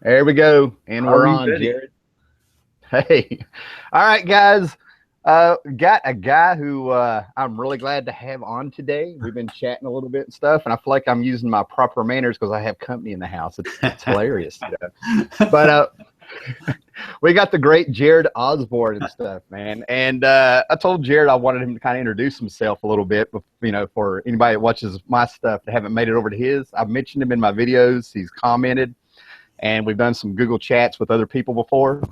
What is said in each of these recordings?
There we go. And Are we're we on, ready? Jared. Hey. All right, guys. Got a guy who I'm really glad to have on today. We've been chatting a little bit and stuff, and I feel like I'm using my proper manners because I have company in the house. It's hilarious. But we got the great Jared Osborn and stuff, man. And I told Jared I wanted him to kind of introduce himself a little bit, for anybody that watches my stuff that haven't made it over to his. I've mentioned him in my videos. He's commented, and we've done some Google chats with other people before.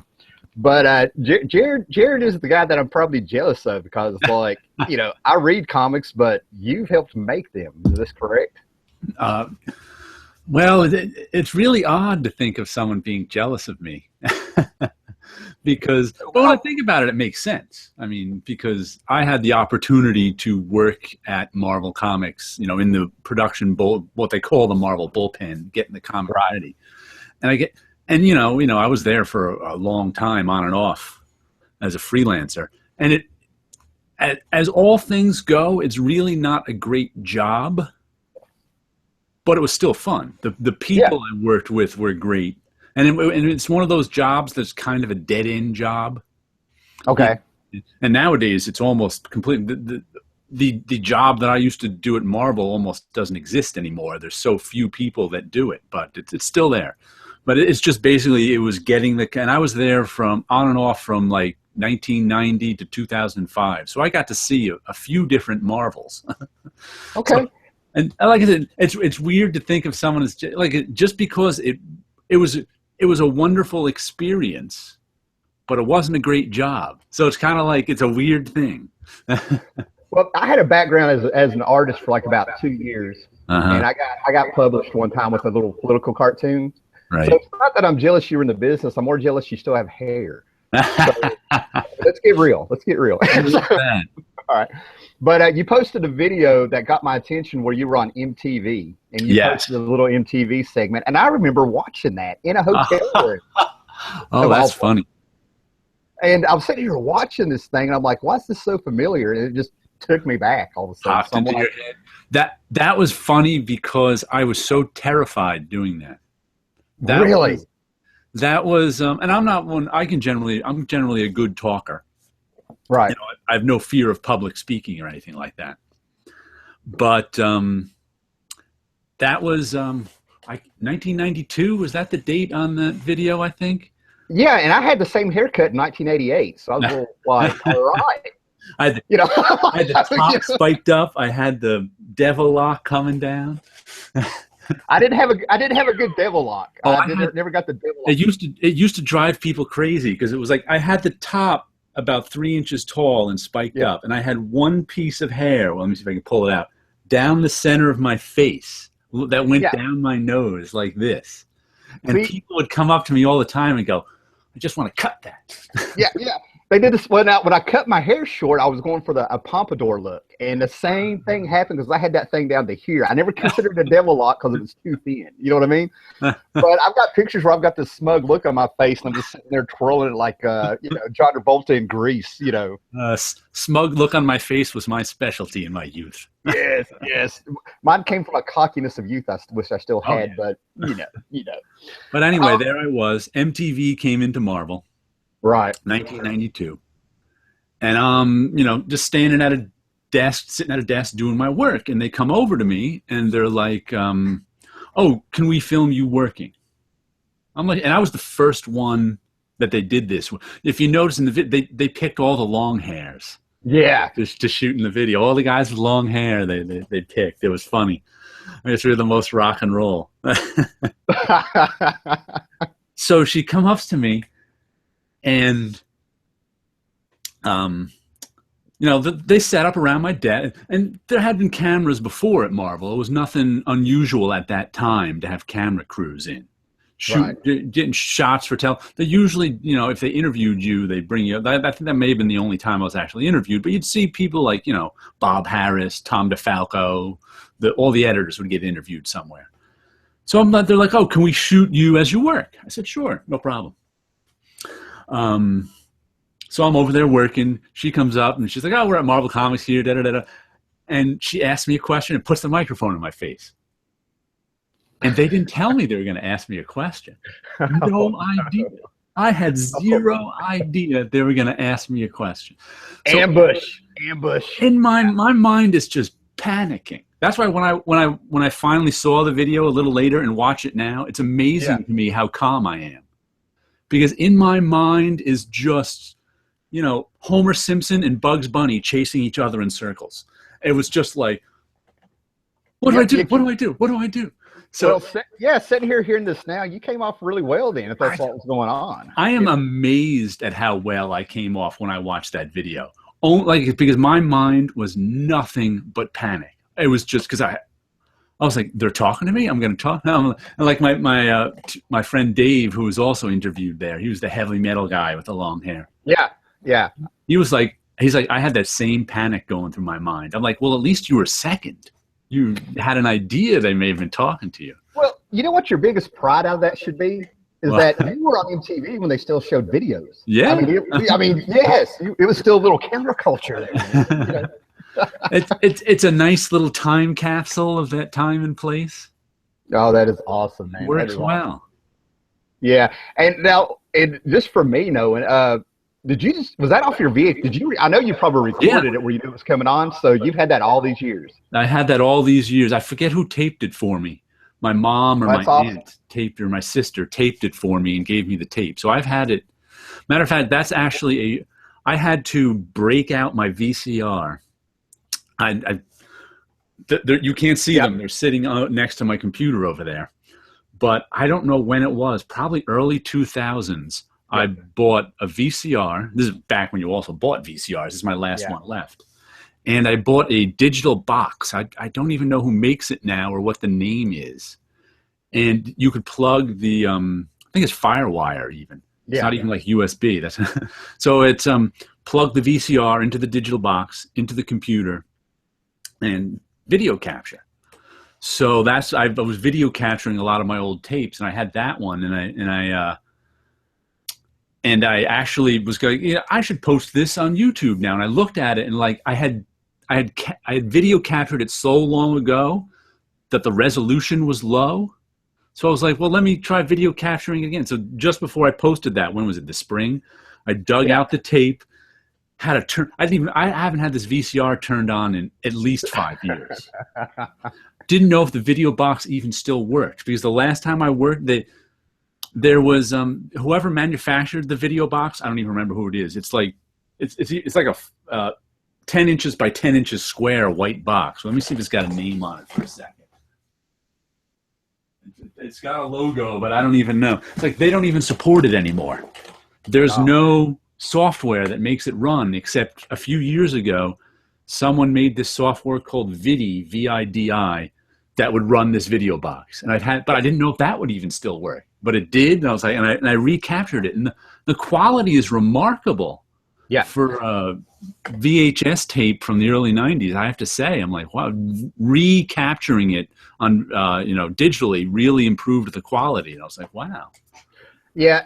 But Jared is the guy that I'm probably jealous of because, like, I read comics, but you've helped make them. Is this correct? Uh, well, it's really odd to think of someone being jealous of me. But when I think about it, it makes sense. I mean, because I had the opportunity to work at Marvel Comics, in the production what they call the Marvel bullpen, getting the comic ready. And I was there for a long time on and off as a freelancer. And as all things go, it's really not a great job, but it was still fun. The people I worked with were great. And it's one of those jobs that's kind of a dead-end job. Okay. And nowadays, it's almost complete. The job that I used to do at Marvel almost doesn't exist anymore. There's so few people that do it, but it's still there. But it's just basically it was getting and I was there from on and off from like 1990 to 2005. So I got to see a few different Marvels. Okay. And like I said, it's weird to think of someone as just because it was a wonderful experience, but it wasn't a great job. So it's kind of like it's a weird thing. Well, I had a background as an artist for like about 2 years, and I got published one time with a little political cartoon. Right. So it's not that I'm jealous you're in the business. I'm more jealous you still have hair. So, let's get real. All right. But you posted a video that got my attention where you were on MTV, and you posted a little MTV segment, and I remember watching that in a hotel room. Oh, that's funny. And I'm sitting here watching this thing, and I'm like, why is this so familiar? And it just took me back all of a sudden. Popped into your head. That was funny because I was so terrified doing that. Really? That was, and I'm not one. I'm generally a good talker. Right. I have no fear of public speaking or anything like that. But that was 1992. Was that the date on that video? I think. Yeah, and I had the same haircut in 1988, so I was a little like, all right. I had the top spiked up. I had the devil lock coming down. I didn't have a good devil lock. Never got the devil lock. It used to drive people crazy because it was like I had the top about 3 inches tall and spiked up, and I had one piece of hair. Well, let me see if I can pull it out down the center of my face that went down my nose like this, and people would come up to me all the time and go, "I just want to cut that." Yeah. They did this when I cut my hair short. I was going for a pompadour look, and the same thing happened because I had that thing down to here. I never considered it a devil lock because it was too thin. You know what I mean? But I've got pictures where I've got this smug look on my face, and I'm just sitting there twirling it like John Travolta in Grease. Smug look on my face was my specialty in my youth. Yes. Mine came from a cockiness of youth, I wish I still had, but you know. But anyway, there I was. MTV came into Marvel. Right. 1992. And just sitting at a desk doing my work, and they come over to me and they're like, "Oh, can we film you working?" I'm like, and I was the first one that they did this. If you notice in the video, they picked all the long hairs. Yeah. To shoot in the video. All the guys with long hair they picked. It was funny. I mean, it's really the most rock and roll. So she comes up to me, and they set up around my desk, and there had been cameras before at Marvel. It was nothing unusual at that time to have camera crews in, getting shots for They usually, if they interviewed you, they bring you. I think that may have been the only time I was actually interviewed. But you'd see people like Bob Harris, Tom DeFalco. All the editors would get interviewed somewhere. So they're like, "Oh, can we shoot you as you work?" I said, "Sure, no problem." So I'm over there working. She comes up and she's like, "Oh, we're at Marvel Comics here, da da da da," and she asks me a question and puts the microphone in my face. And they didn't tell me they were going to ask me a question. No idea. I had zero idea they were going to ask me a question. So ambush. In my mind is just panicking. That's why when I finally saw the video a little later and watch it now, it's amazing to me how calm I am. Because in my mind is just, Homer Simpson and Bugs Bunny chasing each other in circles. It was just like, what do I do? What do I do? What do I do? So sitting here hearing this now, you came off really well then, if that's what was going on. I am amazed at how well I came off when I watched that video. Because my mind was nothing but panic. It was just because I was like, they're talking to me? I'm going to talk now. And like my friend Dave, who was also interviewed there, he was the heavy metal guy with the long hair. Yeah. He's like, I had that same panic going through my mind. I'm like, well, at least you were second. You had an idea they may have been talking to you. Well, you know what your biggest pride out of that should be? Is that you were on MTV when they still showed videos. Yeah. Yes, it was still a little counterculture there. It's a nice little time capsule of that time and place. Oh, that is awesome, man. Works well. Awesome. Yeah, and now, just for me knowing, was that off your VH? I know you probably recorded it where you knew it was coming on, so you've had that all these years. I had that all these years. I forget who taped it for me. My mom or my aunt taped it, or my sister taped it for me and gave me the tape. So I've had it. Matter of fact, that's actually I had to break out my VCR. You can't see them. They're sitting next to my computer over there. But I don't know when it was. Probably early 2000s. I bought a VCR. This is back when you also bought VCRs. This is my last one left. And I bought a digital box. I don't even know who makes it now or what the name is. And you could plug the, I think it's FireWire even. It's not even like USB. So it's plug the VCR into the digital box, into the computer, and video capture. So I was video capturing a lot of my old tapes, and I had that one, and I actually was going, I should post this on YouTube now. And I looked at it, and like I had video captured it so long ago that the resolution was low. So I was like, well, let me try video capturing again. So just before I posted that, when was it? The spring, I dug out the tape, had a turn. I haven't had this VCR turned on in at least 5 years. Didn't know if the video box even still worked, because the last time I worked, there was whoever manufactured the video box. I don't even remember who it is. It's like a 10 inches by 10 inches square white box. Let me see if it's got a name on it for a second. It's got a logo, but I don't even know. It's like they don't even support it anymore. There's no software that makes it run, except a few years ago, someone made this software called Vidi, V-I-D-I, that would run this video box. And but I didn't know if that would even still work. But it did, and I was like, and I recaptured it, and the quality is remarkable. Yeah, for VHS tape from the early '90s, I have to say, I'm like, wow, recapturing it on digitally really improved the quality, and I was like, wow. Yeah,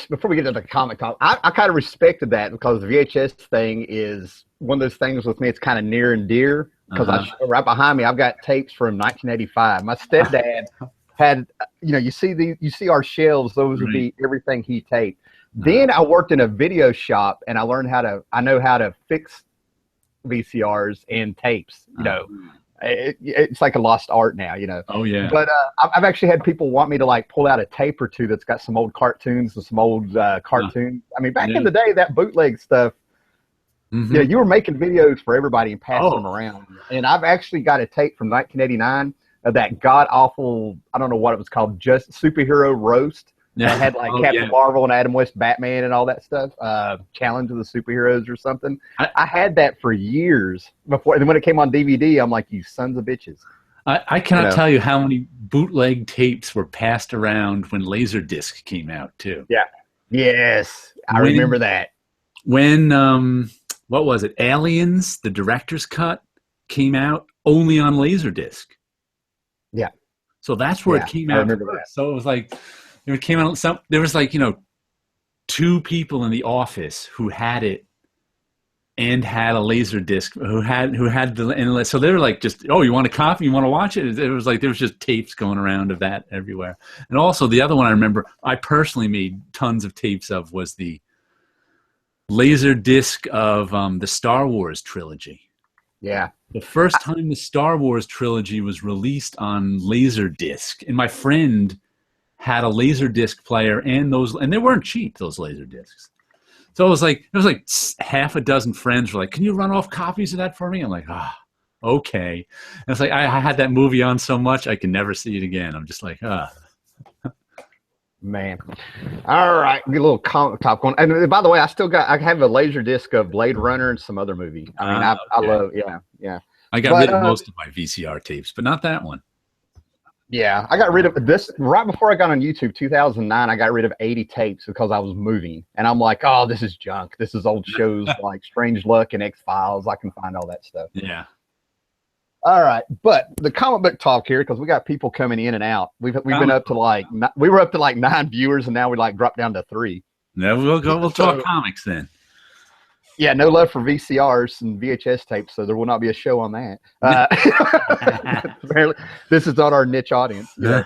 before we get into the comic talk, I kind of respected that, because the VHS thing is one of those things with me. It's kind of near and dear, because right behind me, I've got tapes from 1985. My stepdad had, you see our shelves; those would be everything he taped. Then I worked in a video shop, and I learned I know how to fix VCRs and tapes. It's like a lost art now, Oh yeah. But I've actually had people want me to like pull out a tape or two that's got some old cartoons and some old cartoons. I mean, back in the day, that bootleg stuff, you were making videos for everybody and passing them around. And I've actually got a tape from 1989 of that god awful, I don't know what it was called, just superhero roast. Yeah. That had like Captain Marvel and Adam West Batman and all that stuff. Challenge of the Superheroes or something. I had that for years before. And then when it came on DVD, I'm like, you sons of bitches. I cannot tell you how many bootleg tapes were passed around when Laserdisc came out too. Yeah. Yes. I remember that. When, what was it? Aliens, the director's cut, came out only on Laserdisc. Yeah. So that's where it came out. I remember that. So it was like, it came out. There was like, 2 people in the office who had it, and had a laser disc who had the, and so they were like, just, oh, you want a copy, you want to watch it? It was like there was just tapes going around of that everywhere. And also the other one I remember I personally made tons of tapes of was the laser disc of the Star Wars trilogy. Yeah. The first time the Star Wars trilogy was released on Laserdisc, and my friend had a Laserdisc player, and they weren't cheap, those Laserdiscs. So it was like half a dozen friends were like, "Can you run off copies of that for me?" I'm like, okay. And it's like I had that movie on so much I can never see it again. I'm just like, Man. All right, get a little top going. And by the way, I have a laser disc of Blade Runner and some other movie. I mean, I love, yeah. I got rid of most of my VCR tapes, but not that one. Yeah, I got rid of this right before I got on YouTube, 2009. I got rid of 80 tapes because I was moving, and I'm like, oh, this is junk. This is old shows like Strange Luck and X-Files. I can find all that stuff. Yeah. All right, but the comic book talk here, because we got people coming in and out. We've been up to we were up to like 9 viewers, and now we dropped down to 3. Yeah, we'll talk comics then. Yeah, no love for VCRs and VHS tapes, so there will not be a show on that. Apparently, this is not our niche audience. Yeah.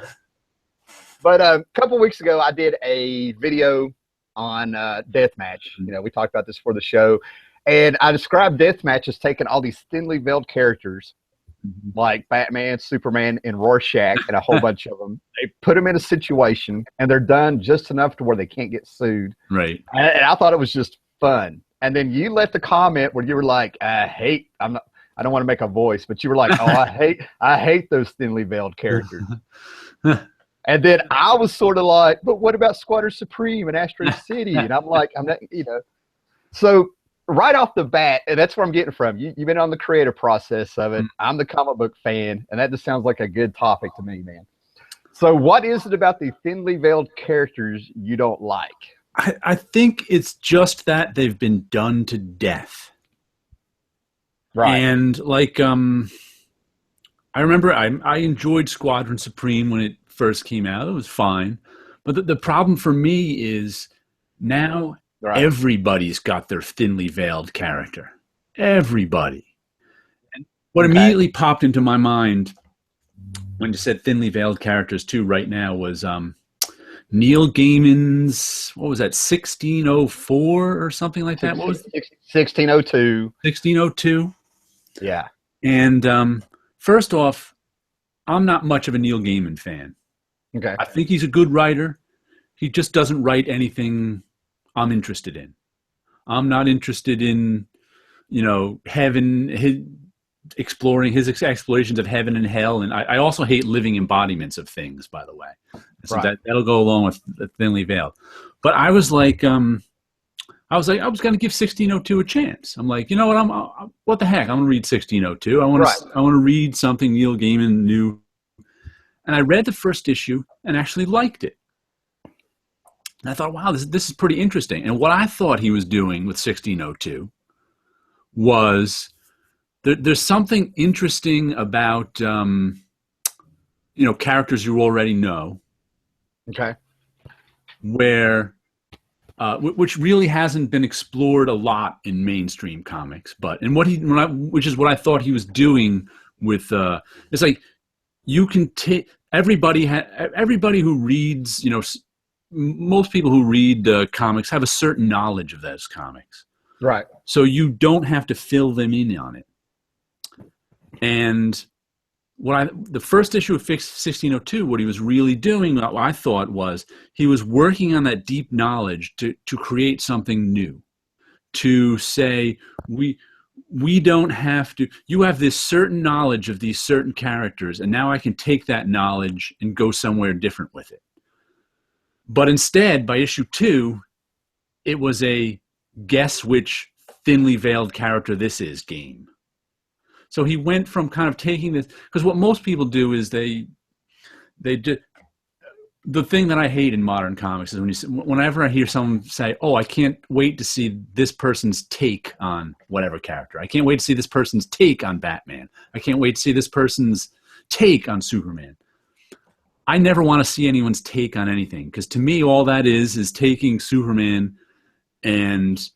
But a couple weeks ago, I did a video on Deathmatch. You know, we talked about this for the show, and I described Deathmatch as taking all these thinly veiled characters like Batman, Superman, and Rorschach, and a whole bunch of them. They put them in a situation, and they're done just enough to where they can't get sued. Right. And I thought it was just fun. And then you left a comment where you were like, I don't want to make a voice, but you were like, oh, I hate those thinly veiled characters. And then I was sort of like, but what about Squatter Supreme and Asteroid City? And I'm like, I'm not, So right off the bat, and that's where I'm getting from. You've been on the creative process of it. I'm the comic book fan, and that just sounds like a good topic to me, man. So what is it about the thinly veiled characters you don't like? I think it's just that they've been done to death. Right. And like, I remember I enjoyed Squadron Supreme when it first came out. It was fine. But the problem for me is now everybody's got their thinly veiled character. Everybody. And what immediately popped into my mind when you said thinly veiled characters too right now was Neil Gaiman's, what was that, 1604 or something like that? What was 1602. 1602? Yeah. And first off, I'm not much of a Neil Gaiman fan. Okay. I think he's a good writer. He just doesn't write anything I'm interested in. I'm not interested in, heaven, exploring his explorations of heaven and hell. And I also hate living embodiments of things, by the way. So that'll go along with the thinly veiled. But I was like, I was going to give 1602 a chance. I'm like, you know what? What the heck? I'm going to read 1602. I want to read something Neil Gaiman knew. And I read the first issue and actually liked it. And I thought, wow, this is pretty interesting. And what I thought he was doing with 1602 was there's something interesting about characters you already know. Okay. Where, which really hasn't been explored a lot in mainstream comics, which is what I thought he was doing with. It's like you can take everybody who reads, most people who read comics have a certain knowledge of those comics, right? So you don't have to fill them in on it. And the first issue of 1602, what he was really doing, what I thought was he was working on that deep knowledge to create something new, to say we don't have to. You have this certain knowledge of these certain characters, and now I can take that knowledge and go somewhere different with it. But instead, by issue 2, it was a guess which thinly veiled character this is game. So he went from kind of taking this, because what most people do is they do. The thing that I hate in modern comics is whenever I hear someone say, "Oh, I can't wait to see this person's take on whatever character. I can't wait to see this person's take on Batman. I can't wait to see this person's take on Superman." I never want to see anyone's take on anything, because to me, all that is taking Superman and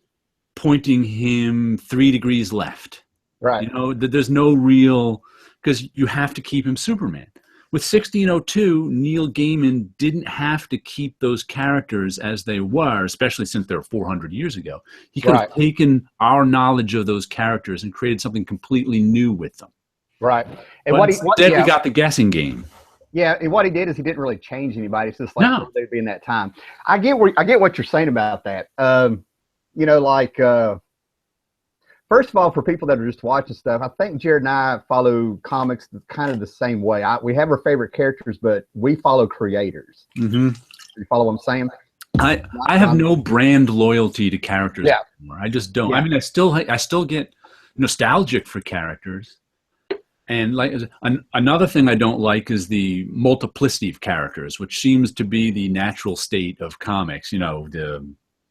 pointing him 3 degrees left. Right. You know, there's no real, because you have to keep him Superman. With 1602, Neil Gaiman didn't have to keep those characters as they were, especially since they're 400 years ago. He could have taken our knowledge of those characters and created something completely new with them. Right. And but instead, we got the guessing game. Yeah, and what he did is he didn't really change anybody. It's just like they'd be in that time. I get what you're saying about that. You know, like first of all, for people that are just watching stuff, I think Jared and I follow comics kind of the same way. We have our favorite characters, but we follow creators. Mm-hmm. You follow what I'm saying? I have no brand loyalty to characters anymore. I just don't. Yeah. I mean, I still get nostalgic for characters. And like another thing I don't like is the multiplicity of characters, which seems to be the natural state of comics. You know,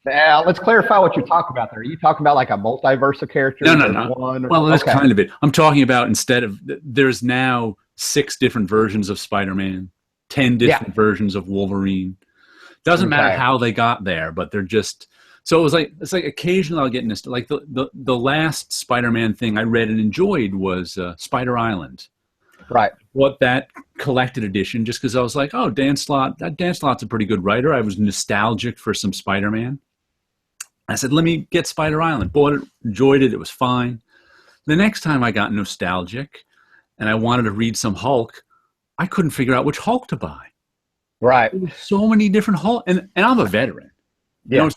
Now, let's clarify what you're talking about there. Are you talking about like a multiverse of characters? No. Well, that's kind of it. I'm talking about instead of, there's now 6 different versions of Spider-Man, 10 different versions of Wolverine. Doesn't matter how they got there, but they're just, so it's like occasionally I'll get like the last Spider-Man thing I read and enjoyed was Spider Island. Right. What that collected edition, just because I was like, oh, Dan Slott's a pretty good writer. I was nostalgic for some Spider-Man. I said, let me get Spider Island. Bought it, enjoyed it. It was fine. The next time I got nostalgic and I wanted to read some Hulk, I couldn't figure out which Hulk to buy. Right. There were so many different Hulk, and I'm a veteran. Yeah. You know, it's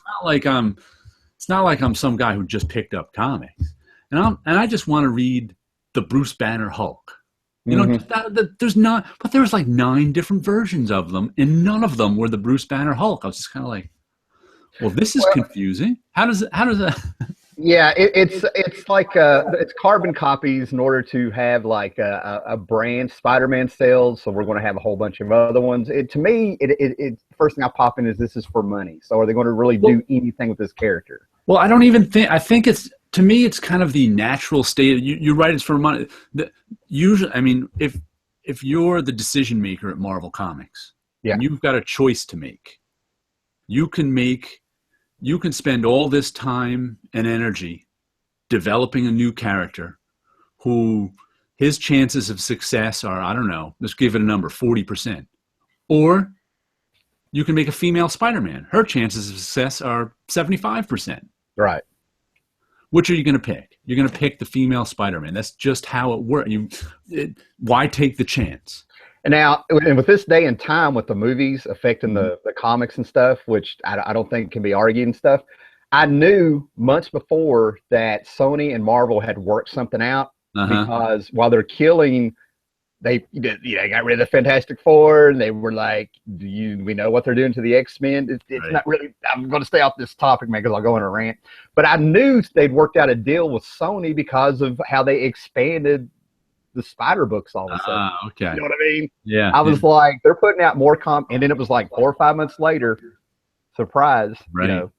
not like I'm some guy who just picked up comics. And I just want to read the Bruce Banner Hulk. You know, but there was like 9 different versions of them, and none of them were the Bruce Banner Hulk. I was just kind of like, well, this is confusing. How does that? Yeah, it's like it's carbon copies in order to have like a brand. Spider-Man sells, so we're going to have a whole bunch of other ones. To me, it first thing I pop in is this is for money. So are they going to really do anything with this character? Well, I don't even think. I think to me, it's kind of the natural state. You're right. It's for money. Usually, I mean, if you're the decision maker at Marvel Comics, and you've got a choice to make, you can spend all this time and energy developing a new character who his chances of success are, I don't know, let's give it a number, 40%. Or you can make a female Spider-Man. Her chances of success are 75%. Right. Which are you going to pick? You're going to pick the female Spider-Man. That's just how it works. Why take the chance? And now, with this day and time, with the movies affecting the comics and stuff, which I don't think can be argued and stuff, I knew months before that Sony and Marvel had worked something out because while they're killing, they got rid of the Fantastic Four, and they were like, we know what they're doing to the X-Men. It's not really, I'm going to stay off this topic, man, because I'll go on a rant. But I knew they'd worked out a deal with Sony because of how they expanded the Spider books all of a sudden. Okay. You know what I mean? Yeah. I was like, they're putting out more and then it was like 4 or 5 months later, surprise, right. You know,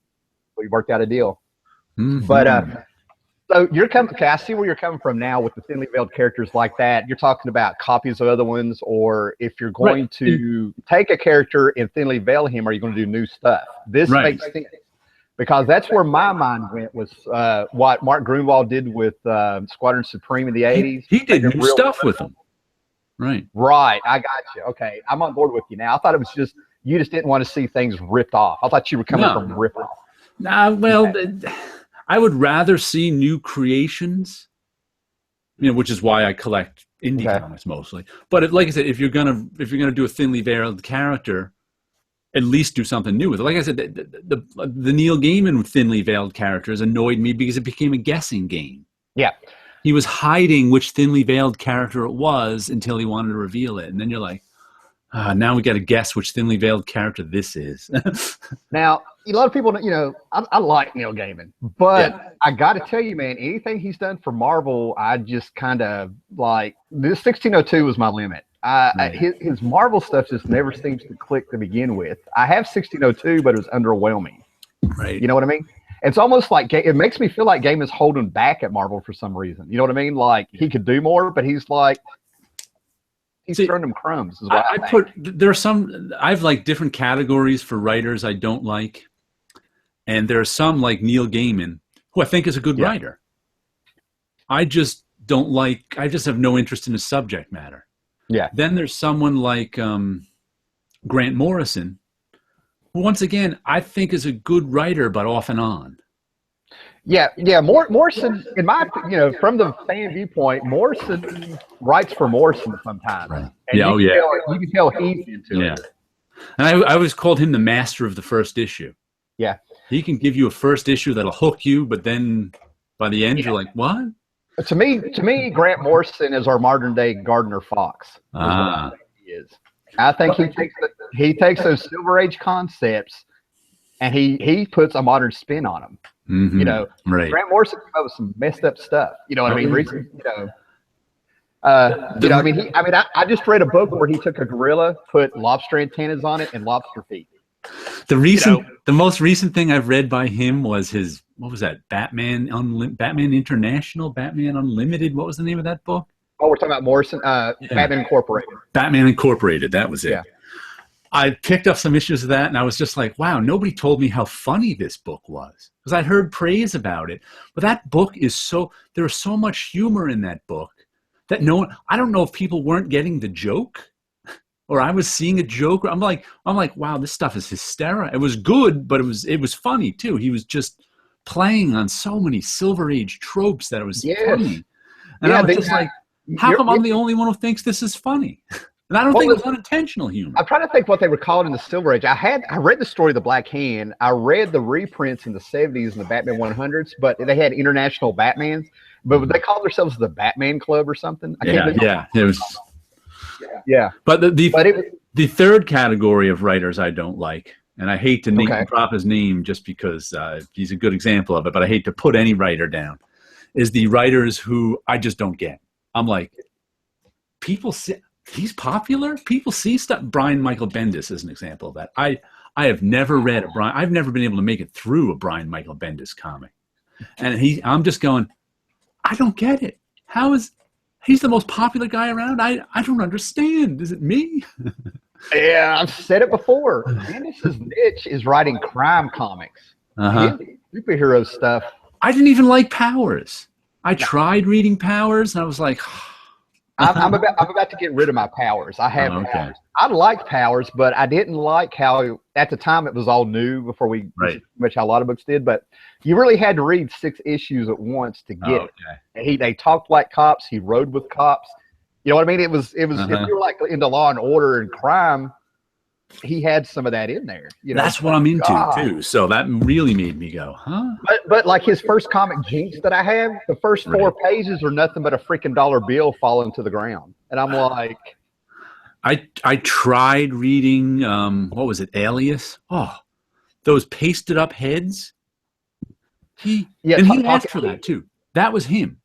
we worked out a deal. Mm-hmm. But so you're coming. Okay, I see where you're coming from now with the thinly veiled characters like that. You're talking about copies of other ones, or if you're going to take a character and thinly veil him, are you going to do new stuff? This makes sense. Because that's where my mind went, was what Mark Grunwald did with Squadron Supreme in the 80s. He did new stuff with them. Right. Right. I got you. Okay. I'm on board with you now. I thought it was just, you just didn't want to see things ripped off. I thought you were coming from rip off. Well, I would rather see new creations, which is why I collect indie comics mostly. But like I said, if you're gonna do a thinly veiled character, at least do something new with it. Like I said, the Neil Gaiman thinly veiled characters annoyed me because it became a guessing game. Yeah. He was hiding which thinly veiled character it was until he wanted to reveal it. And then you're like, now we got to guess which thinly veiled character this is. Now, a lot of people, I like Neil Gaiman, but I got to tell you, man, anything he's done for Marvel, I just kind of like, this 1602 was my limit. His Marvel stuff just never seems to click to begin with. I have 1602, but it was underwhelming. Right. You know what I mean? It's almost like it makes me feel like Gaiman's holding back at Marvel for some reason. You know what I mean? Like he could do more, but he's like, he's throwing them crumbs. Is what I have like different categories for writers I don't like. And there are some like Neil Gaiman who I think is a good Yeah. writer. I just don't like. I just have no interest in the subject matter. Yeah. Then there's someone like Grant Morrison, who once again I think is a good writer, but off and on. Yeah, Morrison, in my, from the fan viewpoint, Morrison writes for Morrison sometimes, Right. and Yeah. you can tell he's into Yeah. it. And I always called him the master of the first issue. Yeah, He can give you a first issue that'll hook you, but then by the end you're like, what? to me, Grant Morrison is our modern day Gardner Fox. Is what I think he is. I think he takes those Silver Age concepts and he puts a modern spin on them. Mm-hmm. Right. Grant Morrison came up with some messed up stuff. You know what I mean? Recently, I just read a book where he took a gorilla, put lobster antennas on it, and lobster feet. The most recent thing I've read by him was his, what was that? Batman International, Batman Unlimited. What was the name of that book? Oh, we're talking about Morrison, Batman Incorporated. Batman Incorporated. That was it. Yeah. I picked up some issues of that, and I was just like, wow, nobody told me how funny this book was. Because I'd heard praise about it. But that book is there was so much humor in that book that I don't know if people weren't getting the joke or I was seeing a joke. I'm like, wow, this stuff is hysterical. It was good, but it was funny too. He was just playing on so many Silver Age tropes that it was funny. And I was just like, how come I'm the only one who thinks this is funny? And I don't think it was unintentional humor. I'm trying to think what they were called in the Silver Age. I read the story of the Black Hand. I read the reprints in the 70s and the Batman 100s, but they had international Batmans. But they called themselves the Batman Club or something. Yeah. It was. Yeah. But the third category of writers I don't like, and I hate to drop his name just because he's a good example of it, but I hate to put any writer down, is the writers who I just don't get. I'm like, people see he's popular. People see stuff. Brian Michael Bendis is an example of that. I have never read I've never been able to make it through a Brian Michael Bendis comic, and I'm just going, I don't get it. He's the most popular guy around? I don't understand. Is it me? Yeah, I've said it before. Bendis' niche is writing crime comics. Superhero stuff. I didn't even like Powers. I tried reading Powers, and I was like, I'm about to get rid of my Powers. I have Powers. I like Powers, but I didn't like how at the time it was all new before which a lot of books did. But you really had to read 6 issues at once to get it. They talked like cops. He rode with cops. You know what I mean? It was if you were like into Law and Order and crime, he had some of that in there. That's what I'm into too. So that really made me go, huh? But like his first comic, Jinx, that I have, the first 4 pages are nothing but a freaking dollar bill falling to the ground, and I'm like, I tried reading what was it, Alias? Oh, those pasted up heads. He asked for that too. That was him.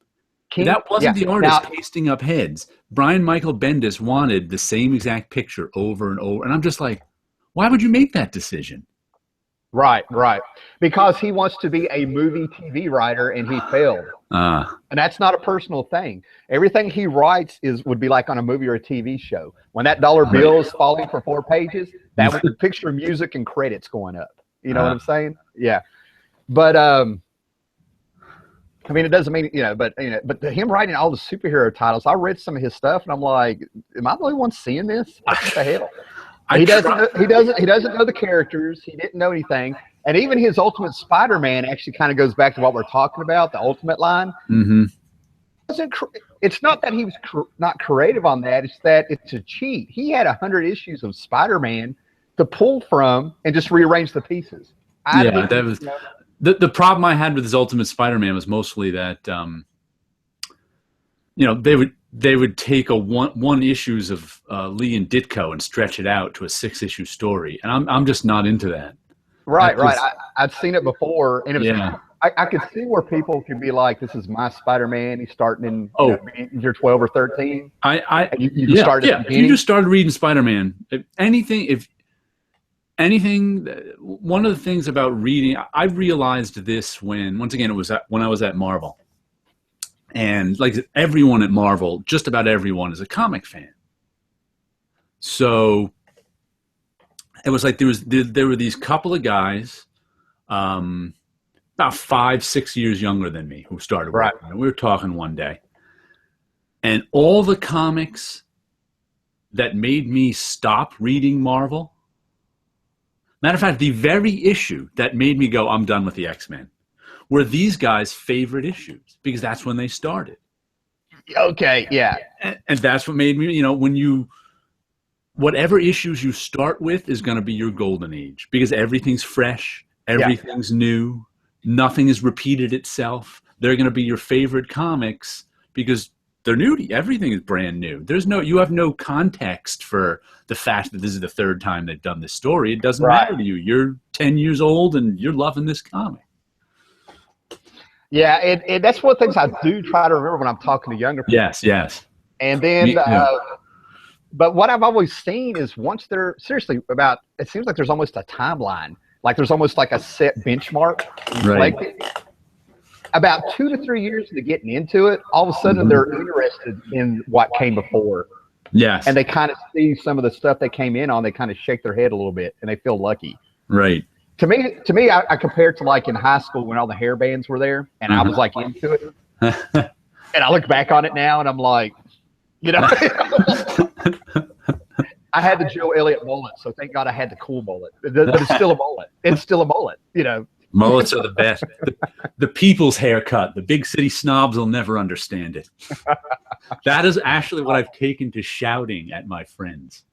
That wasn't the artist pasting up heads. Brian Michael Bendis wanted the same exact picture over and over. And I'm just like, why would you make that decision? Right. Because he wants to be a movie TV writer and he failed. And that's not a personal thing. Everything he writes would be like on a movie or a TV show. When that dollar bill is falling for 4 pages, that was the picture, music, and credits going up. You know what I'm saying? Yeah. But I mean, it doesn't mean, but him writing all the superhero titles, I read some of his stuff and I'm like, am I the only one seeing this? What the hell? He doesn't know the characters. He didn't know anything. And even his Ultimate Spider-Man actually kind of goes back to what we're talking about, the Ultimate line. Mm-hmm. It's not that he was not creative on that. It's that it's a cheat. He had 100 issues of Spider-Man to pull from and just rearrange the pieces. That was the problem I had with his Ultimate Spider-Man was mostly that they would take one issues of Lee and Ditko and stretch it out to a 6-issue story, and I'm just not into that. Right. I've seen it before, and it was I could see where people could be like, "This is my Spider-Man. He's starting in you're 12 or 13." If you just started reading Spider-Man, one of the things about reading, I realized this when I was at Marvel, and like everyone at Marvel, just about everyone is a comic fan. So it was like there were these couple of guys about 5, 6 years younger than me who started working. And we were talking one day. And all the comics that made me stop reading Marvel, matter of fact, the very issue that made me go, I'm done with the X-Men, were these guys' favorite issues because that's when they started. Okay, yeah. And that's what made me, you know, whatever issues you start with is going to be your golden age because everything's fresh, everything's new, nothing has repeated itself. They're going to be your favorite comics because they're new to you. Everything is brand new. You have no context for the fact that this is the third time they've done this story. It doesn't matter to you. You're 10 years old and you're loving this comic. Yeah, and that's one of the things I do try to remember when I'm talking to younger people. Yes. And then, but what I've always seen is once they're seriously about, it seems like there's almost a timeline. Like there's almost like a set benchmark. Right. Like about 2 to 3 years into getting into it, all of a sudden they're interested in what came before. Yes. And they kind of see some of the stuff they came in on, they kind of shake their head a little bit and they feel lucky. Right. To me, I compare it to like in high school when all the hair bands were there and I was like into it. And I look back on it now and I'm like, you know, I had the Joe Elliott mullet, so thank God I had the cool mullet. But it's still a mullet. It's still a mullet, you know. Mullets are the best. The people's haircut. The big city snobs will never understand it. That is actually what I've taken to shouting at my friends.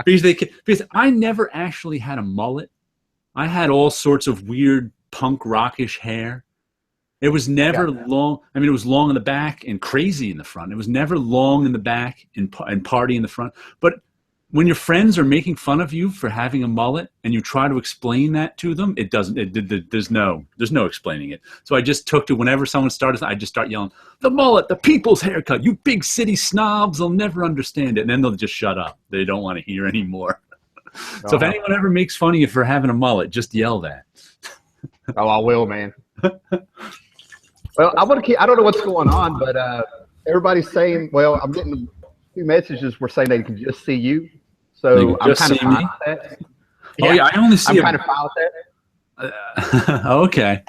Because I never actually had a mullet. I had all sorts of weird punk rockish hair. It was never long. I mean, it was long in the back and crazy in the front. It was never long in the back and party in the front. But when your friends are making fun of you for having a mullet and you try to explain that to them, it doesn't. There's no explaining it. So I just took to whenever someone started, I just start yelling, "The mullet, the people's haircut. You big city snobs will never understand it." And then they'll just shut up. They don't want to hear anymore. So if anyone ever makes fun of you for having a mullet, just yell that. Oh, I will, man. Well, I don't know what's going on, but everybody's saying, well, I'm getting a few messages where saying they can just see you. So I'm kind of fine with that. Oh, yeah, I only see I'm kind of fine with that. Okay.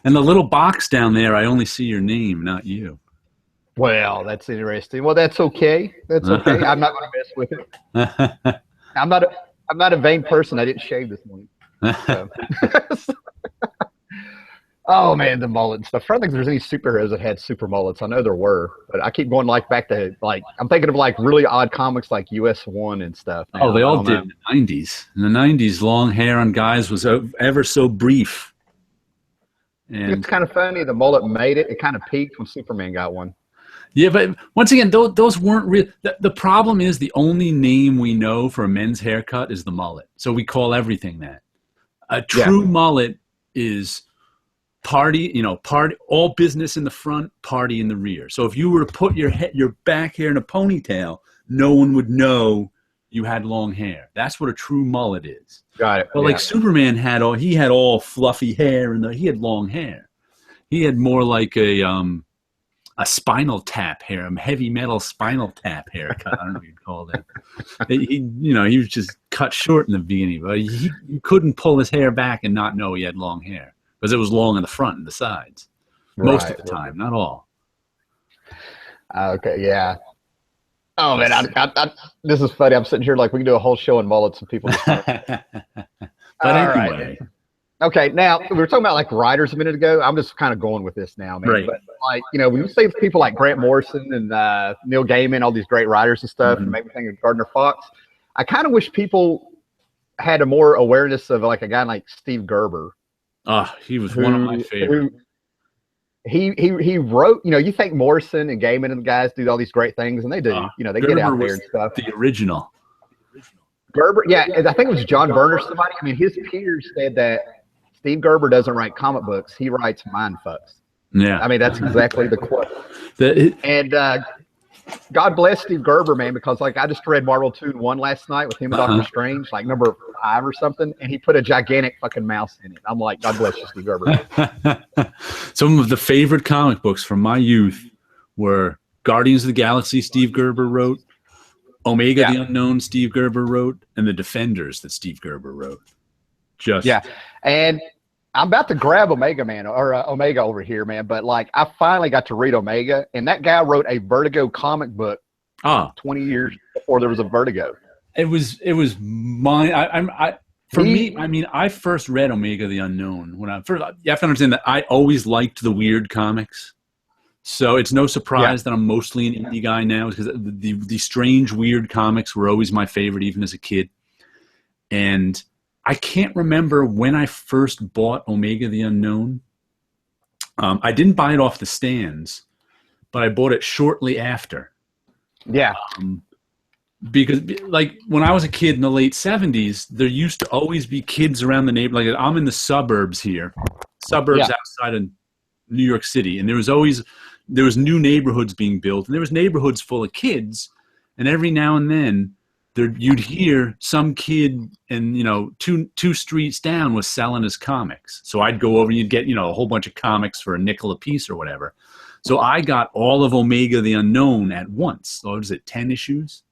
And the little box down there, I only see your name, not you. Well, that's interesting. Well, that's okay. That's okay. I'm not going to mess with it. I'm not a vain person. I didn't shave this morning. So. Oh man, the mullet and stuff. I don't think there's any superheroes that had super mullets. I know there were, but I keep going back to I'm thinking of like really odd comics like US1 and stuff. Now. Oh, they all did in the 90s. In the 90s, long hair on guys was ever so brief. And it's kind of funny. The mullet made it. It kind of peaked when Superman got one. Yeah, but once again, those weren't real. The problem is the only name we know for a men's haircut is the mullet. So we call everything that. A true mullet is party, all business in the front, party in the rear. So if you were to put your back hair in a ponytail, no one would know you had long hair. That's what a true mullet is. Got it. But like Superman had all fluffy hair and he had long hair. He had more like a spinal tap hair, a heavy metal spinal tap haircut. I don't know what you'd call that. He was just cut short in the beginning, but you couldn't pull his hair back and not know he had long hair. Because it was long in the front and the sides. Most of the time, not all. Okay, yeah. Oh, man, this is funny. I'm sitting here like we can do a whole show on mullets and people just But anyway. Right. Okay, now, we were talking about like writers a minute ago. I'm just kind of going with this now, man. Right. But like, when you say people like Grant Morrison and Neil Gaiman, all these great writers and stuff, and maybe think of Gardner Fox, I kind of wish people had a more awareness of like a guy like Steve Gerber. He was one of my favorites. He wrote, you think Morrison and Gaiman and the guys do all these great things, and they do. They Gerber get out there and stuff. The original. Gerber, yeah, I think it was John Byrne or somebody. I mean, his peers said that Steve Gerber doesn't write comic books; he writes mind fucks. Yeah, I mean that's exactly the quote. And God bless Steve Gerber, man, because like I just read Marvel 2-1 last night with him and Doctor Strange, like number 5 or something, and he put a gigantic fucking mouse in it. I'm like, God bless you, Steve Gerber. Some of the favorite comic books from my youth were Guardians of the Galaxy, Steve Gerber wrote, Omega the Unknown, Steve Gerber wrote, and The Defenders that Steve Gerber wrote. And I'm about to grab Omega Man or Omega over here, man. But like, I finally got to read Omega, and that guy wrote a Vertigo comic book 20 years before there was a Vertigo. It was mine. For me, I mean, I first read Omega the Unknown when I first. You have to understand that I always liked the weird comics, so it's no surprise that I'm mostly an indie guy now, because the strange, weird comics were always my favorite, even as a kid. And I can't remember when I first bought Omega the Unknown. I didn't buy it off the stands, but I bought it shortly after. Yeah. Because like when I was a kid in the late 70s, there used to always be kids around the neighborhood. Like I'm in the suburbs here, outside of New York City. And there was new neighborhoods being built, and there was neighborhoods full of kids. And every now and then you'd hear some kid and, you know, two streets down was selling his comics. So I'd go over and you'd get, you know, a whole bunch of comics for a nickel a piece or whatever. So I got all of Omega the Unknown at once. So was it 10 issues?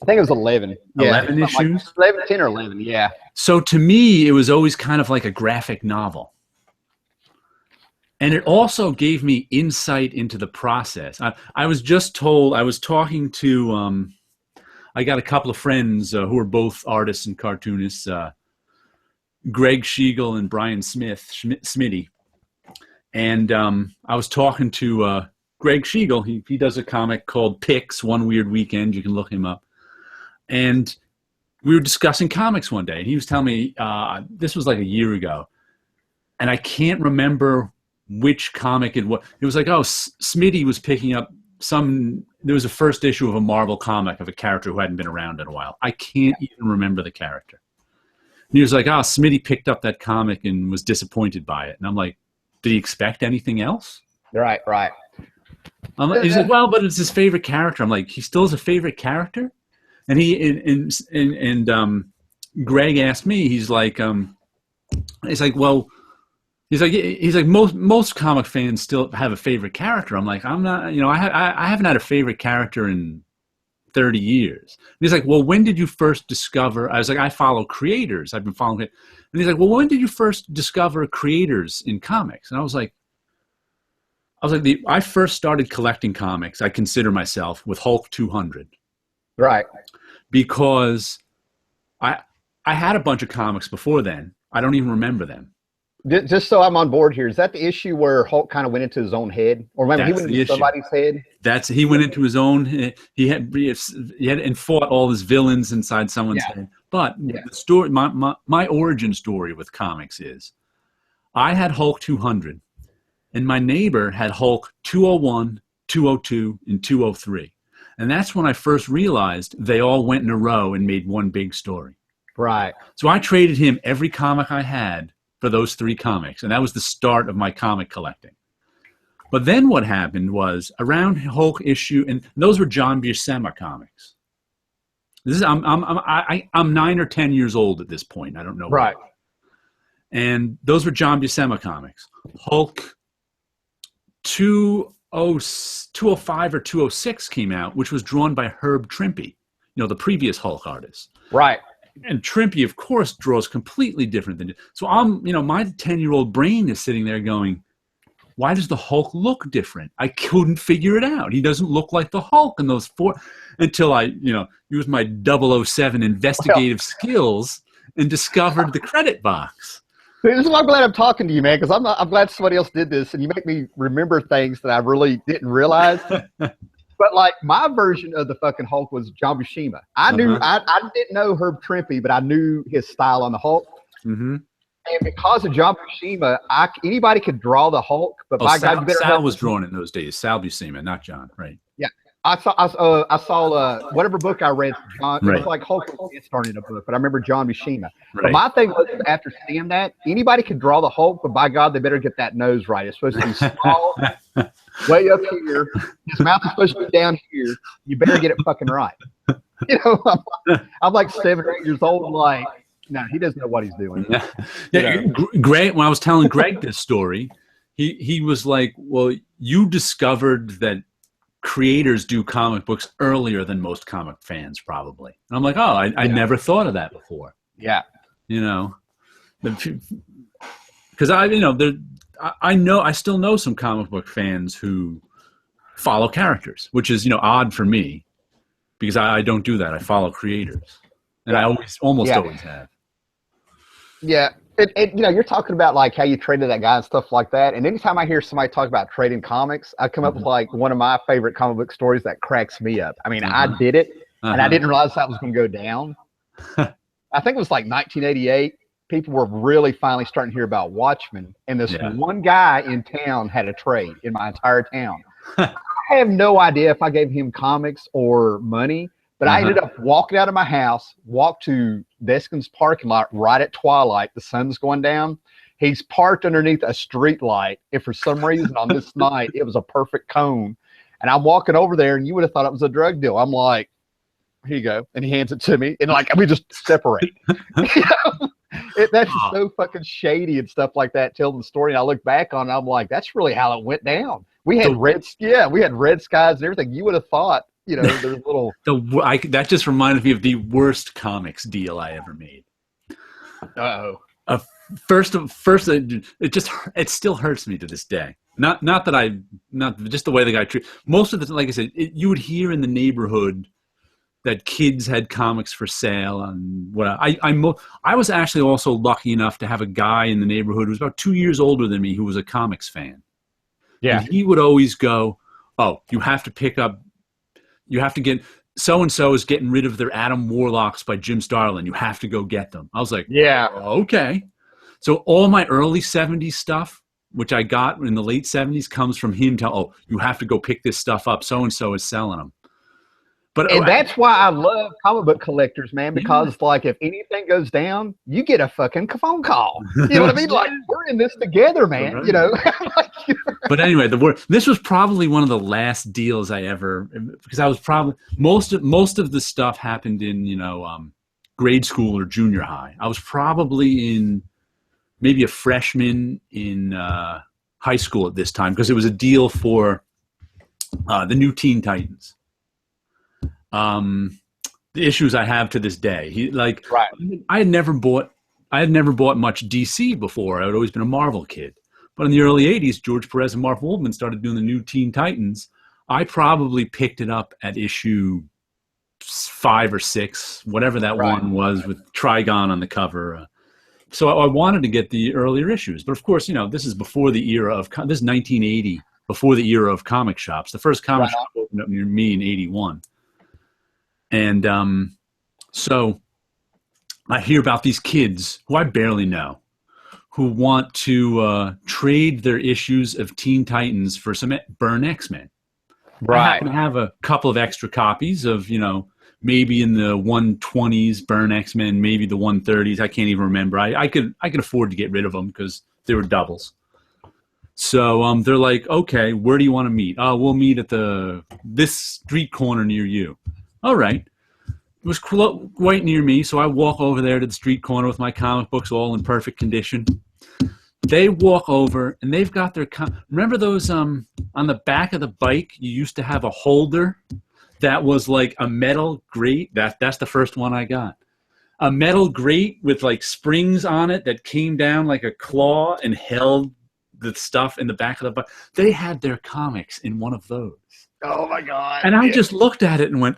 I think it was 11. 11 issues? Like 10 or 11, yeah. So to me, it was always kind of like a graphic novel. And it also gave me insight into the process. I was just told, I was talking to, I got a couple of friends who are both artists and cartoonists, Greg Schiegel and Brian Smitty. And I was talking to Greg Schiegel. He does a comic called Pix, One Weird Weekend. You can look him up. And we were discussing comics one day. And he was telling me, this was like a year ago. And I can't remember which comic it was. It was like, Smitty was picking up there was a first issue of a Marvel comic of a character who hadn't been around in a while. I can't even remember the character. And he was like, Smitty picked up that comic and was disappointed by it. And I'm like, did he expect anything else? Right. He's like, well, but it's his favorite character. I'm like, he still is a favorite character? And Greg asked me, he's like, most comic fans still have a favorite character. I'm like, I'm not, you know, I haven't had a favorite character in 30 years. And he's like, well, when did you first discover? I was like, I follow creators. I've been following it. And he's like, well, when did you first discover creators in comics? And I was like, I first started collecting comics, I consider myself, with Hulk 200. Right. Because I had a bunch of comics before then. I don't even remember them. Just so I'm on board here, is that the issue where Hulk kind of went into his own head, or maybe he went into somebody's head? He went into his own. He had and fought all his villains inside someone's head. But the story, my origin story with comics is, I had Hulk 200, and my neighbor had Hulk 201, 202, and 203, and that's when I first realized they all went in a row and made one big story. Right. So I traded him every comic I had for those 3 comics, and that was the start of my comic collecting. But then what happened was, around Hulk issue, and those were John Buscema comics. I'm 9 or 10 years old at this point. I don't know. Right. And those were John Buscema comics. Hulk 205 or 206 came out, which was drawn by Herb Trimpe, you know, the previous Hulk artist. Right. And Trimpe, of course, draws completely different than. So my 10-year-old brain is sitting there going, why does the Hulk look different? I couldn't figure it out. He doesn't look like the Hulk in those 4, until I, used my 007 investigative skills and discovered the credit box. This is why I'm glad I'm talking to you, man, because I'm glad somebody else did this, and you make me remember things that I really didn't realize. But like, my version of the fucking Hulk was John Buscema. I knew I didn't know Herb Trimpe, but I knew his style on the Hulk. Mm-hmm. And because of John Buscema, anybody could draw the Hulk. But by God, Sal was drawn in those days. Sal Buscema, not John, right? Yeah, I saw whatever book I read. John, right. It was like Hulk started in a book, but I remember John Buscema. Right. But my thing was, after seeing that, anybody could draw the Hulk, but by God, they better get that nose right. It's supposed to be small, way up here. His mouth is supposed to be down here. You better get it fucking right. I'm like 7 or 8 years old. I'm like, no, he doesn't know what he's doing. Greg, when I was telling Greg this story, he was like, well, you discovered that creators do comic books earlier than most comic fans, probably. And I'm like, I never thought of that before. Yeah. because I still know some comic book fans who follow characters, which is odd for me because I don't do that. I follow creators, and I almost always have. Yeah. You're talking about like how you traded that guy and stuff like that. And anytime I hear somebody talk about trading comics, I come up with like one of my favorite comic book stories that cracks me up. I mean, I did it and I didn't realize that was going to go down. I think it was like 1988. People were really finally starting to hear about Watchmen. And this one guy in town had a trade in my entire town. I have no idea if I gave him comics or money. But I ended up walking out of my house, walked to Deskin's parking lot right at twilight. The sun's going down. He's parked underneath a street light. And for some reason on this night, it was a perfect cone. And I'm walking over there, and you would have thought it was a drug deal. I'm like, here you go. And he hands it to me. And like, we just separate. That's just so fucking shady and stuff like that, telling the story. And I look back on it, I'm like, that's really how it went down. We had red skies and everything. You would have thought, there's little. That just reminded me of the worst comics deal I ever made. First, it still hurts me to this day. Not just the way the guy treated. Most of the, like I said, you would hear in the neighborhood that kids had comics for sale, and I was actually also lucky enough to have a guy in the neighborhood who was about 2 years older than me who was a comics fan. Yeah, and he would always go, "Oh, you have to get so-and-so is getting rid of their Adam Warlocks by Jim Starlin. You have to go get them." I was like, yeah, okay. So all my early 70s stuff, which I got in the late 70s, comes from him you have to go pick this stuff up. So-and-so is selling them. And that's why I love comic book collectors, man, because like if anything goes down, you get a fucking phone call. You know what I mean? Like, we're in this together, man. But anyway, this was probably one of the last deals I ever, because I was probably most of the stuff happened in grade school or junior high. I was probably in maybe a freshman in high school at this time because it was a deal for the new Teen Titans. The issues I have to this day. I had never bought much DC before. I had always been a Marvel kid. But in the early 80s, George Perez and Marv Wolfman started doing the new Teen Titans. I probably picked it up at issue 5 or 6, whatever that one was, with Trigon on the cover. So I wanted to get the earlier issues. But of course, this is before the era of this is 1980, before the era of comic shops. The first comic shop opened up near me in 81. And so I hear about these kids who I barely know who want to trade their issues of Teen Titans for some Burn X-Men. I happen to have a couple of extra copies of, maybe in the 120s Burn X-Men, maybe the 130s. I can't even remember. I could afford to get rid of them because they were doubles. So they're like, okay, where do you want to meet? We'll meet at this street corner near you. All right. It was quite near me, so I walk over there to the street corner with my comic books all in perfect condition. They walk over, and they've got their remember those on the back of the bike, you used to have a holder that was like a metal grate. That's the first one I got. A metal grate with like springs on it that came down like a claw and held the stuff in the back of the bike. They had their comics in one of those. Oh my God. And I just looked at it and went,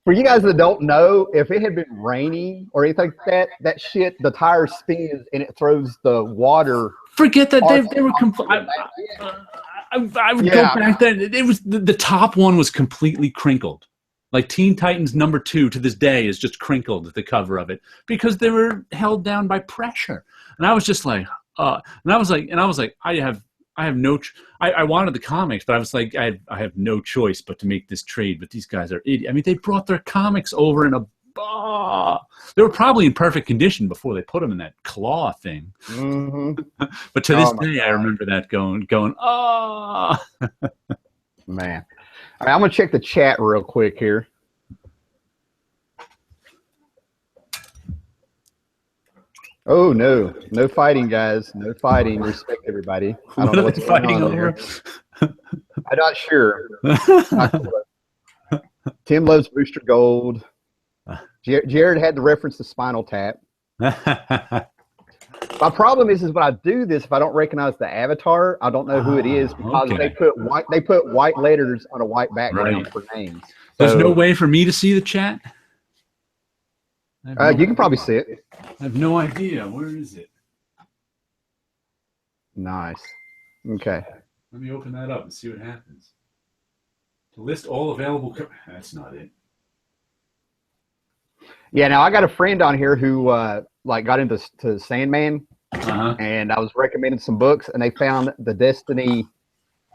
For you guys that don't know, if it had been rainy or anything like that shit, the tire spins and it throws the water. Forget that. They were I would go back then. It was the top one was completely crinkled. Like Teen Titans #2 to this day is just crinkled at the cover of it because they were held down by pressure. And I was just like, I wanted the comics, but I was like, I have no choice but to make this trade. But these guys are idiots. I mean, they brought their comics over in they were probably in perfect condition before they put them in that claw thing. Mm-hmm. But to this day, I remember that going, man. All right, I'm going to check the chat real quick here. Oh, no fighting, guys. No fighting. Respect everybody. I don't know what's fighting over. I'm not sure. Tim loves Booster Gold. Jared had the reference to Spinal Tap. My problem is when I do this, if I don't recognize the avatar, I don't know who it is because okay. they put white letters on a white background Right. for names. There's So, no way for me to see the chat? you can probably see it. I have no idea. Where is it? Nice. Okay. Let me open that up and see what happens. To list all available. That's not it. Yeah. Now I got a friend on here who got into Sandman, and I was recommending some books, and they found the Destiny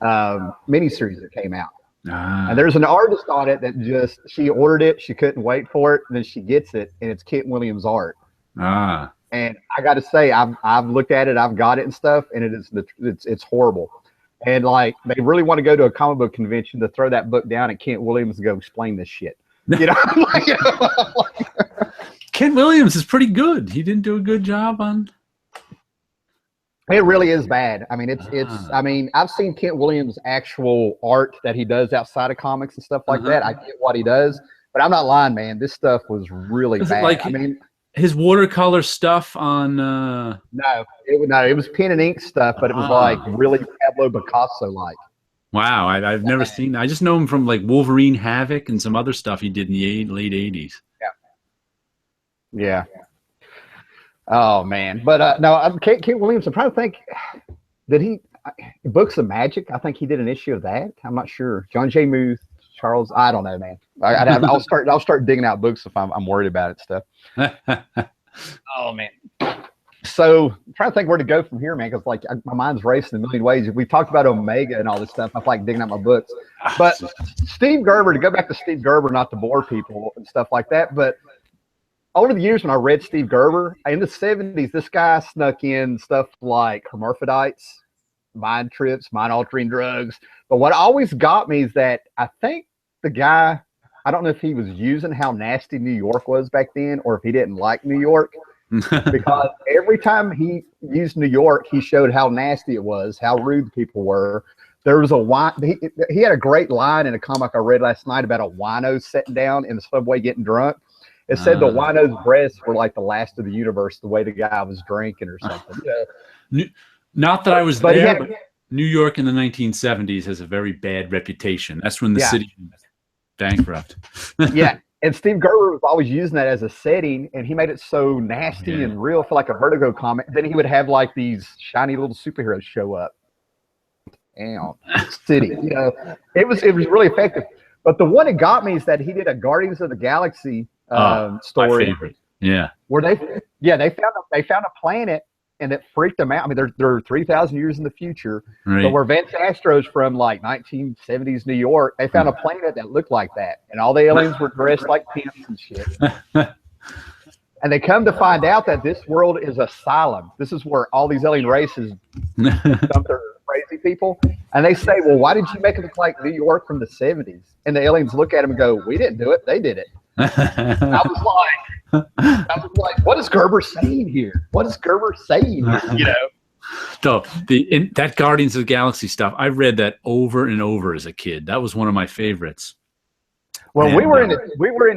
miniseries that came out. And there's an artist on it that she ordered it, she couldn't wait for it, and then she gets it, and it's Kent Williams art. And I got to say, I've looked at it, I've got it and stuff, and it's horrible. And like they really want to go to a comic book convention to throw that book down at Kent Williams and go explain this shit. You know, Kent Williams is pretty good. He didn't do a good job on. It really is bad. I mean, I mean, I've seen Kent Williams' actual art that he does outside of comics and stuff like that. I get what he does, but I'm not lying, man. This stuff was really bad. Like, I mean, his watercolor stuff on. No, it was pen and ink stuff, but it was like really Pablo Picasso-like. Wow, I've never seen. I just know him from like Wolverine Havoc and some other stuff he did in the late '80s. Yeah. Oh man, but no, Kent Williams. I'm trying to think. Did he Books of Magic? I think he did an issue of that. I'm not sure. John J. Muth, Charles. I don't know, man. I'll start digging out books if I'm worried about it stuff. Oh man. So I'm trying to think where to go from here, man, because like my mind's racing a million ways. We talked about Omega and all this stuff. I like digging out my books, but Steve Gerber. To go back to Steve Gerber, not to bore people and stuff like that, but over the years when I read Steve Gerber in the 70s, this guy snuck in stuff like hermaphrodites, mind trips, mind altering drugs. But what always got me is that I think the guy, I don't know if he was using how nasty New York was back then or if he didn't like New York. Because every time he used New York, he showed how nasty it was, how rude people were. There was he had a great line in a comic I read last night about a wino sitting down in the subway getting drunk. It said the wino's breasts were like the last of the universe, the way the guy was drinking or something. Yeah. Not that I was there, but New York in the 1970s has a very bad reputation. That's when the city was bankrupt. Yeah. And Steve Gerber was always using that as a setting, and he made it so nasty and real for like a Vertigo comic. Then he would have like these shiny little superheroes show up. Damn, city. You know, it was really effective. But the one that got me is that he did a Guardians of the Galaxy story. My favorite. Yeah. Where they found a planet and it freaked them out. I mean, they're 3,000 years in the future, but where Vance Astro's from like 1970s New York, they found a planet that looked like that, and all the aliens were dressed like pimps and shit. And they come to find out that this world is asylum. This is where all these alien races dump their crazy people. And they say, well, why did you make it look like New York from the 70s? And the aliens look at them and go, we didn't do it. They did it. I was like, what is Gerber saying here? What is Gerber saying here? You know? So that Guardians of the Galaxy stuff, I read that over and over as a kid. That was one of my favorites. Well, we were in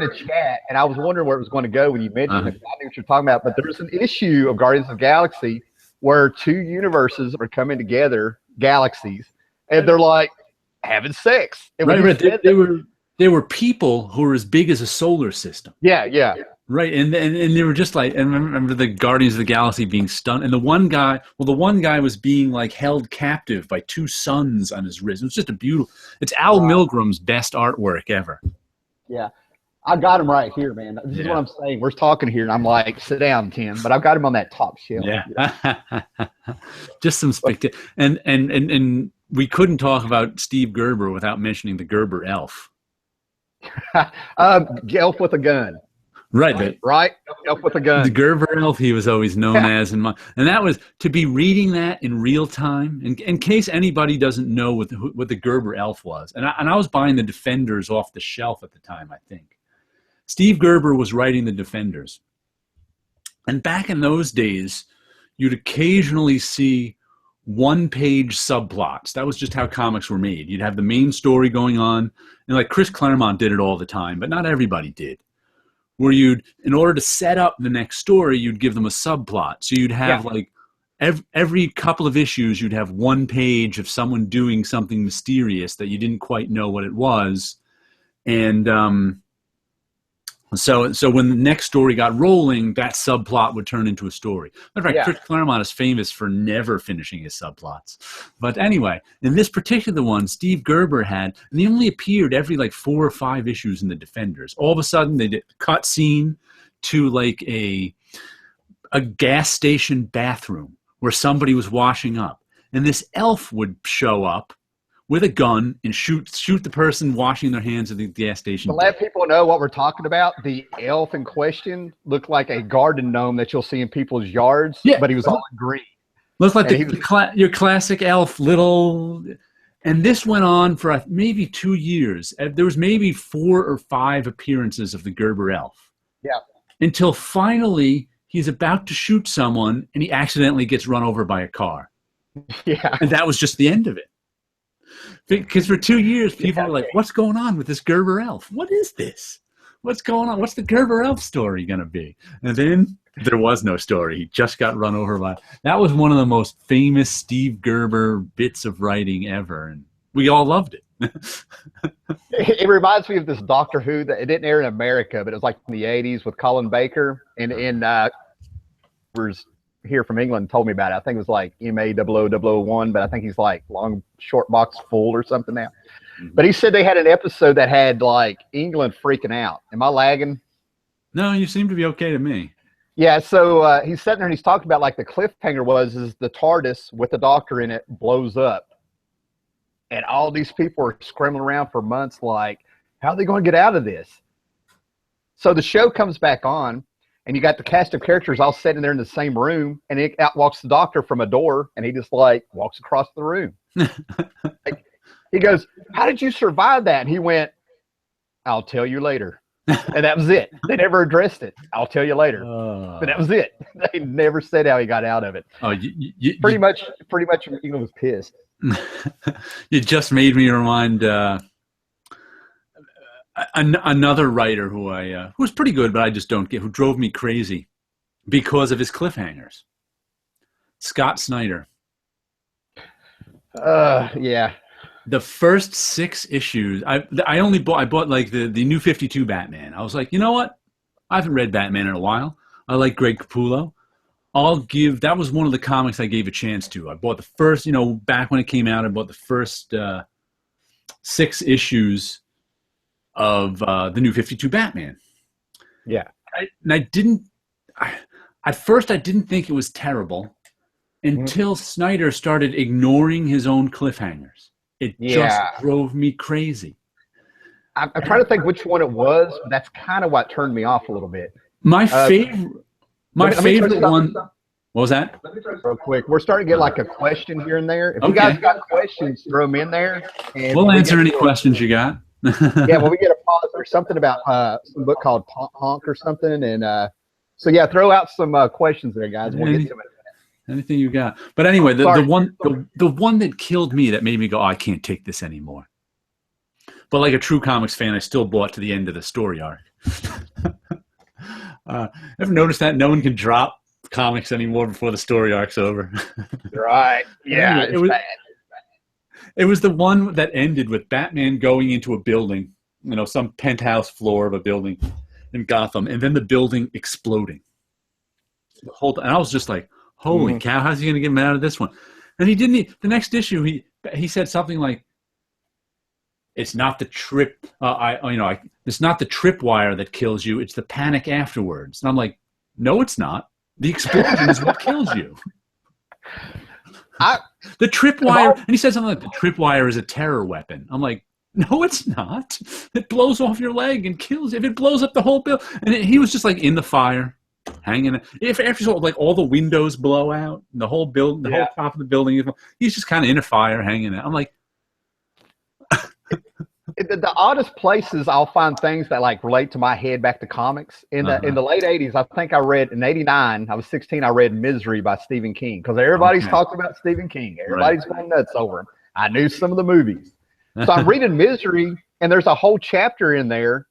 the chat, and I was wondering where it was going to go when you mentioned it. I knew what you're talking about, but there was an issue of Guardians of the Galaxy where two universes are coming together, galaxies, and they're like having sex. And they were people who were as big as a solar system. Yeah. Right, and they were just like, and remember the Guardians of the Galaxy being stunned, and the one guy was being like held captive by two suns on his wrist. It was just it's Al Milgram's best artwork ever. Yeah, I got him right here, man. This is what I'm saying. We're talking here, and I'm like, sit down, Tim. But I've got him on that top shelf. Yeah, just some spectacular. And we couldn't talk about Steve Gerber without mentioning the Gerber elf. Elf with a gun. Right. Elf with a gun. The Gerber elf, he was always known as, and that was to be reading that in real time. In case anybody doesn't know what the Gerber elf was, and I was buying the Defenders off the shelf at the time. I think Steve Gerber was writing the Defenders, and back in those days, you'd occasionally see one-page subplots. That was just how comics were made. You'd have the main story going on, and like Chris Claremont did it all the time, but not everybody did. Where in order to set up the next story, you'd give them a subplot. So you'd have like every couple of issues, you'd have one page of someone doing something mysterious that you didn't quite know what it was. And so when the next story got rolling, that subplot would turn into a story. Matter of fact, Chris Claremont is famous for never finishing his subplots. But anyway, in this particular one, Steve Gerber had, and he only appeared every like 4 or 5 issues in the Defenders. All of a sudden, they did a cut scene to like a gas station bathroom where somebody was washing up. And this elf would show up with a gun and shoot the person washing their hands at the gas station. To let people know what we're talking about, the elf in question looked like a garden gnome that you'll see in people's yards, but he was all in green. Looks like your classic elf little... And this went on for maybe 2 years. There was maybe 4 or 5 appearances of the Gerber elf. Yeah. Until finally, he's about to shoot someone, and he accidentally gets run over by a car. Yeah. And that was just the end of it. Because for 2 years, people were like, what's going on with this Gerber elf? What is this? What's going on? What's the Gerber elf story going to be? And then there was no story. He just got run over by... That was one of the most famous Steve Gerber bits of writing ever. And we all loved it. It reminds me of this Doctor Who that it didn't air in America, but it was like in the 80s with Colin Baker. And here from England told me about it. I think it was like MA0001, but I think he's like long short box full or something now. But he said they had an episode that had like England freaking out. Am I lagging? No, you seem to be okay to me. Yeah, so he's sitting there and he's talking about like the cliffhanger is the TARDIS with the Doctor in it blows up. And all these people are scrambling around for months like, how are they going to get out of this? So the show comes back on, and you got the cast of characters all sitting there in the same room, and out walks the Doctor from a door, and he just like walks across the room. Like, he goes, how did you survive that? And he went, I'll tell you later. And that was it. They never addressed it. I'll tell you later. But that was it. They never said how he got out of it. Oh, pretty much England was pissed. You just made me remind another writer who was pretty good, but I just don't get, who drove me crazy because of his cliffhangers. Scott Snyder. Yeah. The first 6 issues, I bought like the New 52 Batman. I was like, you know what? I haven't read Batman in a while. I like Greg Capullo. That was one of the comics I gave a chance to. I bought the first, back when it came out, I bought the first 6 issues of the New 52 Batman. Yeah. At first I didn't think it was terrible until Snyder started ignoring his own cliffhangers. It just drove me crazy. I'm trying to think which one it was, but that's kind of what turned me off a little bit. My favorite one. What was that? Let me try real quick. We're starting to get like a question here and there. If you guys got questions, throw them in there. And we'll answer any questions you got. Yeah, well, we get a pause or something about some book called Honk or something. And so, yeah, throw out some questions there, guys. We'll get to it. Anything you got. But anyway, the one that killed me, that made me go, oh, I can't take this anymore. But like a true comics fan, I still bought to the end of the story arc. Ever noticed that no one can drop comics anymore before the story arc's over? Right. Yeah, anyway, it's bad. It was the one that ended with Batman going into a building, some penthouse floor of a building in Gotham, and then the building exploding. And I was just like, holy cow, how's he going to get him out of this one? And he didn't. The next issue, he said something like, "It's not the trip. It's not the tripwire that kills you. It's the panic afterwards." And I'm like, "No, it's not. The explosion is what kills you." The tripwire, and he said something like, "The tripwire is a terror weapon." I'm like, "No, it's not. It blows off your leg and kills you. If it blows up the whole building." And he was just like in the fire. Hanging. If after like all the windows blow out, the whole building, whole top of the building, he's just kind of in a fire, hanging out. I'm like, the oddest places I'll find things that like relate to my head back to comics. In the late '80s, I think I read in '89. I was 16. I read Misery by Stephen King because everybody's talking about Stephen King. Everybody's going nuts over him. I knew some of the movies, so I'm reading Misery, and there's a whole chapter in there.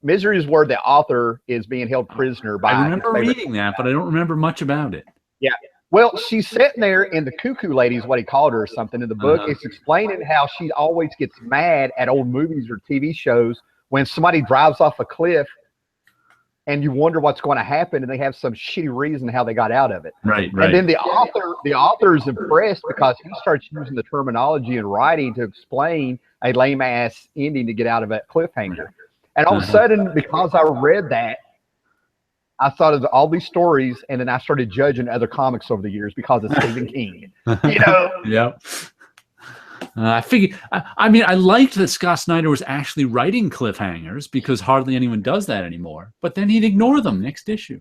Misery is where the author is being held prisoner by. I remember reading that, but I don't remember much about it. Yeah. Well, she's sitting there, and the cuckoo lady is what he called her or something in the book. It's explaining how she always gets mad at old movies or TV shows when somebody drives off a cliff and you wonder what's going to happen, and they have some shitty reason how they got out of it. Right. And then the author is impressed because he starts using the terminology in writing to explain a lame ass ending to get out of that cliffhanger. And all of a sudden, because I read that, I thought of all these stories, and then I started judging other comics over the years because of Stephen King. You know? Yep. I figured. I mean, I liked that Scott Snyder was actually writing cliffhangers because hardly anyone does that anymore. But then he'd ignore them next issue.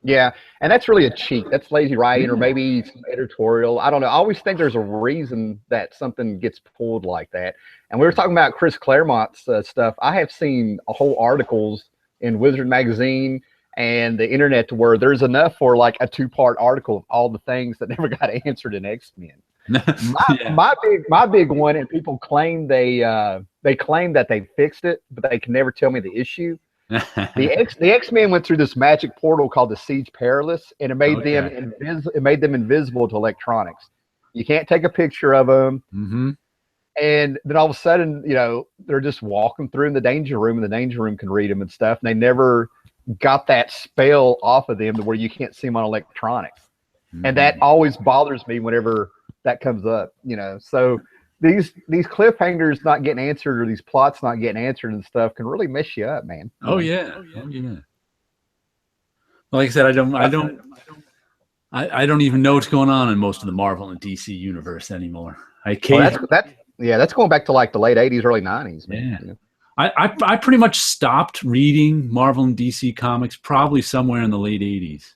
Yeah, and that's really a cheat. That's lazy writing, or maybe some editorial. I don't know. I always think there's a reason that something gets pulled like that. And we were talking about Chris Claremont's stuff. I have seen whole articles in Wizard Magazine and the internet to where there's enough for like a 2-part article of all the things that never got answered in X-Men. My big one, and people claim they claim that they fixed it, but they can never tell me the issue. The X-Men went through this magic portal called the Siege Perilous, and it made them invisible to electronics. You can't take a picture of them. And then all of a sudden, you know, they're just walking through in the danger room, and the danger room can read them and stuff. And they never got that spell off of them to where you can't see them on electronics. And that always bothers me whenever that comes up, you know. So these cliffhangers not getting answered, or these plots not getting answered and stuff, can really mess you up, man. Oh yeah. Like I said, I don't even know what's going on in most of the Marvel and DC universe anymore. That's going back to like the late 80s, early 90s, man. Yeah. You know? I pretty much stopped reading Marvel and DC comics probably somewhere in the late 80s.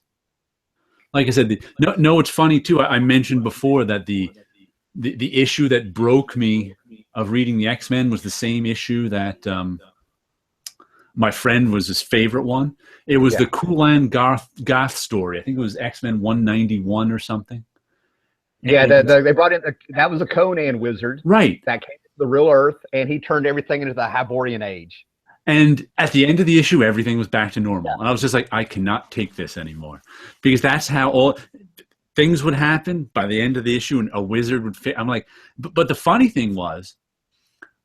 Like I said, it's funny too. I mentioned before that the issue that broke me of reading the X-Men was the same issue that my friend was his favorite one. It was the Kulan Goth story. I think it was X-Men 191 or something. Yeah, they brought in that was a Conan wizard, right? That came to the real Earth, and he turned everything into the Hyborian age. And at the end of the issue, everything was back to normal. And I was just like, I cannot take this anymore, because that's how all things would happen by the end of the issue, and a wizard would fit. I'm like, but the funny thing was,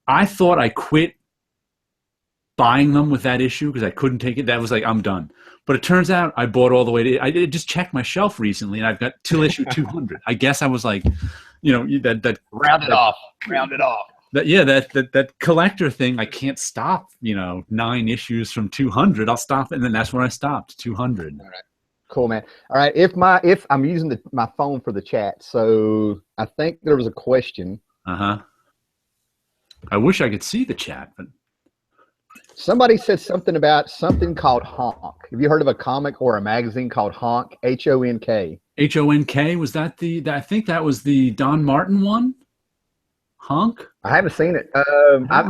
I thought I quit buying them with that issue because I couldn't take it. That was like, I'm done. But it turns out I bought all the way to. I just checked my shelf recently, and I've got till issue 200. I guess I was like, you know, that round it off. That collector thing. I can't stop. You know, 9 issues from 200. I'll stop, and then that's where I stopped. 200. All right. Cool, man. All right. If I'm using my phone for the chat, so I think there was a question. I wish I could see the chat, but. Somebody said something about something called Honk. Have you heard of a comic or a magazine called Honk? H-O-N-K. H-O-N-K? Was that I think that was the Don Martin one? Honk? I haven't seen it. I've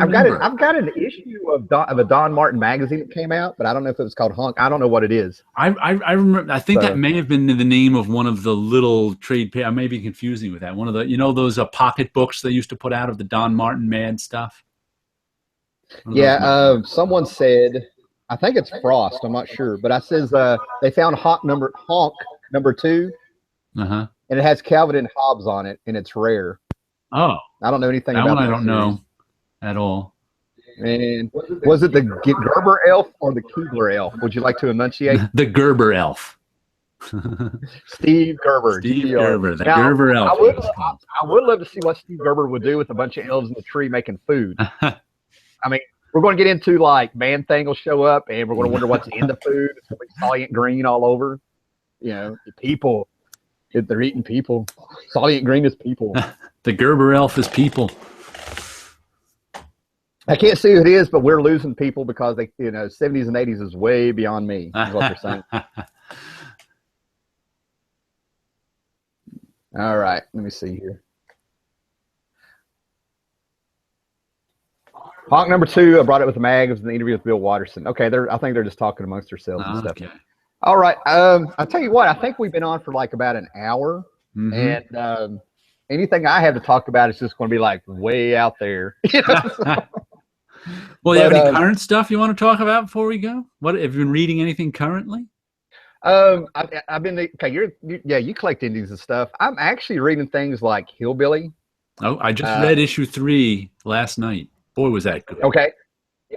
got an issue of a Don Martin magazine that came out, but I don't know if it was called Honk. I don't know what it is. I remember. I think that may have been the name of one of the little trade. I may be confusing with that. One of the, you know, those pocket books they used to put out of the Don Martin Mad stuff. Yeah, someone said, I think it's Frost, I'm not sure, but I says they found Honk number 2, and it has Calvin and Hobbes on it, and it's rare. Oh, I don't know anything that about one. that I don't know at all. And was it the Gerber elf or the Keebler elf? Would you like to enunciate? The Gerber elf. Steve Gerber. Steve Gerber, the Gerber elf. I would love to see what Steve Gerber would do with a bunch of elves in the tree making food. I mean, we're going to get into like Man-Thing will show up, and we're going to wonder what's in the food. It's going to be Solient Green all over. You know, the people, if they're eating people. Solient Green is people. The Gerber elf is people. I can't see who it is, but we're losing people because they, you know, 70s and 80s is way beyond me, is what they're saying. All right, let me see here. Honk number 2, I brought it with the mag. It was an interview with Bill Watterson. Okay, I think they're just talking amongst themselves and stuff. Okay. All right, I'll tell you what. I think we've been on for like about an hour, and anything I have to talk about is just going to be like way out there. You know? Well, you have any current stuff you want to talk about before we go? What have you been reading? Anything currently? I've been okay. Yeah, you collect indies and stuff. I'm actually reading things like Hillbilly. Oh, I just Uh, read issue 3 last night. Boy, was that good. okay,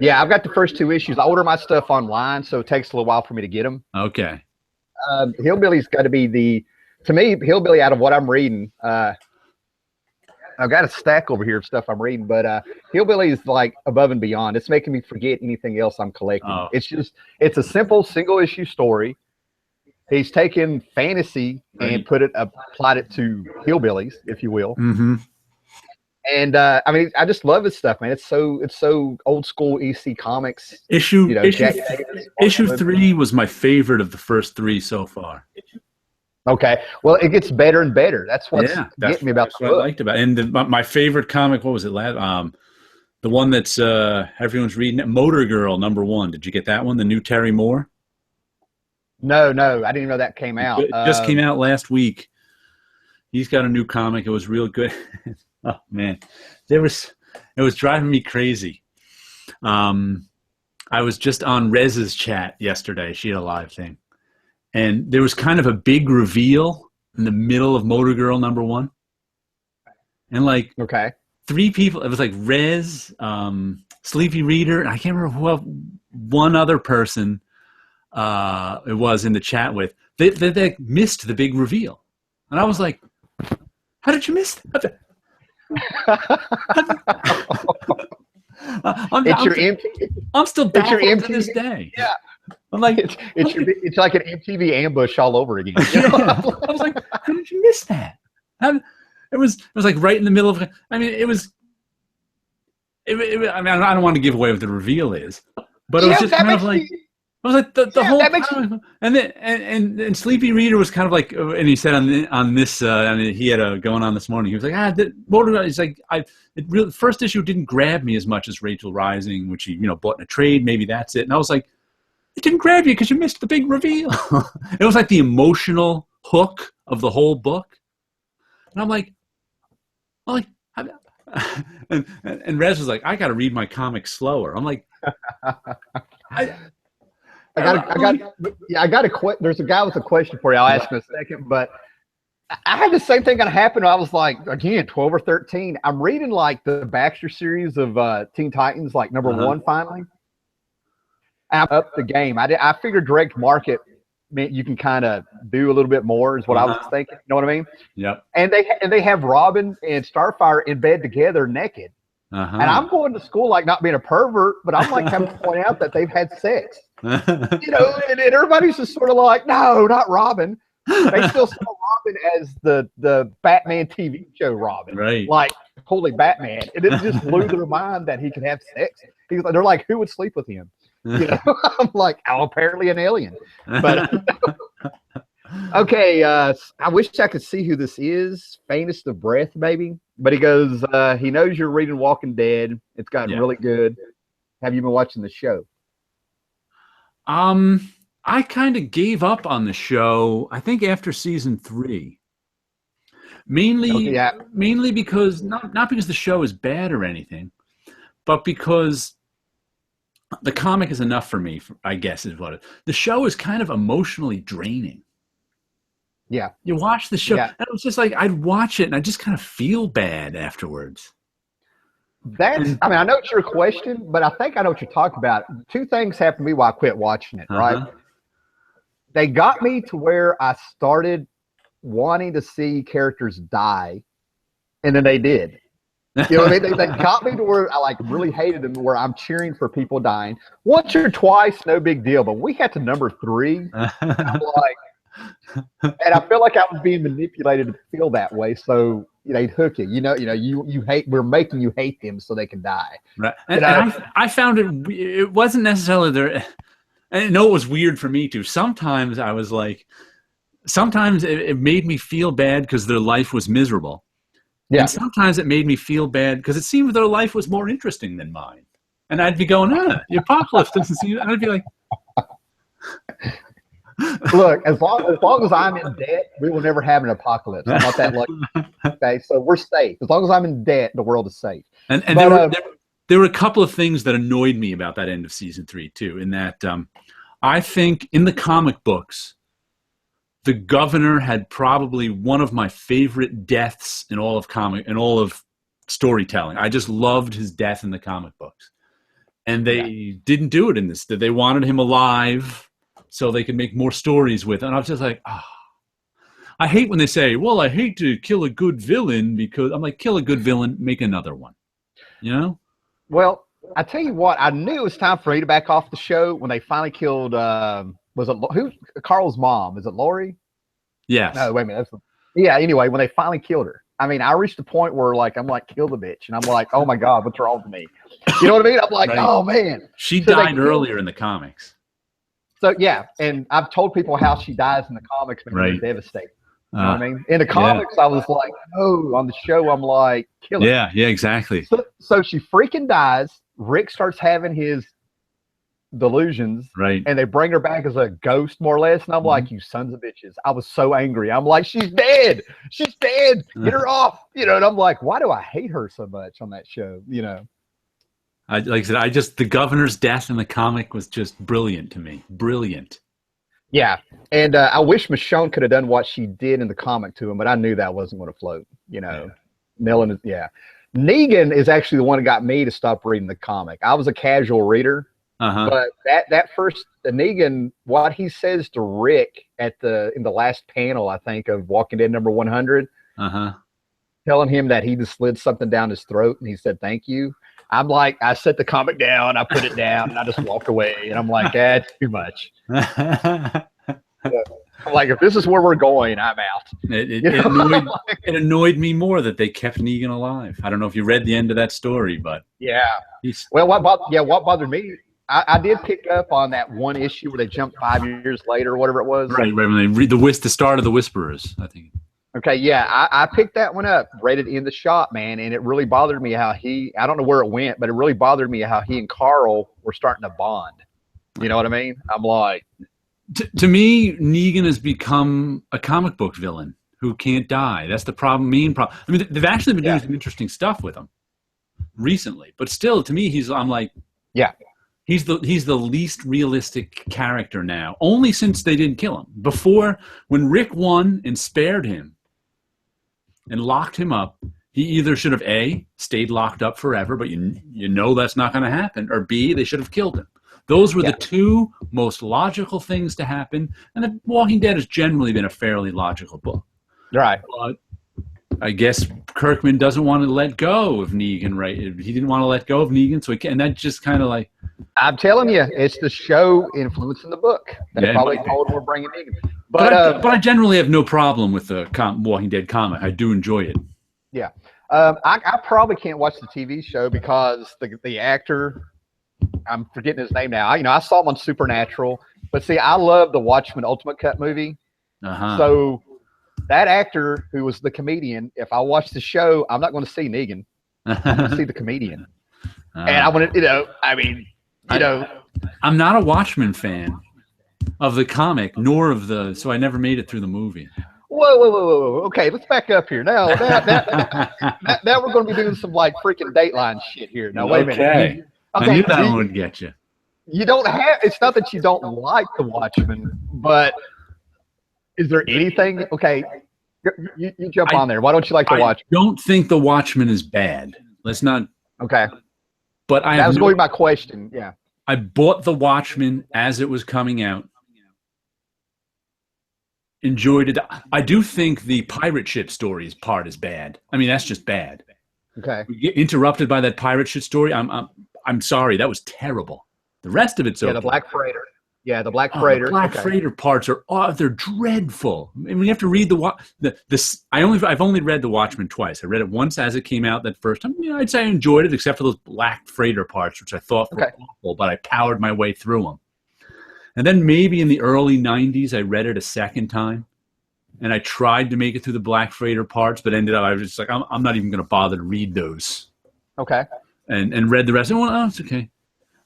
yeah, I've got the first two issues. I order my stuff online, so it takes a little while for me to get them. Okay. Hillbilly's got to be to me, Hillbilly out of what I'm reading. I've got a stack over here of stuff I'm reading, but Hillbilly is like above and beyond. It's making me forget anything else I'm collecting. Oh. It's a simple single issue story. He's taken fantasy and applied it to hillbillies, if you will. Mm-hmm. And I mean, I just love his stuff, man. It's so old school EC Comics. Issue 3 Davis, was my favorite of the first 3 so far. Okay, well, it gets better and better. That's what's getting me about that's what I liked about it. And my favorite comic, what was it? The one that's everyone's reading it, Motor Girl #1. Did you get that one? The new Terry Moore? No, I didn't even know that came out. It just came out last week. He's got a new comic. It was real good. Oh man, it was driving me crazy. I was just on Rez's chat yesterday. She had a live thing, and there was kind of a big reveal in the middle of Motor Girl #1, and like 3 people. It was like Rez, Sleepy Reader, and I can't remember one other person it was in the chat with. They missed the big reveal, and I was like, "How did you miss that?" I'm still baffled to this day. Yeah, I'm like, it's like an MTV ambush all over again. Yeah. I was like, how did you miss that? It was like right in the middle of. I mean, it was. I mean, I don't want to give away what the reveal is, but it was just kind of like. I was like the whole time, and then and Sleepy Reader was kind of like, and he said on this, and he had a going on this morning. He was like, he's like, first issue didn't grab me as much as Rachel Rising, which he bought in a trade. Maybe that's it. And I was like, it didn't grab you because you missed the big reveal. It was like the emotional hook of the whole book, and I'm like, and Rez was like, I got to read my comics slower. I'm like, there's a guy with a question for you. I'll ask in a second, but I had the same thing gonna happen. I was like, again, 12 or 13. I'm reading like the Baxter series of Teen Titans, like #1 finally. I'm up the game. I figured direct market meant you can kind of do a little bit more, is what I was thinking. You know what I mean? Yep. And they have Robin and Starfire in bed together, naked. And I'm going to school like not being a pervert, but I'm like having to point out that they've had sex. And everybody's just sort of like, no, not Robin. They still saw Robin as the Batman TV show Robin, right? Like, holy Batman, and it just blew their mind that he could have sex. They're like, who would sleep with him? I'm like, oh, apparently an alien. But okay, I wish I could see who this is. Faintest of breath, maybe. But he goes, he knows you're reading Walking Dead. It's gotten really good. Have you been watching the show? I kind of gave up on the show, I think after season 3. Mainly because not because the show is bad or anything, but because the comic is enough for me, I guess is what it. The show is kind of emotionally draining. Yeah. You watch the show, and it was just like I'd watch it and I just kind of feel bad afterwards. I mean, I know it's your question, but I think I know what you're talking about. 2 things happened to me while I quit watching it, right? They got me to where I started wanting to see characters die, and then they did. You know what I mean? They got me to where I like really hated them, where I'm cheering for people dying. Once or twice, no big deal. But we got to number 3, I'm like, and I feel like I was being manipulated to feel that way. So they'd hook you. You hate. We're making you hate them so they can die. Right. And I found it wasn't necessarily there. And I know it was weird for me too. Sometimes I was like, sometimes it made me feel bad because their life was miserable. Yeah. And sometimes it made me feel bad because it seemed their life was more interesting than mine. And I'd be going, the apocalypse doesn't seem. And I'd be like, look, as long as I'm in debt, we will never have an apocalypse. I'm not that lucky. Okay, so we're safe. As long as I'm in debt, the world is safe. And there were a couple of things that annoyed me about that end of season 3 too. In that, I think in the comic books, the governor had probably one of my favorite deaths in all of storytelling. I just loved his death in the comic books. And they didn't do it in this. They wanted him alive so they could make more stories with it. And I was just like, oh. I hate when they say, well, I hate to kill a good villain, because I'm like, kill a good villain, make another one. You know? Well, I tell you what, I knew it was time for me to back off the show when they finally killed, was it who? Carl's mom? Is it Lori? Yes. No, wait a minute. Yeah, anyway, when they finally killed her. I mean, I reached a point where, like, I'm like, kill the bitch. And I'm like, oh my God, what's wrong with me? You know what I mean? I'm like, right. Oh man. She died earlier in the comics. So yeah, and I've told people how she dies in the comics, man, right. They're devastating. You know what I mean? In the comics, I was like, no. On the show, I'm like, kill her. Yeah, exactly. So she freaking dies. Rick starts having his delusions, right? And they bring her back as a ghost, more or less. And I'm like, you sons of bitches! I was so angry. I'm like, she's dead. She's dead. Get her off. You know. And I'm like, why do I hate her so much on that show? You know. Like I said, the governor's death in the comic was just brilliant to me. Brilliant. Yeah, and I wish Michonne could have done what she did in the comic to him, but I knew that wasn't going to float. You know, Millen. Yeah, Negan is actually the one that got me to stop reading the comic. I was a casual reader, but that first Negan, what he says to Rick in the last panel, I think, of Walking Dead number 100, telling him that he just slid something down his throat, and he said thank you. I'm like, I set the comic down, I put it down, and I just walked away. And I'm like, that's too much. I'm like, if this is where we're going, I'm out. It annoyed me more that they kept Negan alive. I don't know if you read the end of that story, but yeah. Well, what bothered me, I did pick up on that one issue where they jumped 5 years later, or whatever it was. Right. When they read the start of the Whisperers, I think. Okay, yeah, I picked that one up, read it in the shop, man, and it really bothered me how I don't know where it went, but it really bothered me how he and Carl were starting to bond. You know what I mean? I'm like... To me, Negan has become a comic book villain who can't die. That's the main problem. I mean, they've actually been doing some interesting stuff with him recently, but still, to me, I'm like... Yeah. He's the least realistic character now, only since they didn't kill him. Before, when Rick won and spared him, and locked him up, he either should have A, stayed locked up forever, but you know that's not going to happen, or B, they should have killed him. Those were the two most logical things to happen, and The Walking Dead has generally been a fairly logical book. Right. But I guess Kirkman doesn't want to let go of Negan, right? He didn't want to let go of Negan, so and that just kind of like... I'm telling you, it's the show influencing the book. They probably told him we're bringing Negan. But I generally have no problem with the Walking Dead comic. I do enjoy it. Yeah. I probably can't watch the TV show because the actor, I'm forgetting his name now. I saw him on Supernatural. But see, I love the Watchmen Ultimate Cut movie. So that actor who was the comedian, if I watch the show, I'm not going to see Negan. I'm going to see the comedian. And I want to, I'm not a Watchmen fan of the comic, nor of so I never made it through the movie. Whoa. Okay, let's back up here. Now we're going to be doing some like freaking Dateline shit here. Now, wait a minute. I knew that one would get you. You don't have, it's not that you don't like the Watchmen, but is there anything, okay, you jump on there. Why don't you like the Watchmen? I don't think the Watchmen is bad. Let's not. Okay. But that was going to be my question. Yeah. I bought the Watchmen as it was coming out. Enjoyed it. I do think the pirate ship stories part is bad. I mean, that's just bad. Okay. We get interrupted by that pirate ship story. I'm sorry. That was terrible. The rest of it's okay. Yeah, the Black Freighter. Yeah, the Black Freighter. The Black Freighter parts they're dreadful. I mean, you have to read I've only read The Watchmen twice. I read it once as it came out that first time. I'd say I enjoyed it, except for those Black Freighter parts, which I thought were awful, but I powered my way through them. And then maybe in the early 90s, I read it a second time, and I tried to make it through the Black Freighter parts, but ended up, I was just like, I'm not even going to bother to read those. Okay. And read the rest. And well, it's okay.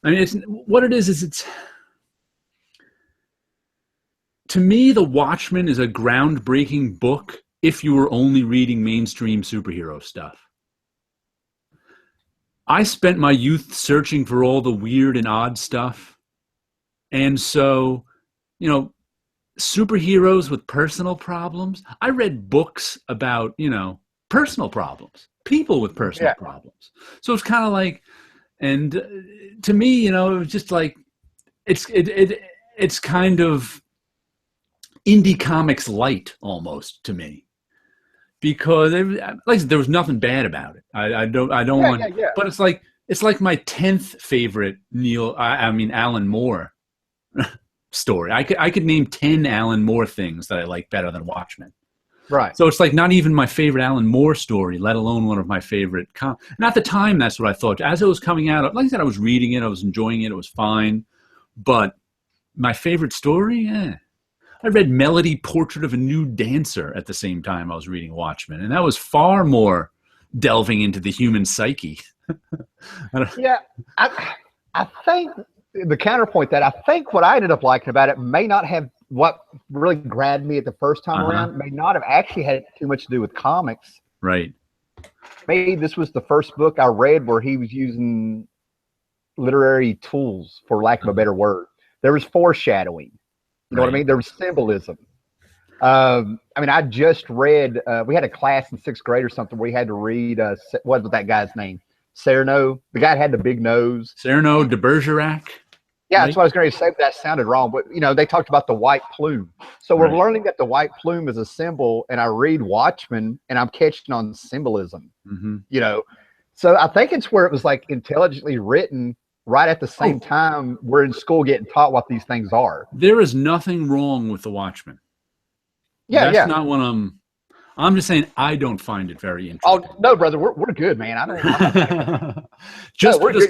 I mean, it's to me, The Watchmen is a groundbreaking book if you were only reading mainstream superhero stuff. I spent my youth searching for all the weird and odd stuff. And so, superheroes with personal problems. I read books about, personal problems, people with personal problems. So it's kind of like, and to me, it was just like, it's kind of indie comics light almost to me, because like I said, there was nothing bad about it. I don't want, but it's like my 10th favorite Alan Moore story. I could name 10 Alan Moore things that I like better than Watchmen. Right. So it's like not even my favorite Alan Moore story, let alone one of my favorite. And at the time, that's what I thought. As it was coming out, like I said, I was reading it, I was enjoying it, it was fine. But my favorite story, I read Melody, Portrait of a Nude Dancer at the same time I was reading Watchmen, and that was far more delving into the human psyche. I think the counterpoint that I think what I ended up liking about it may not have what really grabbed me at the first time around, may not have actually had too much to do with comics. Right. Maybe this was the first book I read where he was using literary tools, for lack of a better word. There was foreshadowing. You know what I mean? There was symbolism. I just read, we had a class in 6th grade or something where we had to read, what was that guy's name? Cyrano. The guy that had the big nose. Cyrano de Bergerac. Yeah, that's what I was going to say, but that sounded wrong. But, they talked about the white plume. So we're learning that the white plume is a symbol, and I read Watchmen, and I'm catching on symbolism, So I think it's where it was like intelligently written right at the same time we're in school getting taught what these things are. There is nothing wrong with the Watchmen. That's not what I'm just saying. I don't find it very interesting. Oh no, brother, we're good, man. I'm not good.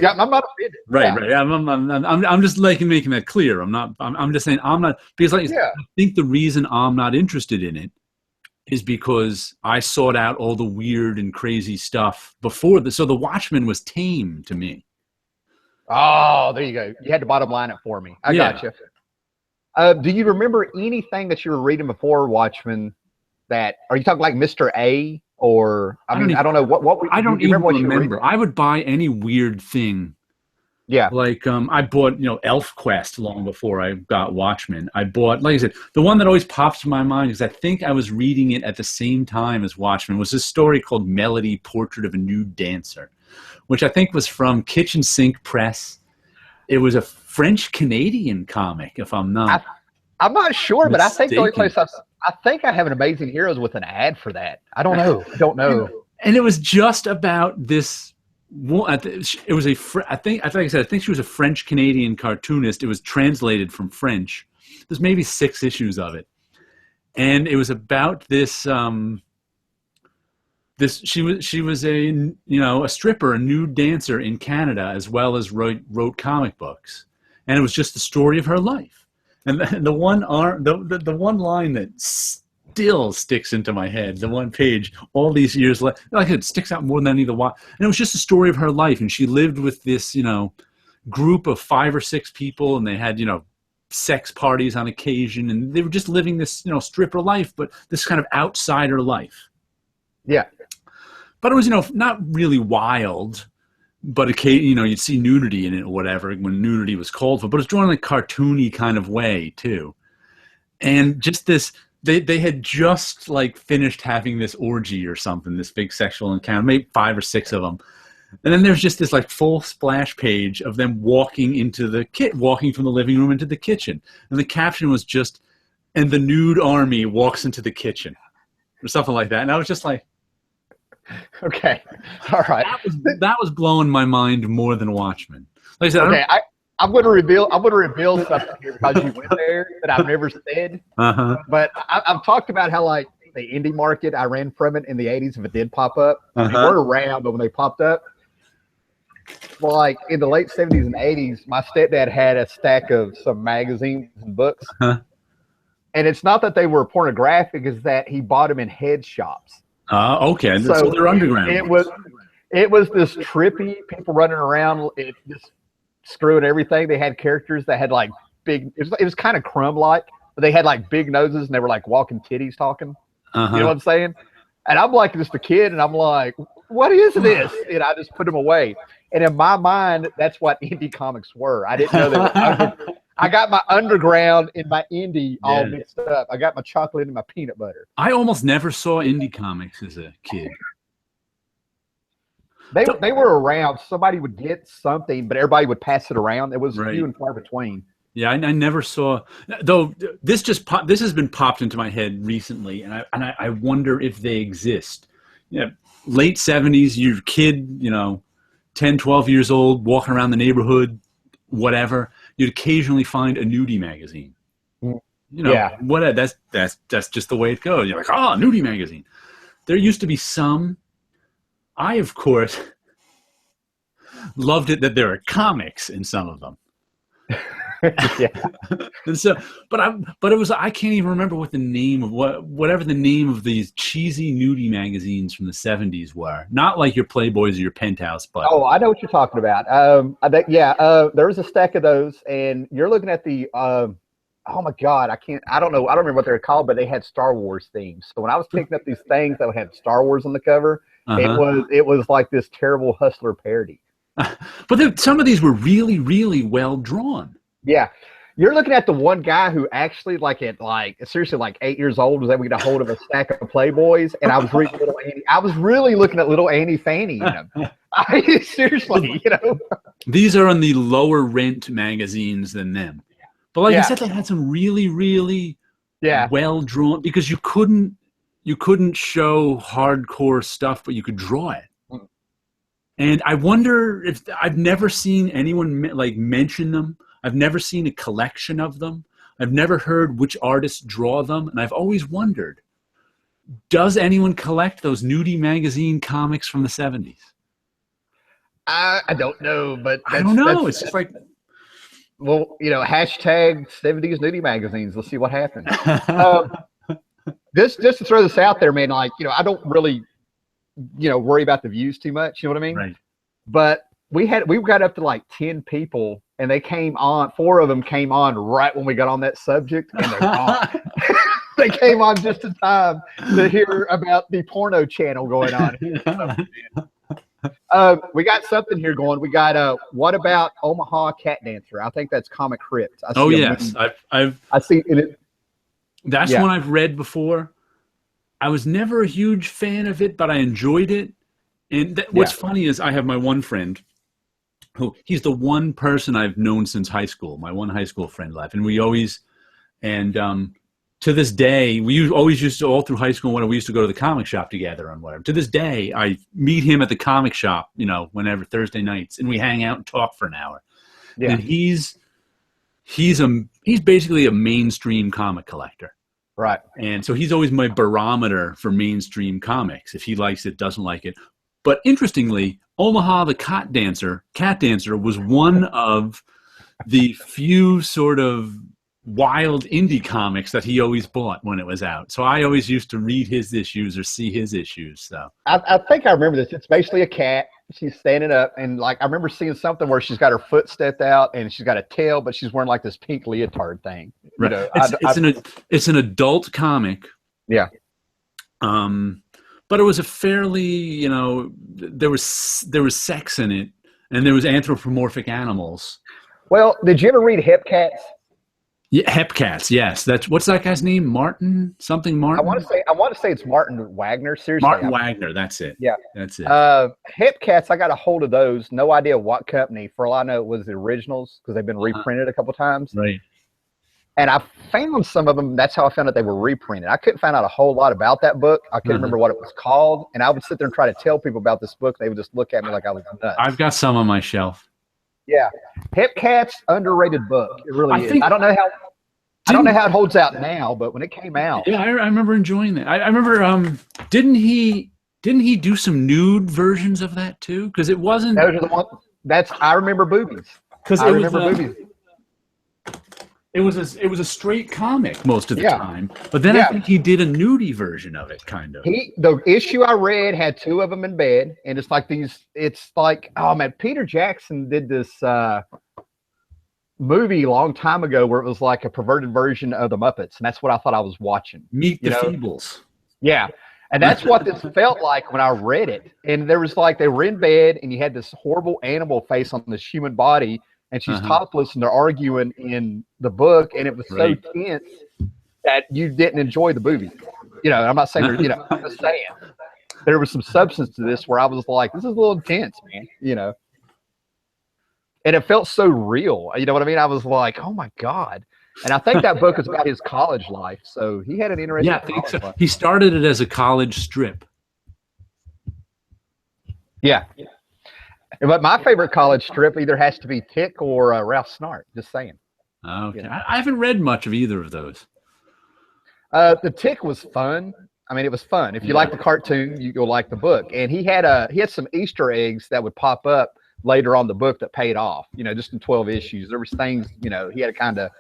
I'm not offended. Right. I'm just making that clear. I'm just saying I'm not, because I think the reason I'm not interested in it is because I sought out all the weird and crazy stuff before so the Watchmen was tame to me. Oh, there you go. You had to bottom line it for me. I got you. Do you remember anything that you were reading before Watchmen? Are you talking like Mr. A, or I don't know what I don't even remember. I would buy any weird thing. Yeah. Like I bought, Elf Quest long before I got Watchmen. I bought, like I said, the one that always pops in my mind, because I think I was reading it at the same time as Watchmen, was this story called Melody, Portrait of a Nude Dancer, which I think was from Kitchen Sink Press. It was a French-Canadian comic, if I'm not I'm not sure, but I think the only mistaken. place I think I have an Amazing Heroes with an ad for that. I don't know. And it was just about this. It was I think she was a French-Canadian cartoonist. It was translated from French. There's maybe 6 issues of it, and it was about this. She was a stripper, a nude dancer in Canada, as well as wrote comic books, and it was just the story of her life. And the one line that still sticks into my head, the one page, all these years later, like it sticks out more than any of the and it was just the story of her life, and she lived with this group of 5 or 6 people, and they had sex parties on occasion, and they were just living this stripper life, but this kind of outsider life. Yeah. But it was, not really wild, but occasionally, you'd see nudity in it or whatever when nudity was called for. But it's drawn in a cartoony kind of way too, and just this. They had just finished having this orgy or something, this big sexual encounter, maybe 5 or 6 of them, and then there's just this full splash page of them walking from the living room into the kitchen, and the caption was just, "And the nude army walks into the kitchen," or something like that, and I was just like. Okay. All right. That was blowing my mind more than Watchmen. Like I said, I'm going to reveal something here because you went there that I've never said. But I've talked about how the indie market, I ran from it in the 80s if it did pop up. They were around, but when they popped up, well, in the late 70s and 80s, my stepdad had a stack of some magazines and books. And it's not that they were pornographic, it's that he bought them in head shops. Okay. So they're underground. It was this trippy people running around, just screwing everything. They had characters that had big. It was kind of Crumb-like, but they had big noses and they were walking titties talking. You know what I'm saying? And I'm just a kid, and I'm like, what is this? And I just put them away. And in my mind, that's what indie comics were. I didn't know I got my underground and my indie all Yeah. mixed up. I got my chocolate and my peanut butter. I almost never saw indie comics as a kid. They were around. Somebody would get something, but everybody would pass it around. It was Right. few and far between. Yeah, I never saw. Though this has been popped into my head recently, and I wonder if they exist. Yeah, late 70s, you're a kid, 10, 12 years old, walking around the neighborhood, whatever. You'd occasionally find a nudie magazine. Yeah. That's just the way it goes. You're like, nudie magazine. There used to be some. I, of course, loved it that there are comics in some of them. Yeah. And so, but it was, I can't even remember what the name of whatever the name of these cheesy nudie magazines from the 70s were. Not like your Playboys or your Penthouse, but I know what you're talking about. There was a stack of those, and you're looking at the. Oh my God, I don't know. I don't remember what they're called, but they had Star Wars themes. So when I was picking up these things that had Star Wars on the cover, it was like this terrible Hustler parody. But some of these were really, really well drawn. Yeah. You're looking at the one guy who actually, seriously, 8 years old, was able to get a hold of a stack of Playboys, and I was reading Little Annie. I was really looking at Little Annie Fanny in them. Seriously, These are on the lower rent magazines than them. But like you said, they had some really, really well drawn, because you couldn't show hardcore stuff, but you could draw it. And I wonder if I've never seen anyone mention them. I've never seen a collection of them. I've never heard which artists draw them. And I've always wondered, does anyone collect those nudie magazine comics from the 70s? I don't know, but I don't know. It's just like, well, hashtag 70s nudie magazines. Let's see what happens. Just to throw this out there, man, I don't really, worry about the views too much. You know what I mean? Right. But we got up to 10 people, and they came on. 4 of them came on right when we got on that subject, and they're gone. They came on just in time to hear about the porno channel going on. We got something here going. We got what about Omaha Cat Dancer? I think that's Comic Crypt. Yes, I see it. That's one I've read before. I was never a huge fan of it, but I enjoyed it. And what's funny is I have my one friend who, he's the one person I've known since high school. My one high school friend left, and we always, to this day, we always used to, all through high school, when we used to go to the comic shop together and whatever. To this day, I meet him at the comic shop, whenever, Thursday nights, and we hang out and talk for an hour. Yeah. And he's basically a mainstream comic collector. Right. And so he's always my barometer for mainstream comics, if he likes it, doesn't like it. But interestingly, Omaha the Cat Dancer was one of the few sort of wild indie comics that he always bought when it was out. So I always used to read his issues or see his issues. So I think I remember this. It's basically a cat. She's standing up, and I remember seeing something where she's got her foot stepped out and she's got a tail, but she's wearing this pink leotard thing. Right. It's an adult comic. Yeah. But it was a fairly, there was sex in it, and there was anthropomorphic animals. Well, did you ever read Hepcats? Yeah, Hepcats. Yes, what's that guy's name? Martin? I want to say it's Martin Wagner. Seriously, Martin Wagner. That's it. Yeah, that's it. Hepcats. I got a hold of those. No idea what company. For all I know, it was the originals, because they've been reprinted a couple times. Right. And I found some of them. That's how I found out they were reprinted. I couldn't find out a whole lot about that book. I couldn't remember what it was called. And I would sit there and try to tell people about this book. They would just look at me like I was nuts. I've got some on my shelf. Yeah. Hepcats, underrated book. It really is. I don't know how it holds out now, but when it came out. Yeah, I remember enjoying that. I remember, didn't he do some nude versions of that too? Because it wasn't. Those are the ones. I remember boobies. Boobies. It was a straight comic most of the time, but then I think he did a nudie version of it, kind of. The issue I read had 2 of them in bed, and it's like these. It's like, oh man, Peter Jackson did this movie a long time ago where it was like a perverted version of the Muppets, and that's what I thought I was watching. Meet the Feebles. Yeah, and that's what this felt like when I read it. And there was they were in bed, and you had this horrible animal face on this human body and she's topless, and they're arguing in the book, and it was so tense that you didn't enjoy the movie. You know, I'm not saying, I'm just saying there was some substance to this where I was like, this is a little intense, man, and it felt so real. You know what I mean? I was like, oh my God. And I think that book is about his college life. So he had an interesting college life. He started it as a college strip. Yeah. But my favorite college strip either has to be Tick or Ralph Snart. Just saying. Okay. I haven't read much of either of those. The Tick was fun. I mean, it was fun. If you like the cartoon, you'll like the book. And he had some Easter eggs that would pop up later on the book that paid off. Just in 12 issues, there was things. He had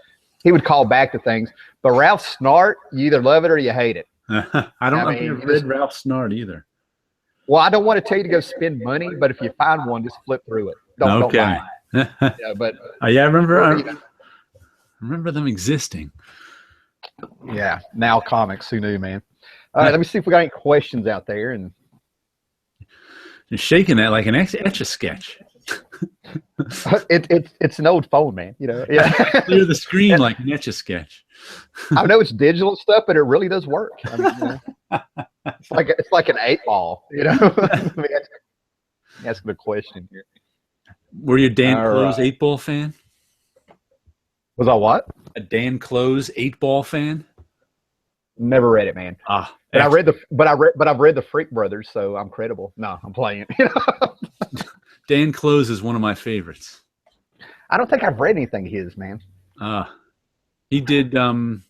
he would call back to things. But Ralph Snart, you either love it or you hate it. I don't think I've read Ralph Snart either. Well, I don't want to tell you to go spend money, but if you find one, just flip through it. Don't buy it. I remember them existing. Yeah, Now Comics. Who knew, man? All right, let me see if we got any questions out there. And you're shaking that like an Etch-a-Sketch. It's an old phone, man. Yeah. Clear the screen like an Etch-a-Sketch. I know it's digital stuff, but it really does work. I mean, it's like an 8-ball. Let me ask a question here. Were you a Dan Close 8-ball fan? Was I what? A Dan Close 8-ball fan? Never read it, man. But I've read the Freak Brothers, so I'm credible. No, I'm playing. Dan Close is one of my favorites. I don't think I've read anything of his, man. He did. God,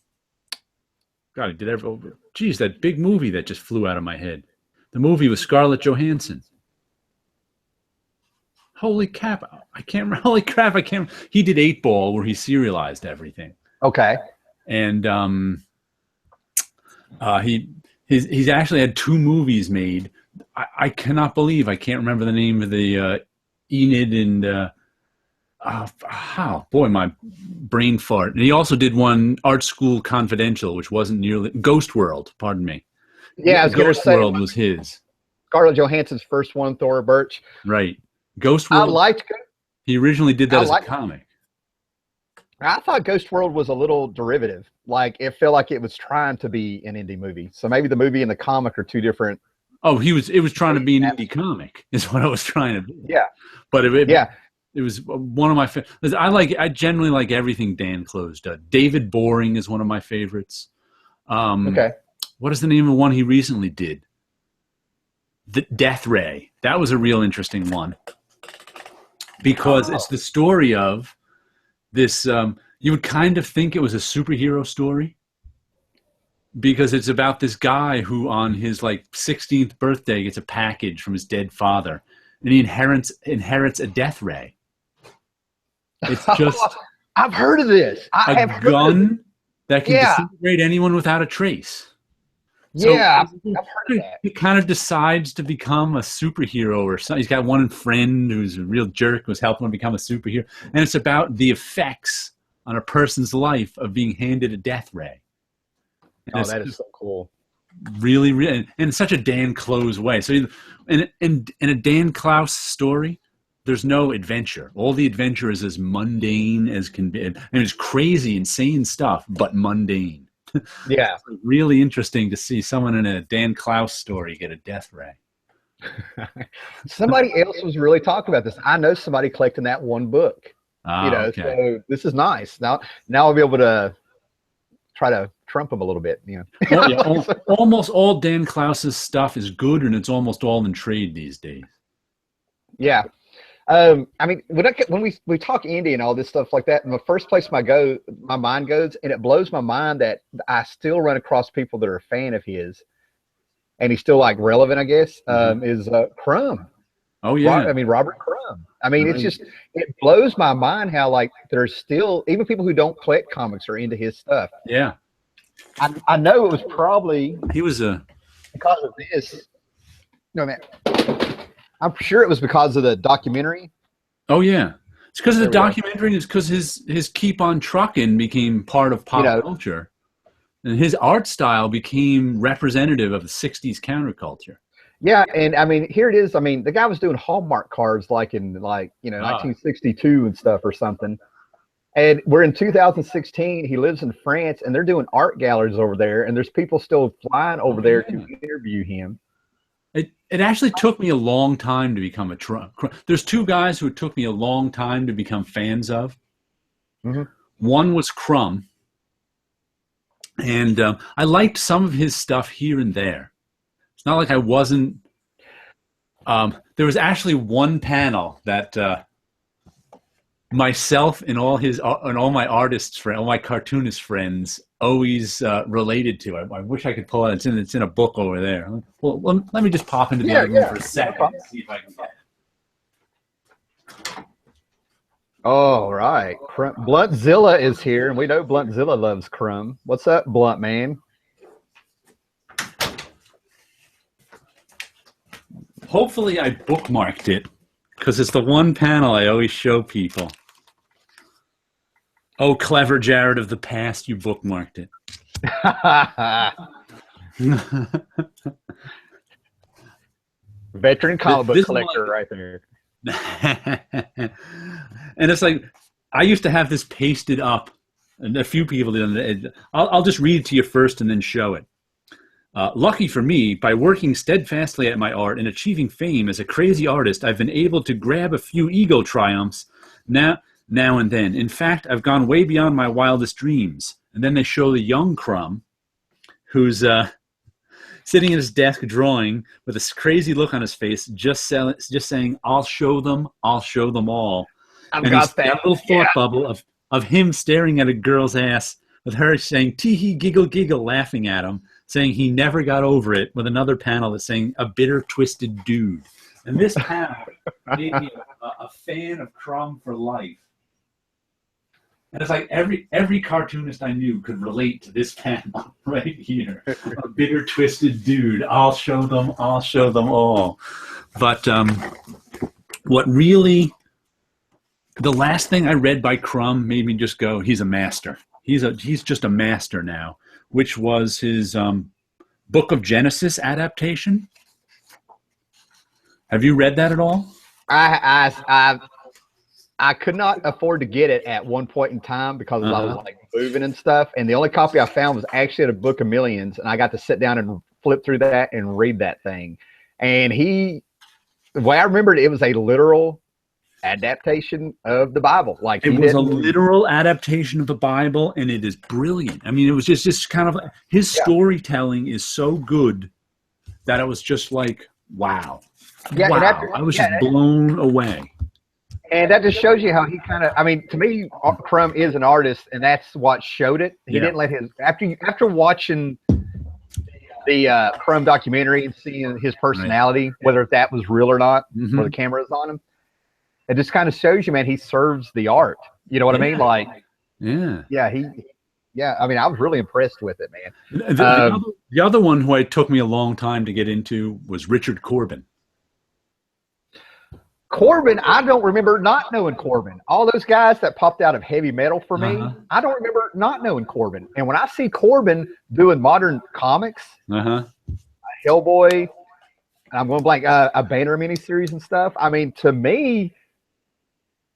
he did every. Geez, that big movie that just flew out of my head. The movie with Scarlett Johansson. Holy crap! I can't remember. Holy crap! I can't. He did 8-ball where he serialized everything. Okay. And he's actually had 2 movies made. I cannot believe I can't remember the name of the Enid and boy, my brain fart. And he also did one, Art School Confidential, which wasn't nearly Ghost World. Pardon me. Yeah, I was going to say Ghost World was his. Scarlett Johansson's first one, Thora Birch. Right. Ghost World. I liked. He originally did that as a comic. I thought Ghost World was a little derivative. Like it felt like it was trying to be an indie movie. So maybe the movie and the comic are two different. Oh, it was trying to be an indie comic, is what I was trying to be. Yeah. But it was one of my favorites. I generally like everything Dan Close does. David Boring is one of my favorites. Okay. What is the name of one he recently did? The Death Ray. That was a real interesting one. Because it's the story of this, you would kind of think it was a superhero story. Because it's about this guy who on his 16th birthday gets a package from his dead father. And he inherits a death ray. It's just I've heard of this. A gun that can disintegrate anyone without a trace. Yeah, I've heard of that. He kind of decides to become a superhero or something. He's got one friend who's a real jerk who's helping him become a superhero. And it's about the effects on a person's life of being handed a death ray. And that is so cool. Really, really, and in such a Dan Close way. So in a Dan Close story, there's no adventure. All the adventure is as mundane as can be. And it's crazy, insane stuff, but mundane. Yeah. It's really interesting to see someone in a Dan Close story get a death ray. Somebody else was really talking about this. I know somebody collecting that one book. Okay. So this is nice. Now I'll be able to try to trump him a little bit. Well, yeah, almost all Dan Clouse's stuff is good, and it's almost all in trade these days. Yeah. I mean, when we talk indie and all this stuff like that, and the first place my mind goes, and it blows my mind that I still run across people that are a fan of his, and he's still relevant, I guess, is Crumb. Oh yeah. Robert Crumb. I mean, It's just, it blows my mind how there's still, even people who don't collect comics are into his stuff. Yeah. I know it was probably because of this. No, man. I'm sure it was because of the documentary. Oh yeah, it's because of the documentary. And it's because his Keep on Truckin' became part of pop culture, and his art style became representative of the '60s counterculture. Yeah, and I mean, here it is. I mean, the guy was doing Hallmark cards like in 1962 and stuff or something. And we're in 2016. He lives in France, and they're doing art galleries over there, and there's people still flying over there to interview him. It actually took me a long time to become a Trump. There's two guys who it took me a long time to become fans of. Mm-hmm. One was Crumb, and I liked some of his stuff here and there. It's not like I wasn't. There was actually one panel that myself and all my artists friends, all my cartoonist friends always related to. I wish I could pull it. It's in a book over there. Well, let me just pop into the other room for a second and see if I can get it. All right. Bluntzilla is here, and we know Bluntzilla loves Crumb. What's up, Blunt Man? Hopefully I bookmarked it, because it's the one panel I always show people. Oh, clever Jared of the past, you bookmarked it. Veteran comic book collector right there. And it's like, I used to have this pasted up, and a few people did. I'll just read it to you first and then show it. Lucky for me, by working steadfastly at my art and achieving fame as a crazy artist, I've been able to grab a few ego triumphs now and then. In fact, I've gone way beyond my wildest dreams. And then they show the young Crumb, who's sitting at his desk drawing with this crazy look on his face, just saying, "I'll show them all." I've got that little thought bubble of him staring at a girl's ass, with her saying "tee hee giggle giggle," laughing at him, saying he never got over it, with another panel that's saying "a bitter twisted dude." And this panel made me a fan of Crumb for life. And it's like every cartoonist I knew could relate to this panel right here. A bitter twisted dude. I'll show them all. But what really, the last thing I read by Crumb made me just go, he's a master. He's just a master now, which was his Book of Genesis adaptation. Have you read that at all? I could not afford to get it at one point in time because I was like moving and stuff. And the only copy I found was actually at a Book of Millions. And I got to sit down and flip through that and read that thing. And the way I remembered it was a literal adaptation of the Bible. Like it was a literal adaptation of the Bible, and it is brilliant. I mean, it was just kind of, his storytelling is so good that it was just like, wow. Yeah, wow. I was just blown away. And that just shows you how he kind of, I mean, to me, Crumb is an artist, and that's what showed it. He didn't let his, after watching the Crumb documentary and seeing his personality, whether that was real or not, or the camera is on him, it just kind of shows you, man, he serves the art. You know what I mean? Like, I mean, I was really impressed with it, man. The other one who it took me a long time to get into was Richard Corbin. Corbin, I don't remember not knowing Corbin. All those guys that popped out of heavy metal for me, I don't remember not knowing Corbin. And when I see Corbin doing modern comics, Hellboy, and I'm going blank, a Banner miniseries and stuff, I mean, to me,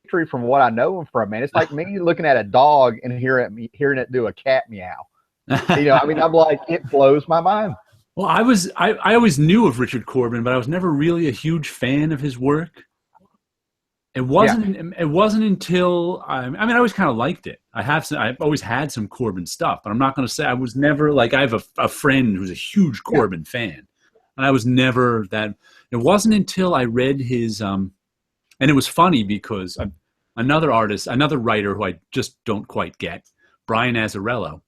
from what I know him from, man, it's like me looking at a dog and hearing it do a cat meow. You know, I mean, I'm like, it blows my mind. Well, I always knew of Richard Corbin, but I was never really a huge fan of his work. It wasn't until I always kind of liked it. I've always had some Corbin stuff, but I'm not going to say I was never like, I have a friend who's a huge Corbin fan, and I was never that. It wasn't until I read his and it was funny because another writer who I just don't quite get, Brian Azzarello,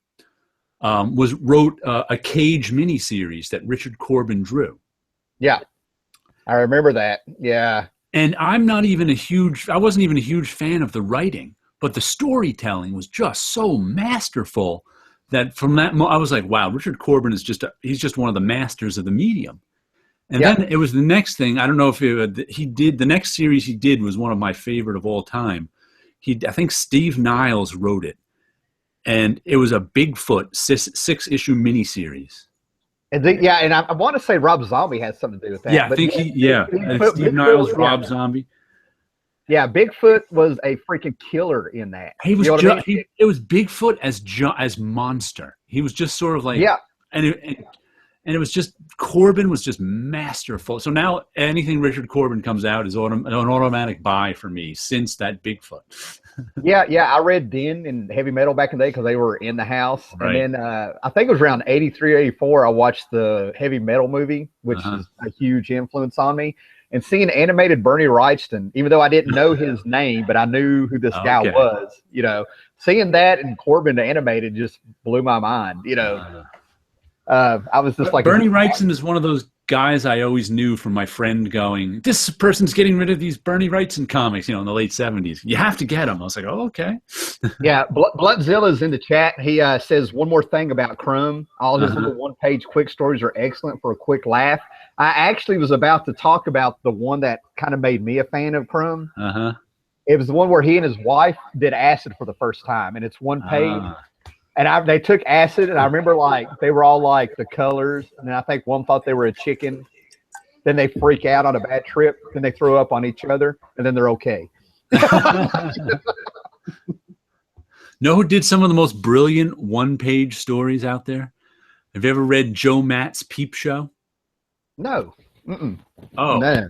wrote a Cage miniseries that Richard Corbin drew. Yeah, I remember that. Yeah. And I wasn't even a huge fan of the writing, but the storytelling was just so masterful that from that I was like, wow, Richard Corbin he's just one of the masters of the medium. And then it was the next thing. I don't know if the next series he did was one of my favorite of all time. I think Steve Niles wrote it, and it was a Bigfoot 6-issue miniseries. Yeah, and I want to say Rob Zombie has something to do with that. Yeah, I but think Bigfoot, Steve Niles, Rob Zombie. Yeah, Bigfoot was a freaking killer in that. He was you know what I mean? it was Bigfoot as monster. He was just sort of like and it was just Corbin was just masterful. So now anything Richard Corbin comes out is an automatic buy for me since that Bigfoot. yeah. I read Den and Heavy Metal back in the day because they were in the house. Right. And then I think it was around 83, 84, I watched the Heavy Metal movie, which is a huge influence on me. And seeing animated Bernie Wrightston, even though I didn't know his name, but I knew who this guy was, seeing that and Corbin animated just blew my mind, I was just like, Bernie Wrightson is one of those guys I always knew from my friend going, this person's getting rid of these Bernie Wrightson comics, in the late 70s. You have to get them. I was like, oh, okay. Yeah, Bloodzilla's in the chat. He says one more thing about Crumb. All his little one-page quick stories are excellent for a quick laugh. I actually was about to talk about the one that kind of made me a fan of Crumb. It was the one where he and his wife did acid for the first time, and it's one page. And they took acid, and I remember they were all like the colors, and I think one thought they were a chicken. Then they freak out on a bad trip, then they throw up on each other, and then they're okay. Know who did some of the most brilliant one-page stories out there? Have you ever read Joe Matt's Peep Show? No. Oh, no.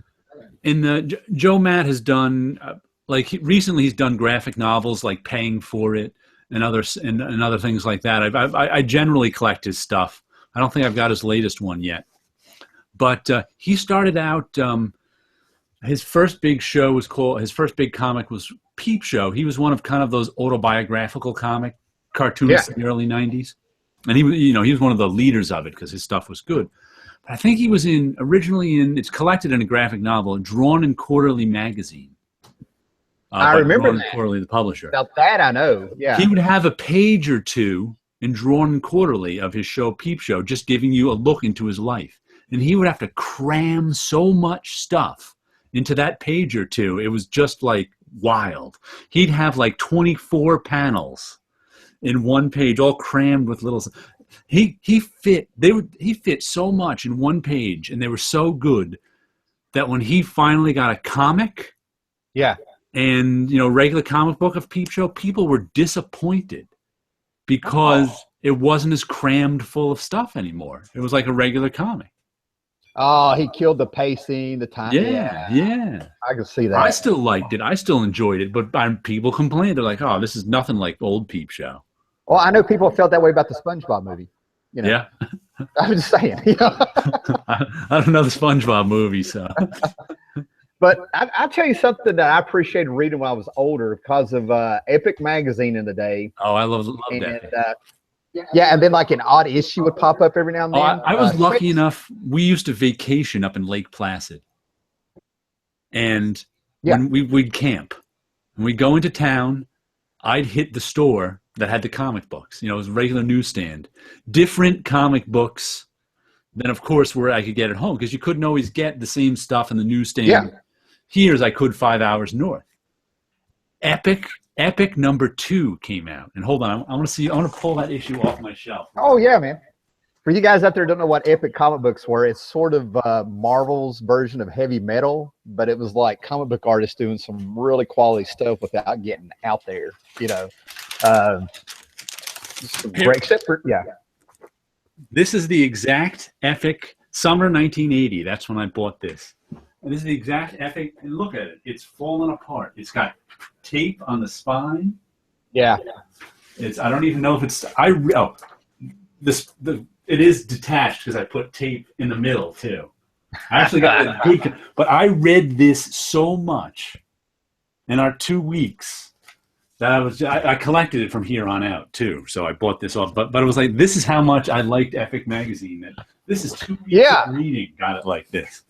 Joe Matt has done recently he's done graphic novels like Paying for It and other things like that. I generally collect his stuff. I don't think I've got his latest one yet, but he started out. His first big comic was Peep Show. He was one of kind of those autobiographical comic cartoonists in the early 90s, and he was one of the leaders of it because his stuff was good. But I think he was originally it's collected in a graphic novel, Drawn in Quarterly magazine. I remember that. Quarterly, the publisher. About that, I know. Yeah. He would have a page or two in Drawn Quarterly of his show, Peep Show, just giving you a look into his life. And he would have to cram so much stuff into that page or two. It was just like wild. He'd have like 24 panels in one page, all crammed with little. He fit so much in one page, and they were so good that when he finally got a comic, and regular comic book of Peep Show, people were disappointed because it wasn't as crammed full of stuff anymore. It was like a regular comic. Oh, he killed the pacing, the time. Yeah. I can see that. I still liked it. I still enjoyed it, but people complained. They're like, "Oh, this is nothing like old Peep Show." Well, I know people felt that way about the SpongeBob movie. Yeah. I'm just saying. I don't know the SpongeBob movie, so. But I'll tell you something that I appreciated reading when I was older because of Epic magazine in the day. Oh, I love that. And then like an odd issue would pop up every now and then. I was lucky enough. We used to vacation up in Lake Placid. And when we'd camp. When we'd go into town, I'd hit the store that had the comic books. It was a regular newsstand. Different comic books than, of course, where I could get at home because you couldn't always get the same stuff in the newsstand here as I could 5 hours north. Epic #2 came out. And hold on, I want to pull that issue off my shelf. Oh, yeah, man. For you guys out there who don't know what Epic comic books were, it's sort of Marvel's version of Heavy Metal, but it was like comic book artists doing some really quality stuff without getting out there, except for, This is the exact Epic summer 1980. That's when I bought this. And this is the exact Epic, and look at it. It's fallen apart. It's got tape on the spine. Yeah. I don't even know if it's, it is detached because I put tape in the middle too. I actually got a good, but I read this so much in our 2 weeks that I collected it from here on out too. So I bought this off, but it was like, this is how much I liked Epic magazine. That this is 2 weeks of reading got it like this.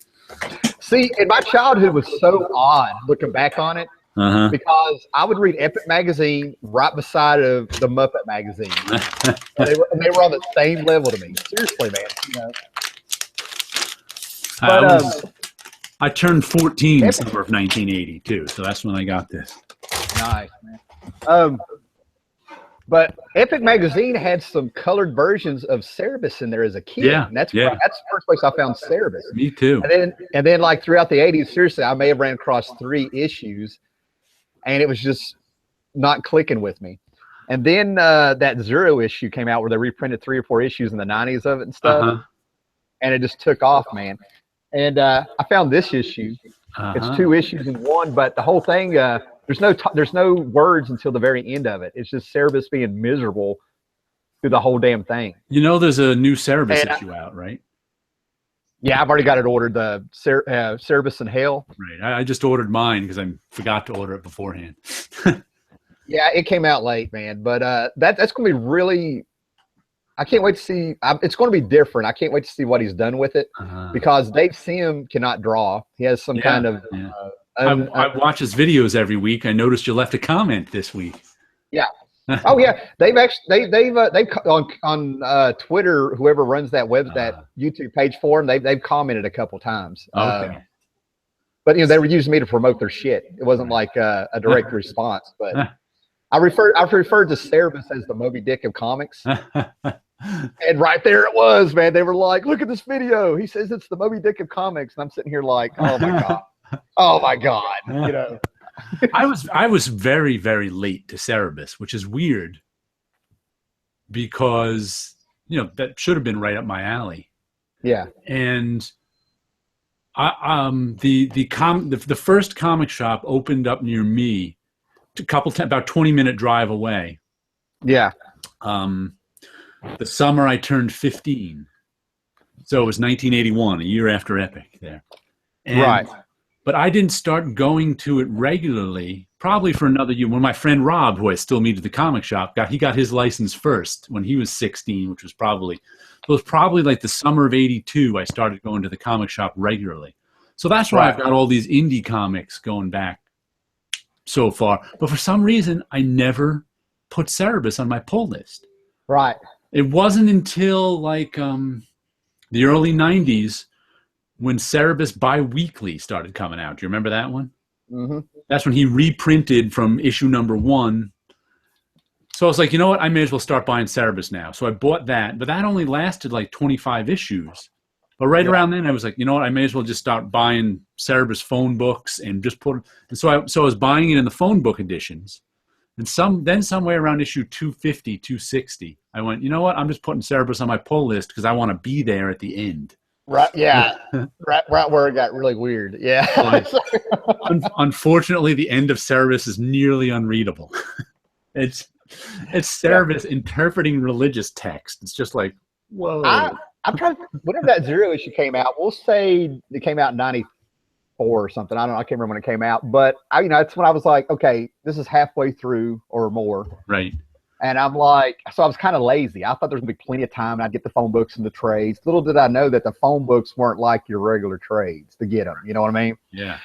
See, and my childhood was so odd looking back on it because I would read Epic magazine right beside of the Muppet magazine. and they were on the same level to me. Seriously, man. I turned 14 in summer of 1980 too, so that's when I got this. Nice, man. But Epic Magazine had some colored versions of Cerebus in there as a kid. Yeah, And that's yeah. that's the first place I found Cerebus. Me too. And then like throughout the 80s, seriously, I may have ran across 3 issues and it was just not clicking with me. And then that Zero issue came out where they reprinted 3 or 4 issues in the 90s of it and stuff. And it just took off, man. And I found this issue. It's 2 issues in one, but the whole thing, there's no words until the very end of it. It's just Cerebus being miserable through the whole damn thing. You know, there's a new Cerebus issue out, right? Yeah, I've already got it ordered. The Cerebus in Hell. Right. I just ordered mine because I forgot to order it beforehand. Yeah, it came out late, man. But that's going to be really. I can't wait to see. It's going to be different. I can't wait to see what he's done with it because Dave Sim cannot draw. He has some kind of. Yeah. I watch his videos every week. I noticed you left a comment this week. Yeah. Oh yeah, they've on Twitter. Whoever runs that that YouTube page for them, they've commented a couple times. Okay. But they were using me to promote their shit. It wasn't like a direct response. But I referred to Cerebus as the Moby Dick of comics. And right there it was, man. They were like, "Look at this video." He says it's the Moby Dick of comics, and I'm sitting here like, "Oh my god, oh my god," I was very, very late to Cerebus, which is weird because that should have been right up my alley. Yeah. And the first comic shop opened up near me, about 20-minute drive away. Yeah. The summer I turned 15, so it was 1981, a year after Epic there. And, right. But I didn't start going to it regularly, probably for another year. When my friend Rob, who I still meet at the comic shop, he got his license first when he was 16, which was probably like the summer of '82. I started going to the comic shop regularly. So that's why I've got all these indie comics going back so far. But for some reason, I never put Cerebus on my pull list. Right. It wasn't until like the early 90s when Cerebus Bi-Weekly started coming out. Do you remember that one? Mm-hmm. That's when he reprinted from issue number 1. So I was like, you know what? I may as well start buying Cerebus now. So I bought that, but that only lasted like 25 issues. But right around then, I was like, you know what? I may as well just start buying Cerebus phone books and just put. And so I was buying it in the phone book editions. And then somewhere around issue 250, 260, I went, you know what? I'm just putting Cerebus on my pull list because I want to be there at the end. Right. Yeah. right where it got really weird. Yeah. Unfortunately, the end of Cerebus is nearly unreadable. It's Cerebus interpreting religious text. It's just like, whoa. I'm trying to, whenever that Zero issue came out, we'll say it came out in 94 or something. I don't know. I can't remember when it came out, but that's when I was like, okay, this is halfway through or more. Right. And I'm like, so I was kind of lazy. I thought there was gonna be plenty of time and I'd get the phone books and the trades. Little did I know that the phone books weren't like your regular trades to get them. You know what I mean? Yeah.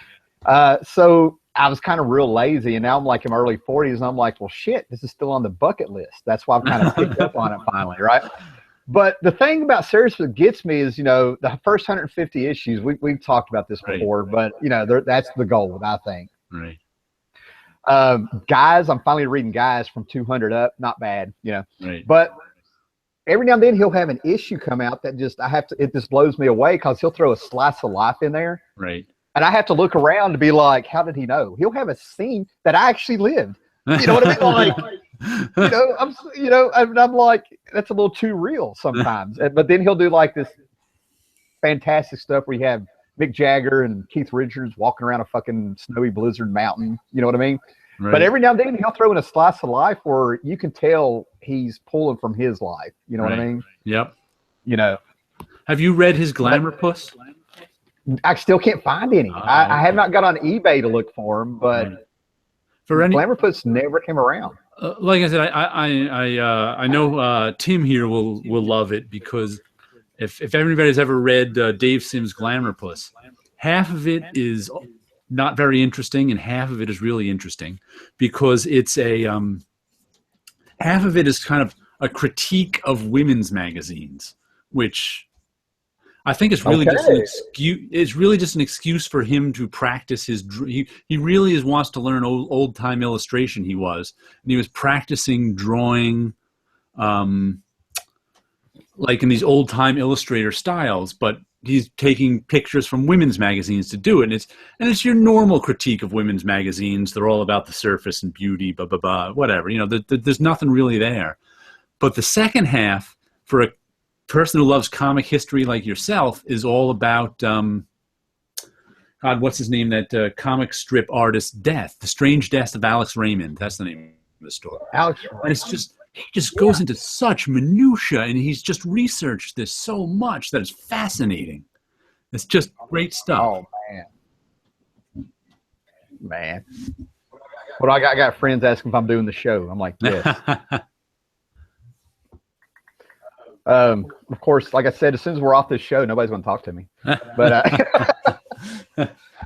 So I was kind of real lazy, and now I'm like in my early 40s, and I'm like, well, shit, this is still on the bucket list. That's why I've kind of picked up on it finally, right? But the thing about Cerebus that gets me is, the first 150 issues, we've talked about this before, but, that's the goal, I think. Right. Guys, I'm finally reading Guys from 200 up. Not bad, Right. But every now and then he'll have an issue come out that it just blows me away because he'll throw a slice of life in there. Right. And I have to look around to be like, how did he know? He'll have a scene that I actually lived. You know what I mean? Like, I'm like, that's a little too real sometimes. But then he'll do like this fantastic stuff where you have Mick Jagger and Keith Richards walking around a fucking snowy blizzard mountain. You know what I mean? Right. But every now and then he'll throw in a slice of life where you can tell he's pulling from his life. You know what I mean? Yep. Have you read his Glamour Puss? I still can't find any. I have not got on eBay to look for them, but Glamour Puss never came around. Like I said, I know Tim here will love it because if everybody's ever read Dave Sim's Glamour Puss, half of it is not very interesting and half of it is really interesting because it's half of it is kind of a critique of women's magazines, which I think it's really just an excuse. It's really just an excuse for him to practice his. He really wants to learn old time illustration. And he was practicing drawing, like in these old time illustrator styles. But he's taking pictures from women's magazines to do it, and it's your normal critique of women's magazines. They're all about the surface and beauty, blah blah blah, whatever. There's nothing really there. But the second half, for a person who loves comic history like yourself, is all about God, what's his name? That comic strip artist death, the strange death of Alex Raymond. That's the name of the story. Alex, and it's just he just goes into such minutia, and he's just researched this so much that it's fascinating. It's just great stuff. Oh man. Well, I got friends asking if I'm doing the show. I'm like, yes. Of course, like I said, as soon as we're off this show, nobody's going to talk to me. But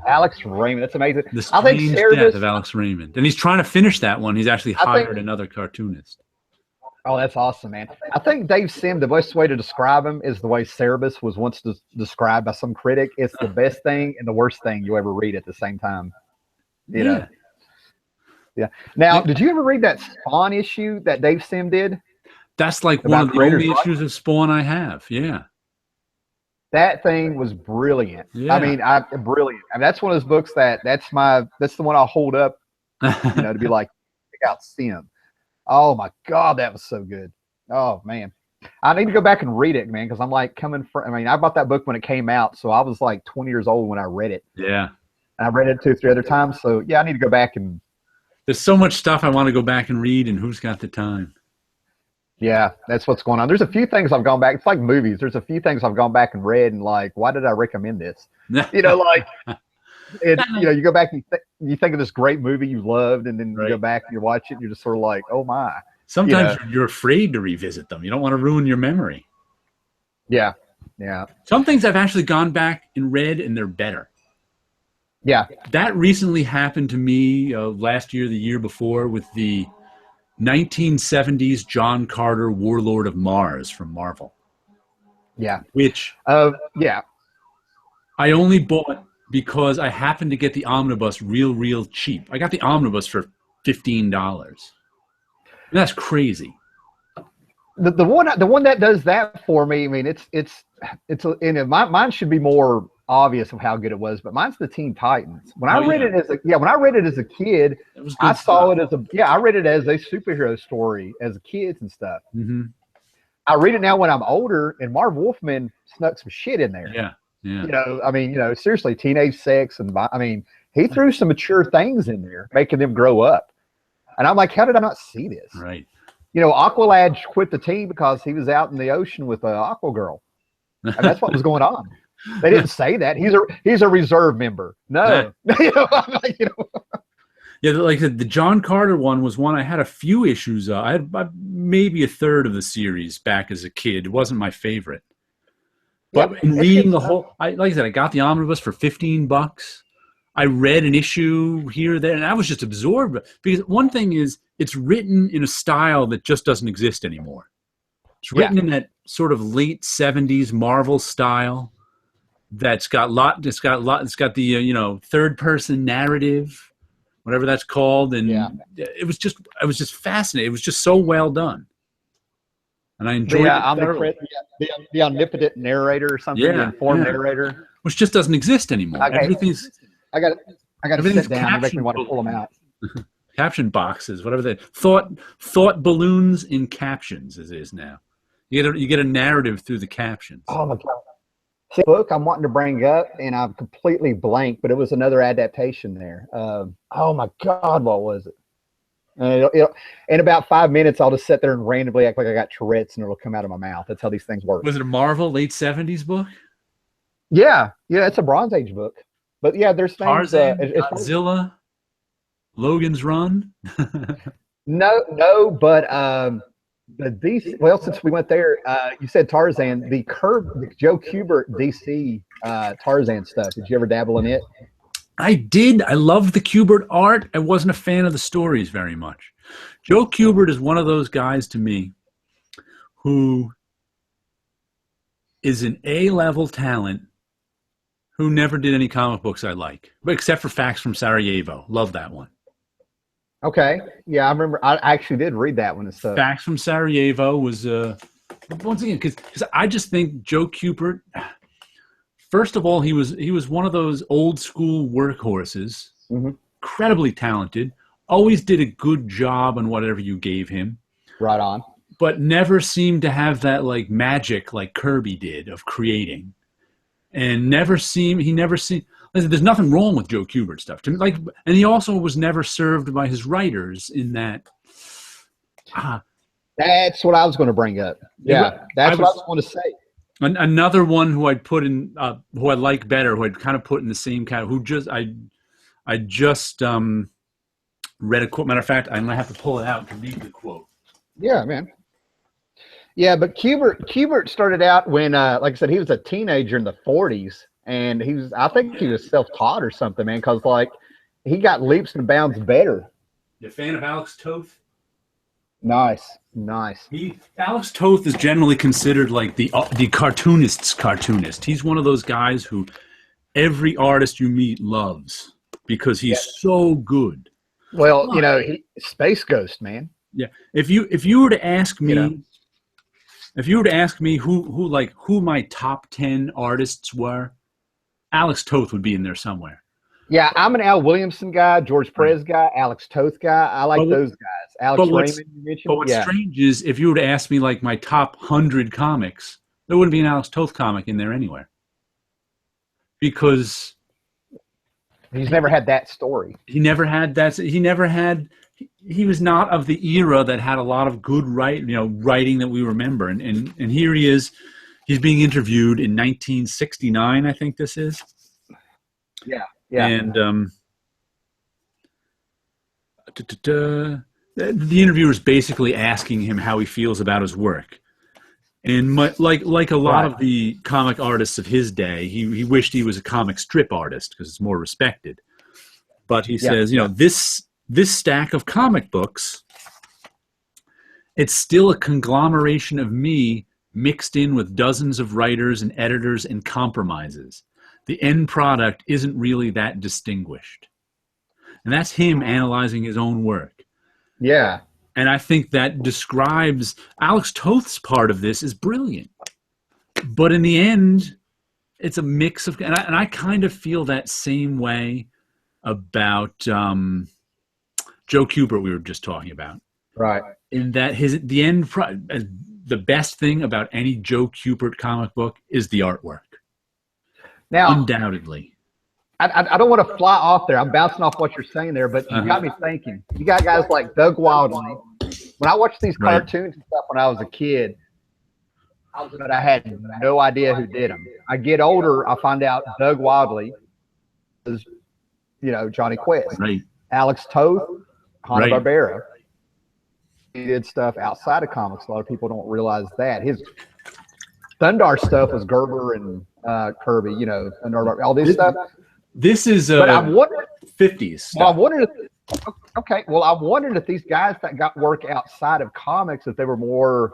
Alex Raymond, that's amazing. The Strange Death of Alex Raymond. And he's trying to finish that one. He's actually hired another cartoonist. Oh, that's awesome, man. I think Dave Sim, the best way to describe him is the way Cerebus was once described by some critic. It's the best thing and the worst thing you ever read at the same time. You know? Yeah. Now, did you ever read that Spawn issue that Dave Sim did? That's like one of the only issues of Spawn I have. Yeah. That thing was brilliant. Yeah. I mean, brilliant. I mean, that's one of those books that's the one I'll hold up, to be like, check out Sim. Oh my God, that was so good. Oh man, I need to go back and read it, man, because I'm like I bought that book when it came out, so I was like 20 years old when I read it. Yeah. And I read it 2 or 3 other times, so yeah, I need to go back and. There's so much stuff I want to go back and read, and who's got the time? Yeah, that's what's going on. There's a few things I've gone back. It's like movies. There's a few things I've gone back and read, and like, why did I recommend this? You go back and you think of this great movie you loved, and then you go back and you watch it, and you're just sort of like, oh my. Sometimes you're afraid to revisit them. You don't want to ruin your memory. Yeah, yeah. Some things I've actually gone back and read, and they're better. Yeah. That recently happened to me last year, the year before, with the 1970s John Carter Warlord of Mars from Marvel. Yeah. Which I only bought because I happened to get the omnibus real cheap. I got the omnibus for $15. That's crazy. The one that does that for me, I mean, mine should be more obvious of how good it was, but mine's the Teen Titans. When I read it as a kid, I read it as a superhero story as kids and stuff. Mm-hmm. I read it now when I'm older, and Marv Wolfman snuck some shit in there. Yeah. Seriously, teenage sex, and he threw some mature things in there, making them grow up. And I'm like, how did I not see this? Right. Aqualad quit the team because he was out in the ocean with Aqua Girl. And that's what was going on. They didn't say that. He's a reserve member. No. Yeah, like the John Carter one was one I had a few issues of. I had maybe a third of the series back as a kid. It wasn't my favorite. But in reading the whole, like I said, I got the omnibus for $15. I read an issue here or there, and I was just absorbed. Because one thing is, it's written in a style that just doesn't exist anymore. It's written in that sort of late 70s Marvel style. It's got the third person narrative, whatever that's called, and it was just fascinating. It was just so well done, and I enjoyed it. The omnipotent narrator or something, the informed narrator, which just doesn't exist anymore. Okay. I got to sit down and make me want to pull them out. Caption boxes, whatever they thought balloons in captions as it is now. You get a narrative through the captions. Oh my God. See, book I'm wanting to bring up, and I'm completely blank, but it was another adaptation there. Oh my God, what was it? In about 5 minutes, I'll just sit there and randomly act like I got Tourette's, and it'll come out of my mouth. That's how these things work. Was it a Marvel late 70s book? Yeah, it's a Bronze Age book. But yeah, there's things. Tarzan, Godzilla, Logan's Run. No, but the DC. Well, since we went there, you said Tarzan. The Joe Kubert DC Tarzan stuff. Did you ever dabble in it? I did. I loved the Kubert art. I wasn't a fan of the stories very much. Joe Kubert is one of those guys to me who is an A-level talent who never did any comic books I like, but except for Facts from Sarajevo. Love that one. Okay. Yeah, I remember. I actually did read that one and stuff. Facts from Sarajevo was once again because I just think Joe Kubert. First of all, he was one of those old school workhorses, incredibly talented. Always did a good job on whatever you gave him. Right on. But never seemed to have that like magic like Kirby did of creating, and he never seemed. There's nothing wrong with Joe Kubert stuff, and he also was never served by his writers in that. That's what I was going to bring up. Yeah, that's what I was going to say. Another one who I'd put in, who I like better, who I'd kind of put in the same kind, I just read a quote. Matter of fact, I'm gonna have to pull it out to read the quote. Yeah, man. Yeah, but Kubert started out when, like I said, he was a teenager in the 40s. And I think he was self-taught or something, man, because like he got leaps and bounds better. You a fan of Alex Toth? Nice. Alex Toth is generally considered like the cartoonist's cartoonist. He's one of those guys who every artist you meet loves because he's so good. Well, Space Ghost, man. Yeah. If you were to ask me, who my top 10 artists were, Alex Toth would be in there somewhere. Yeah, I'm an Al Williamson guy, George Perez guy, Alex Toth guy. I like those guys. Alex Raymond, you mentioned. But what's strange is if you were to ask me like my top 100 comics, there wouldn't be an Alex Toth comic in there anywhere. Because he's never had that story. He was not of the era that had a lot of good writing that we remember. And here he is. He's being interviewed in 1969, I think this is. Yeah. And the interviewer is basically asking him how he feels about his work. And like a lot of the comic artists of his day, he wished he was a comic strip artist because it's more respected. But he says, this stack of comic books, it's still a conglomeration of me mixed in with dozens of writers and editors and compromises. The end product isn't really that distinguished. And that's him analyzing his own work. Yeah. And I think that describes Alex Toth's part of this is brilliant. But in the end, it's a mix of, and I kind of feel that same way about Joe Kubert we were just talking about. Right. In that the best thing about any Joe Kubert comic book is the artwork. Now, undoubtedly. I don't want to fly off there. I'm bouncing off what you're saying there, but you got me thinking. You got guys like Doug Wildley. When I watched these cartoons and stuff when I was a kid, I had no idea who did them. I get older, I find out Doug Wildley is, Johnny Quest. Right. Alex Toth, Hanna-Barbera. He did stuff outside of comics. A lot of people don't realize that. His Thundar stuff was Gerber and Kirby, all this stuff. This is but I wondered, 50s stuff. Well, I wondered I wondered if these guys that got work outside of comics, if they were more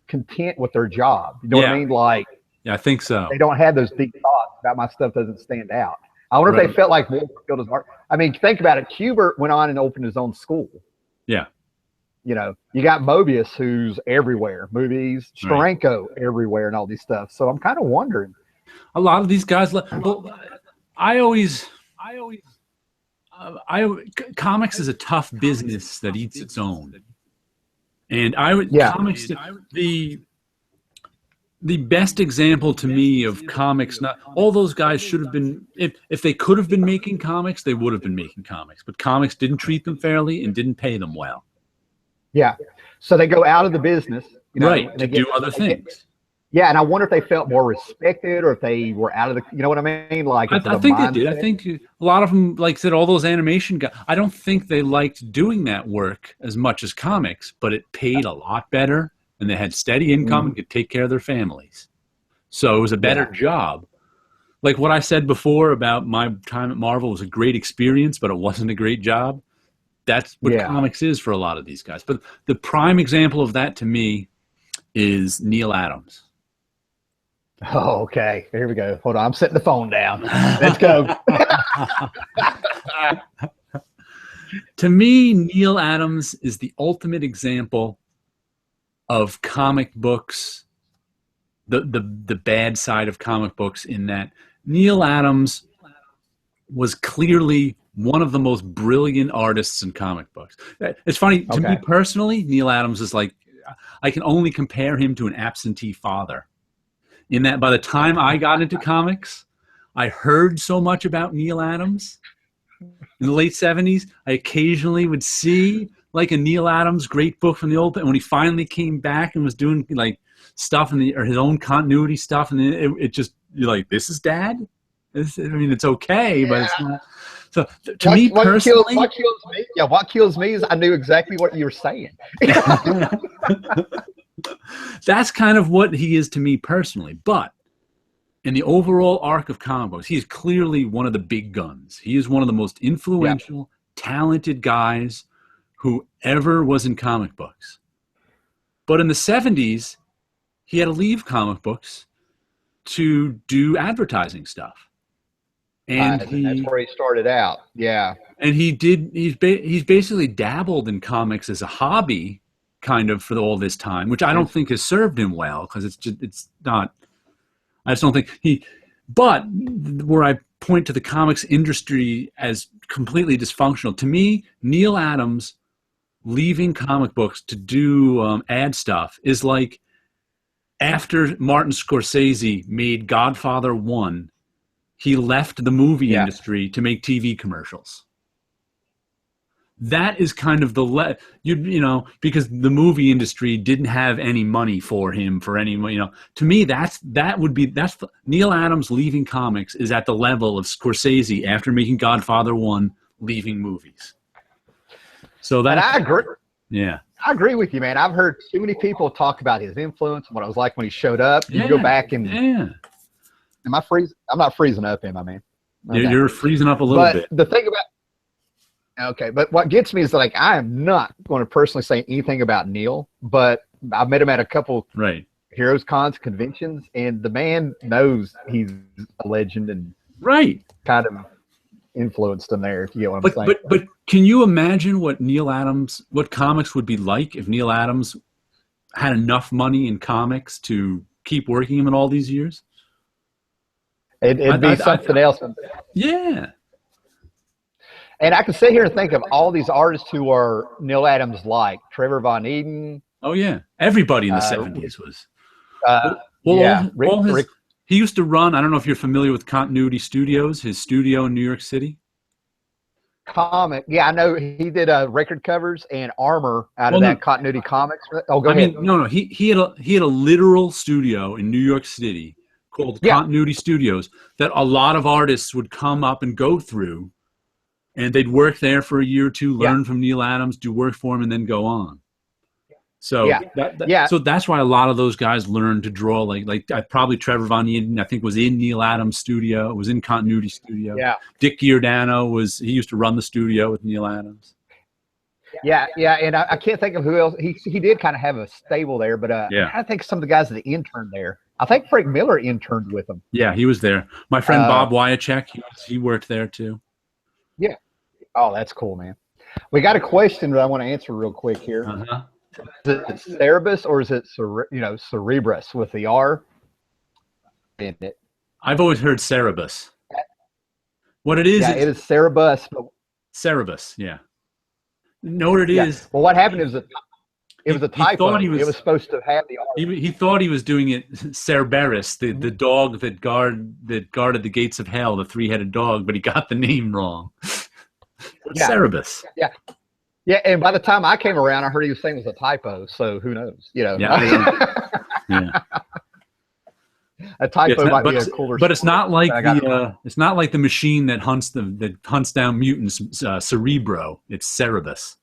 content with their job. You know what I mean? Like, yeah, I think so. They don't have those deep thoughts about my stuff doesn't stand out. I wonder if they felt like more fulfilled as art. I mean, think about it. Kubert went on and opened his own school. Yeah. You got Mobius, who's everywhere, movies, Steranko everywhere, and all these stuff. So I'm kind of wondering. A lot of these guys. Comics is a tough business that eats its own, and comics. The best example to me of comics. Not all those guys should have been. If they could have been making comics, they would have been making comics. But comics didn't treat them fairly and didn't pay them well. Yeah, so they go out of the business, to do other things. Yeah, and I wonder if they felt more respected or if they were out of the, you know what I mean? Like, I think they did. I think a lot of them, like I said, all those animation guys, I don't think they liked doing that work as much as comics, but it paid a lot better and they had steady income and could take care of their families. So it was a better job. Like what I said before about my time at Marvel was a great experience, but it wasn't a great job. That's what comics is for a lot of these guys. But the prime example of that to me is Neil Adams. Oh, okay. Here we go. Hold on. I'm setting the phone down. Let's go. To me, Neil Adams is the ultimate example of comic books, the bad side of comic books, in that Neil Adams was clearly one of the most brilliant artists in comic books. It's funny, to me personally, Neil Adams is like, I can only compare him to an absentee father, in that by the time I got into comics, I heard so much about Neil Adams. In the late 70s, I occasionally would see like a Neil Adams great book from the old, and when he finally came back and was doing like stuff in the, or his own continuity stuff, and it just, you're like, this is Dad? I mean, it's okay, but it's not. So to me personally, what kills me is I knew exactly what you were saying. That's kind of what he is to me personally. But in the overall arc of comic books, he is clearly one of the big guns. He is one of the most influential, talented guys who ever was in comic books. But in the 70s, he had to leave comic books to do advertising stuff. And that's where he started out. Yeah. And he's basically dabbled in comics as a hobby kind of for all this time, which I don't think has served him well, because it's not, I just don't think but where I point to the comics industry as completely dysfunctional, to me, Neil Adams leaving comic books to do ad stuff is like after Martin Scorsese made Godfather 1, he left the movie industry to make TV commercials. That is kind of the because the movie industry didn't have any money for him for any, to me that's Neil Adams leaving comics is at the level of Scorsese after making Godfather 1 leaving movies. So that, and I agree. Yeah. I agree with you, man. I've heard too many people talk about his influence, what it was like when he showed up. You go back and am I freezing? I'm not freezing up, am I, man? Okay. You're freezing up a little bit. The thing about but what gets me is that, like, I am not going to personally say anything about Neil, but I've met him at a couple Heroes Cons conventions, and the man knows he's a legend and kind of influenced him there, if you get what I'm saying. But can you imagine what comics would be like if Neil Adams had enough money in comics to keep working him in all these years? It'd be something else. Yeah. And I can sit here and think of all these artists who are Neil Adams like Trevor Von Eden. Oh yeah, everybody in the 70s was. He used to run. I don't know if you're familiar with Continuity Studios, his studio in New York City. I know he did record covers and armor out of that Continuity Comics. Oh, go ahead. He had a literal studio in New York City called Continuity Studios that a lot of artists would come up and go through, and they'd work there for a year or two, learn from Neil Adams, do work for him, and then go on. So so that's why a lot of those guys learned to draw. Like probably Trevor Von Eden, I think, was in Neil Adams' studio. Was in Continuity Studio. Yeah. Dick Giordano he used to run the studio with Neil Adams. Yeah, and I can't think of who else. He did kind of have a stable there, but I think some of the guys that interned there. I think Frank Miller interned with him. Yeah, he was there. My friend Bob Wyachek, he worked there too. Yeah. Oh, that's cool, man. We got a question that I want to answer real quick here. Is it Cerebus or is it Cerebrus with the R in it? I've always heard Cerebus. What it is? Yeah, it is Cerebus. Cerebus, yeah. Know what it is? Well, what happened is it was a typo. It was supposed to have the R. He thought he was doing it Cerberus, the dog that guarded the gates of hell, the three-headed dog, but he got the name wrong. Cerebus. Yeah. Yeah, and by the time I came around, I heard he was saying it was a typo. So who knows? A typo might be a cooler. But it's not like it's not like the machine that hunts down mutants, Cerebro. It's Cerebus.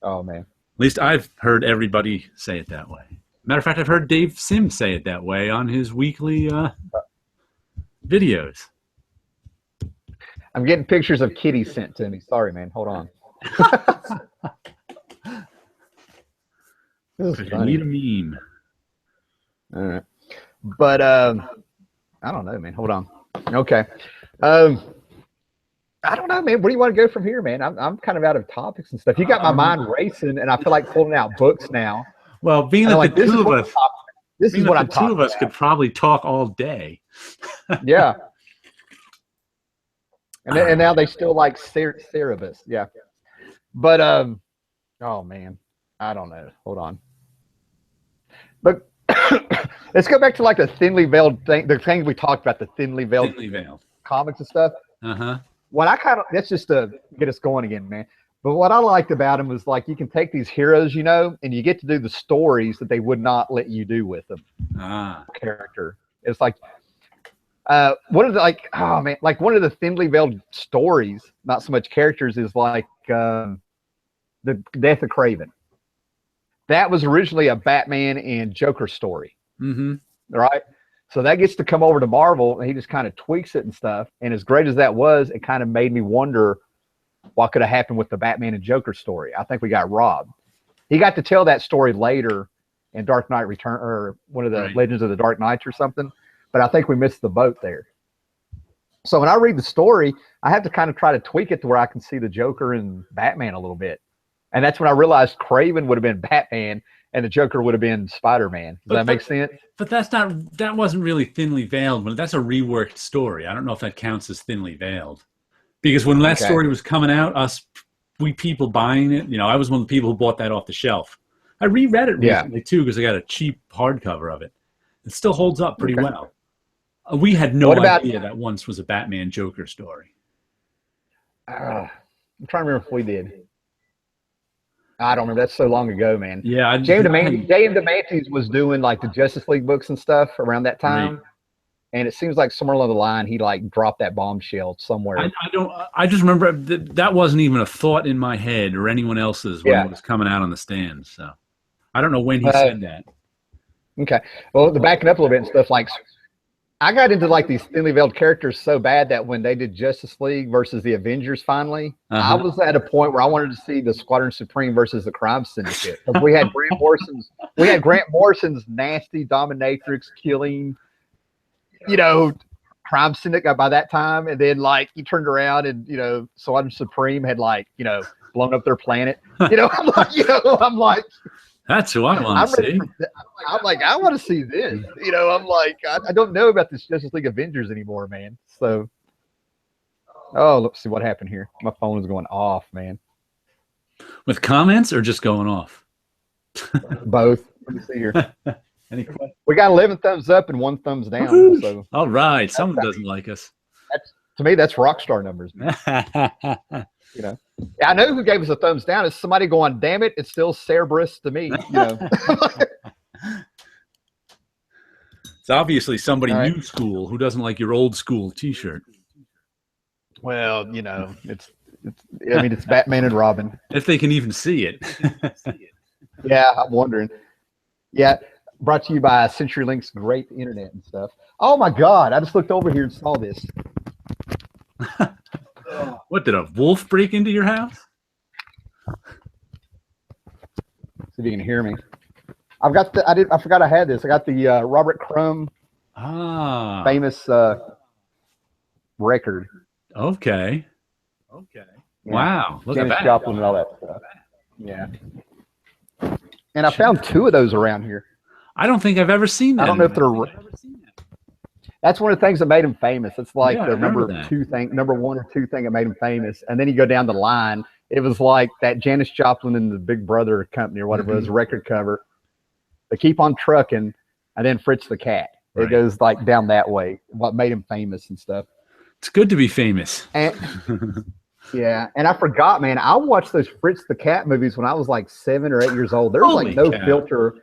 Oh man! At least I've heard everybody say it that way. Matter of fact, I've heard Dave Sims say it that way on his weekly videos. I'm getting pictures of kitties sent to me. Sorry, man. Hold on. You need a meme. All right. But I don't know, man. Hold on. Okay. Um, I don't know, man. Where do you want to go from here, man? I'm kind of out of topics and stuff. You got my mind racing, and I feel like pulling out books now. Well, being And that I'm like, the this two is of what us, this is what I'm the two talking of us about. could probably talk all day. Yeah. And now they still like Cerebus. Yeah. But oh man, I don't know. Hold on. But let's go back to like the thinly veiled thing. The thing we talked about, the thinly veiled comics and stuff. What I kind of, that's just to get us going again, man. But what I liked about them was like you can take these heroes, and you get to do the stories that they would not let you do with them. Character. It's like one of the one of the thinly veiled stories, not so much characters, is like the Death of Kraven. That was originally a Batman and Joker story. Right? So that gets to come over to Marvel, and he just kind of tweaks it and stuff. And as great as that was, it kind of made me wonder what could have happened with the Batman and Joker story. I think we got robbed. He got to tell that story later in Dark Knight Return, or one of the Legends of the Dark Knights or something. But I think we missed the boat there. So when I read the story, I have to kind of try to tweak it to where I can see the Joker and Batman a little bit. And that's when I realized Kraven would have been Batman and the Joker would have been Spider-Man. Does that make sense? But that wasn't really thinly veiled. That's a reworked story. I don't know if that counts as thinly veiled. Because when that story was coming out, we people buying it, I was one of the people who bought that off the shelf. I reread it recently too because I got a cheap hardcover of it. It still holds up pretty well. We had no idea that once was a Batman Joker story. I'm trying to remember if we did. I don't remember. That's so long ago, man. Yeah, J.M. DeMantis was doing like the Justice League books and stuff around that time. Right. And it seems like somewhere along the line, he like dropped that bombshell somewhere. I just remember that wasn't even a thought in my head or anyone else's when it was coming out on the stands. So I don't know when he said that. Okay. Well, the backing up a little bit and stuff, like I got into like these thinly veiled characters so bad that when they did Justice League versus the Avengers finally, I was at a point where I wanted to see the Squadron Supreme versus the Crime Syndicate. Because we had Grant Morrison's nasty dominatrix killing, Crime Syndicate by that time, and then like he turned around and Squadron Supreme had like blown up their planet. I'm like that's who I want to see. I'm like, I want to see this. I'm like, I don't know about this Justice League Avengers anymore, man. So, let's see what happened here. My phone is going off, man. With comments or just going off? Both. Let me see here. We got 11 thumbs up and 1 thumbs down. So all right, someone doesn't like us. To me, that's rock star numbers, man. I know who gave us a thumbs down. It's somebody going, damn it, it's still Cerberus to me. It's obviously somebody new school who doesn't like your old school T-shirt. Well, it's Batman and Robin. If they can even see it. Yeah, I'm wondering. Yeah, brought to you by CenturyLink's great internet and stuff. Oh my God, I just looked over here and saw this. What, did a wolf break into your house? See if you can hear me. I forgot I had this. I got the Robert Crumb famous record. Okay. Yeah. Wow. Look Janis at that. Joplin and all that stuff. Yeah. And I found 2 of those around here. I don't think I've ever seen that. I don't know if they're. That's one of the things that made him famous. It's like the number 1 or 2 thing that made him famous. And then you go down the line. It was like that Janis Joplin and the Big Brother company or whatever it was, record cover. They Keep on Trucking, and then Fritz the Cat. It goes like down that way. What made him famous and stuff. It's good to be famous. And yeah, and I forgot, man. I watched those Fritz the Cat movies when I was like 7 or 8 years old. There was like no filter.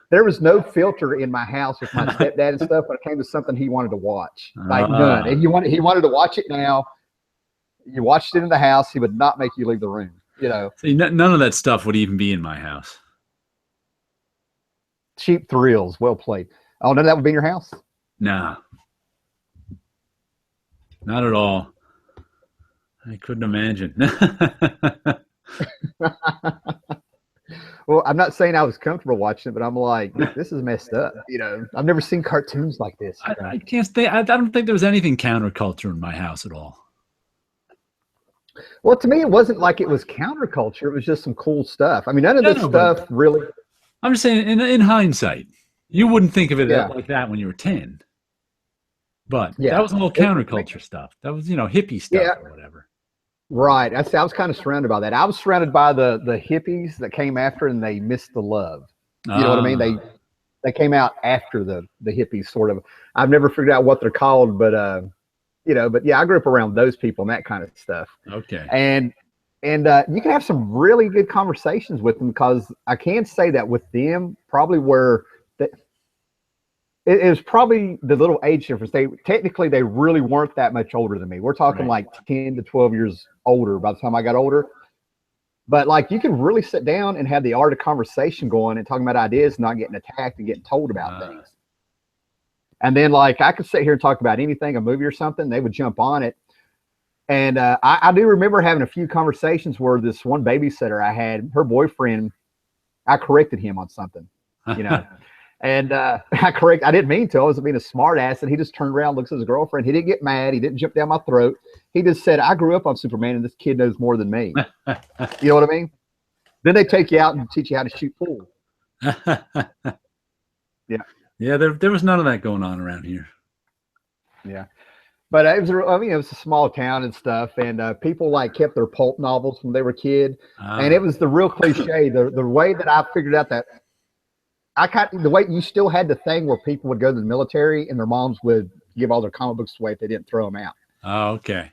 There was no filter in my house with my stepdad and stuff when it came to something he wanted to watch. Like none. If he wanted to watch it now, you watched it in the house, he would not make you leave the room. See, none of that stuff would even be in my house. Cheap thrills, well played. Oh, none of that would be in your house? No. Not at all. I couldn't imagine. Well, I'm not saying I was comfortable watching it, but I'm like, this is messed up. You know, I've never seen cartoons like this. I can't stay. I don't think there was anything counterculture in my house at all. Well, to me, it wasn't like it was counterculture. It was just some cool stuff. I mean, none of this stuff really. I'm just saying, in hindsight, you wouldn't think of it Yeah. like that when you were 10. But Yeah. that was a little counterculture stuff. That was, hippie stuff or whatever. Right. I was kind of surrounded by that. I was surrounded by the hippies that came after, and they missed the love. You know what I mean? They came out after the hippies, sort of. I've never figured out what they're called, but but yeah, I grew up around those people and that kind of stuff. Okay. And you can have some really good conversations with them, because I can say that with them, probably where it was probably the little age difference. They really weren't that much older than me. We're talking like 10 to 12 years older by the time I got older. But like, you can really sit down and have the art of conversation going and talking about ideas, not getting attacked and getting told about things. And then like, I could sit here and talk about anything, a movie or something, they would jump on it. And I do remember having a few conversations where this one babysitter I had, her boyfriend, I corrected him on something, and I didn't mean to. I was being a smart ass, and he just turned around, looks at his girlfriend. He didn't get mad. He didn't jump down my throat. He just said, I grew up on Superman, and this kid knows more than me. You know what I mean? Then they take you out and teach you how to shoot pool. Yeah, there was none of that going on around here. Yeah. But it was a small town and stuff, and people like kept their pulp novels when they were a kid, and it was the real cliche. The way that I figured out that the way you still had the thing where people would go to the military and their moms would give all their comic books away if they didn't throw them out. Oh, okay.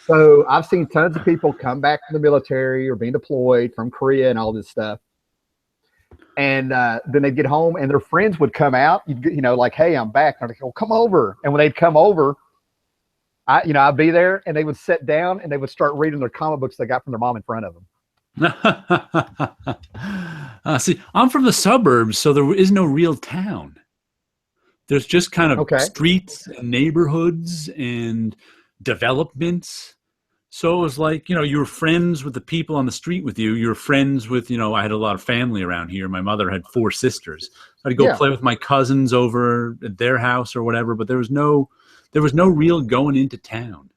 So I've seen tons of people come back from the military or being deployed from Korea and all this stuff. And then they'd get home and their friends would come out, like, hey, I'm back. And I'd go, come over. And when they'd come over, I'd be there, and they would sit down and they would start reading their comic books they got from their mom in front of them. See, I'm from the suburbs, so there is no real town. There's just kind of streets and neighborhoods and developments. So it was like, you were friends with the people on the street with you. You were friends with, I had a lot of family around here. My mother had 4 sisters. So I'd go play with my cousins over at their house or whatever, but there was no real going into town.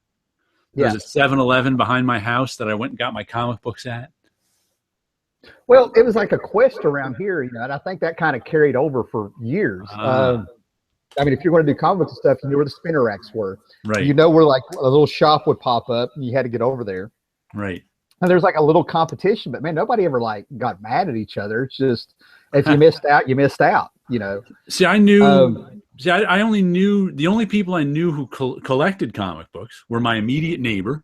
There was a 7-Eleven behind my house that I went and got my comic books at. Well, it was like a quest around here, and I think that kind of carried over for years. If you're going to do comic books and stuff, you knew where the spinner racks were. Right. Where like a little shop would pop up, and you had to get over there. Right. And there's like a little competition, but man, nobody ever like got mad at each other. It's just, if you missed out, you missed out, See, I knew... I only knew, the only people I knew who collected comic books were my immediate neighbor,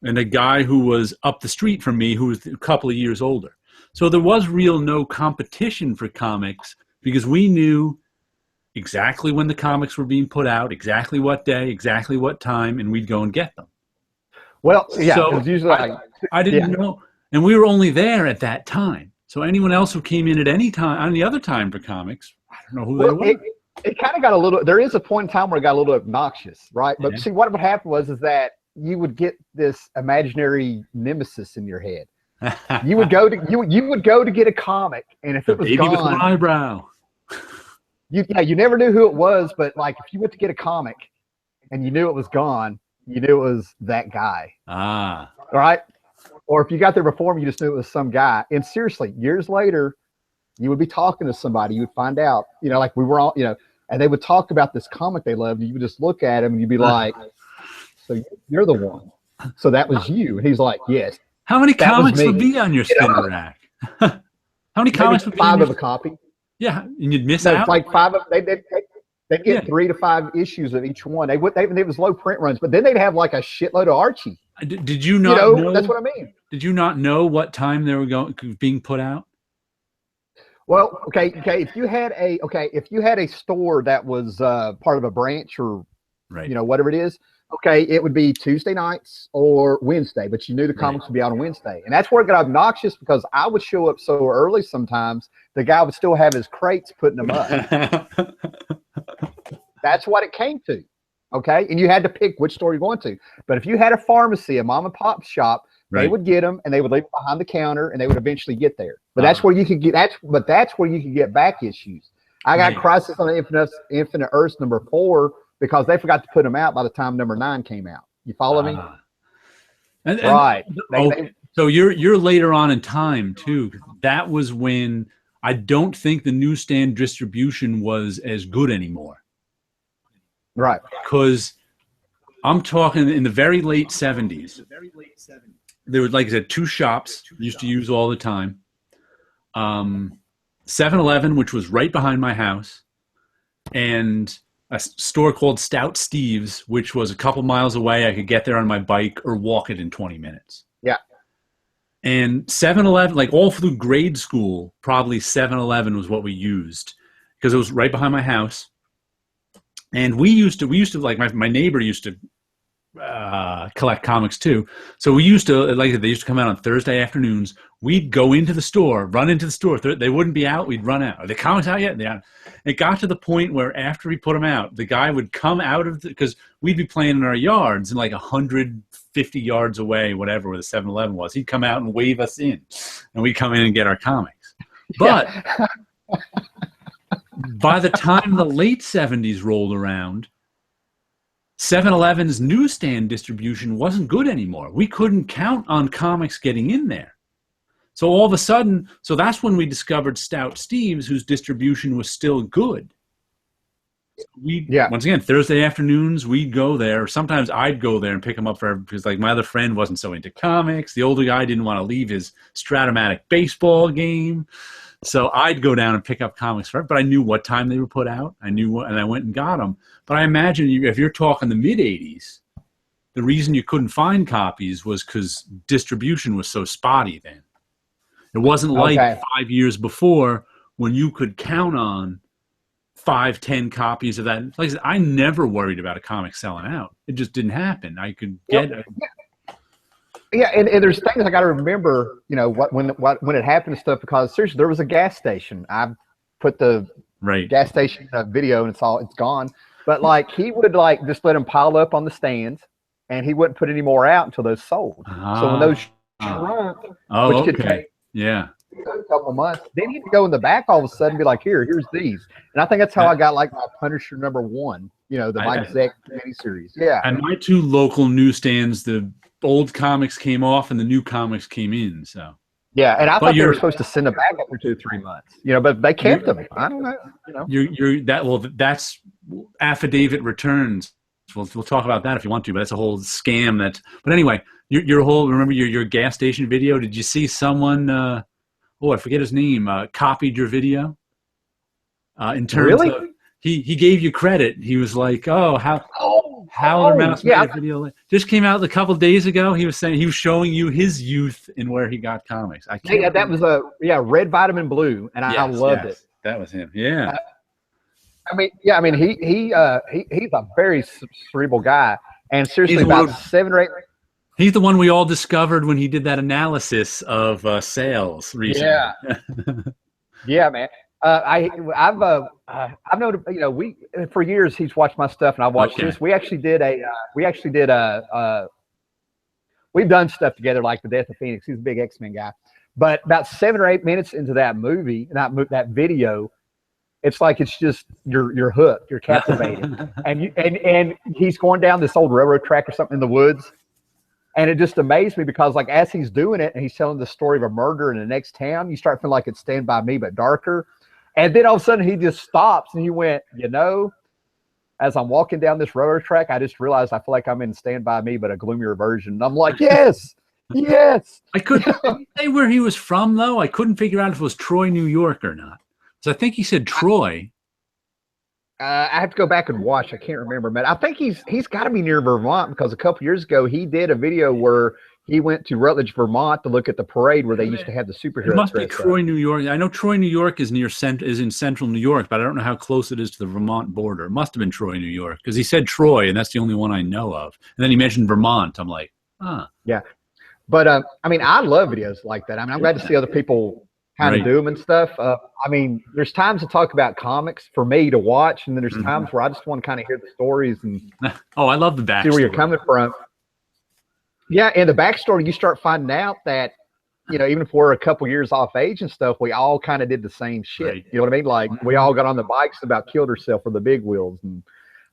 and a guy who was up the street from me who was a couple of years older. So there was no competition for comics, because we knew exactly when the comics were being put out, exactly what day, exactly what time, and we'd go and get them. Well, yeah, so usually I didn't know, and we were only there at that time. So anyone else who came in at any time, any other time for comics, I don't know who they were. It kind of got a little, there is a point in time where it got a little obnoxious, right? But see, what would happen is that you would get this imaginary nemesis in your head. You would go to get a comic, and if it was gone, with an eyebrow. You never knew who it was, but like if you went to get a comic and you knew it was gone, you knew it was that guy. All right? Or if you got there before him, you just knew it was some guy. And seriously, years later, you would be talking to somebody, you would find out, like we were all, and they would talk about this comic they loved, and you would just look at him and you'd be like, so you're the one. So that was you. And he's like, yes. How many comics would be on your spinner rack? How many comics would be 5 of a copy. Yeah, and you'd miss out? Like 5 of they'd get 3 to 5 issues of each one. It was low print runs, but then they'd have like a shitload of Archie. Did you not know? That's what I mean. Did you not know what time they were being put out? Well, okay. If you had a store that was part of a branch or whatever it is, it would be Tuesday nights or Wednesday, but you knew the comics would be out on Wednesday. And that's where it got obnoxious, because I would show up so early sometimes, the guy would still have his crates putting them up. That's what it came to. Okay. And you had to pick which store you're going to. But if you had a pharmacy, a mom and pop shop, They would get them, and they would leave them behind the counter, and they would eventually get there. But that's where you could get that's where you could get back issues. I got Crisis on the Infinite Earths #4 because they forgot to put them out by the time #9 came out. You follow me? Right. So you're later on in time too. That was when I don't think the newsstand distribution was as good anymore. Right. Because I'm talking in the very late 70s. There was, like I said, 2 shops used to use all the time. 7-Eleven, which was right behind my house, and a store called Stout Steve's, which was a couple miles away. I could get there on my bike or walk it in 20 minutes. Yeah. And 7-Eleven, like all through grade school, probably 7-Eleven was what we used because it was right behind my house. And we used to like my neighbor used to collect comics too. So we used to, like they used to come out on Thursday afternoons. We'd go into the store, run into the store. They wouldn't be out. We'd run out. Are the comics out yet? Yeah. It got to the point where after we put them out, the guy would come out of because we'd be playing in our yards and like 150 yards away, whatever, where the 7-Eleven was. He'd come out and wave us in, and we'd come in and get our comics. But by the time the late 70s rolled around, 7-Eleven's newsstand distribution wasn't good anymore. We couldn't count on comics getting in there. So all of a sudden, so that's when we discovered Stout Steve's, whose distribution was still good. Once again, Thursday afternoons, we'd go there. Sometimes I'd go there and pick them up because like my other friend wasn't so into comics. The older guy didn't want to leave his Stratomatic baseball game. So I'd go down and pick up comics for it, but I knew what time they were put out. I knew what, and I went and got them. But I imagine if you're talking the mid-'80s, the reason you couldn't find copies was because distribution was so spotty then. It wasn't like 5 years before when you could count on 5-10 copies of that. Like I said, I never worried about a comic selling out. It just didn't happen. I could get it. Yeah, and there's things I got to remember, you know, when it happened and stuff, because seriously, there was a gas station. I put the gas station video, and it's gone. But like he would like just let them pile up on the stands, and he wouldn't put any more out until those sold. So when those shrunk, which could take a couple of months, then he'd go in the back all of a sudden and be like, here's these. And I think that's how I got like my Punisher #1, you know, the Mike Zeck miniseries. Yeah. And my 2 local newsstands, the old comics came off and the new comics came in. So yeah, and I thought they were supposed to send them back after 2 or 3 months, you know, but they kept them. I don't know, you know. That's affidavit returns. We'll talk about that if you want to, but that's a whole scam. But anyway, remember your gas station video? Did you see someone? I forget his name. Copied your video. In terms of he gave you credit. He was like, Howlermouse made a video. Just came out a couple days ago. He was saying he was showing you his youth and where he got comics. That was Red Vitamin Blue, and I loved it. That was him. Yeah. He's a very cerebral guy, and seriously, about 7 or 8. He's the one we all discovered when he did that analysis of sales recently. Yeah. Yeah, man. I've known, you know, for years he's watched my stuff and I watched his. We've done stuff together like The Death of Phoenix. He's a big X-Men guy. But about 7 or 8 minutes into that movie, that video, it's like it's just you're hooked, you're captivated, and he's going down this old railroad track or something in the woods, and it just amazed me because like as he's doing it and he's telling the story of a murder in the next town, you start feeling like it's Stand By Me but darker, and then all of a sudden he just stops and he went, you know, as I'm walking down this railroad track, I just realized I feel like I'm in Stand By Me but a gloomier version. And I'm like, yes. Yes. I couldn't say where he was from though. I couldn't figure out if it was Troy, New York or not. So I think he said Troy. I have to go back and watch. I can't remember, man. I think he's got to be near Vermont because a couple years ago he did a video where he went to Rutledge, Vermont to look at the parade where they used to have the superheroes. It must be Troy, New York. I know Troy, New York is in central New York, but I don't know how close it is to the Vermont border. It must have been Troy, New York, because he said Troy, and that's the only one I know of. And then he mentioned Vermont. I'm like, yeah. But I mean, I love videos like that. I mean, I'm glad to see other people how to do them and stuff. I mean, there's times to talk about comics for me to watch, and then there's times where I just want to kind of hear the stories and I love the backstory. See where you're coming from. Yeah, and the backstory, you start finding out that, you know, even if we're a couple years off age and stuff, we all kind of did the same shit. Right. You know what I mean? Like we all got on the bikes and about killed ourselves for the big wheels,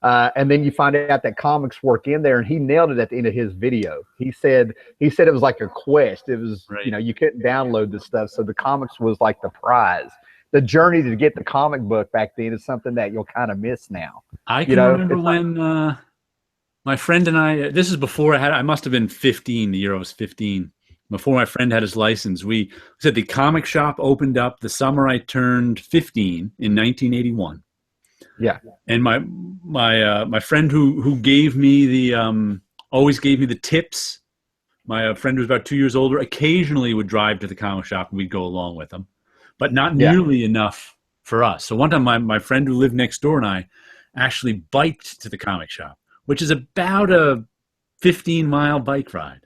and then you find out that comics work in there, and he nailed it at the end of his video. He said it was like a quest. It was, Right. you know, you couldn't download this stuff, so the comics was like the prize. The journey to get the comic book back then is something that you'll kind of miss now. I can remember when my friend and I, this is before I must have been 15, the year I was 15, before my friend had his license. We said the comic shop opened up the summer I turned 15 in 1981. Yeah. And my friend who gave me the, always gave me the tips, my friend who was about 2 years older, occasionally would drive to the comic shop and we'd go along with him, but not nearly enough for us. So one time my friend who lived next door and I actually biked to the comic shop, which is about a 15-mile bike ride.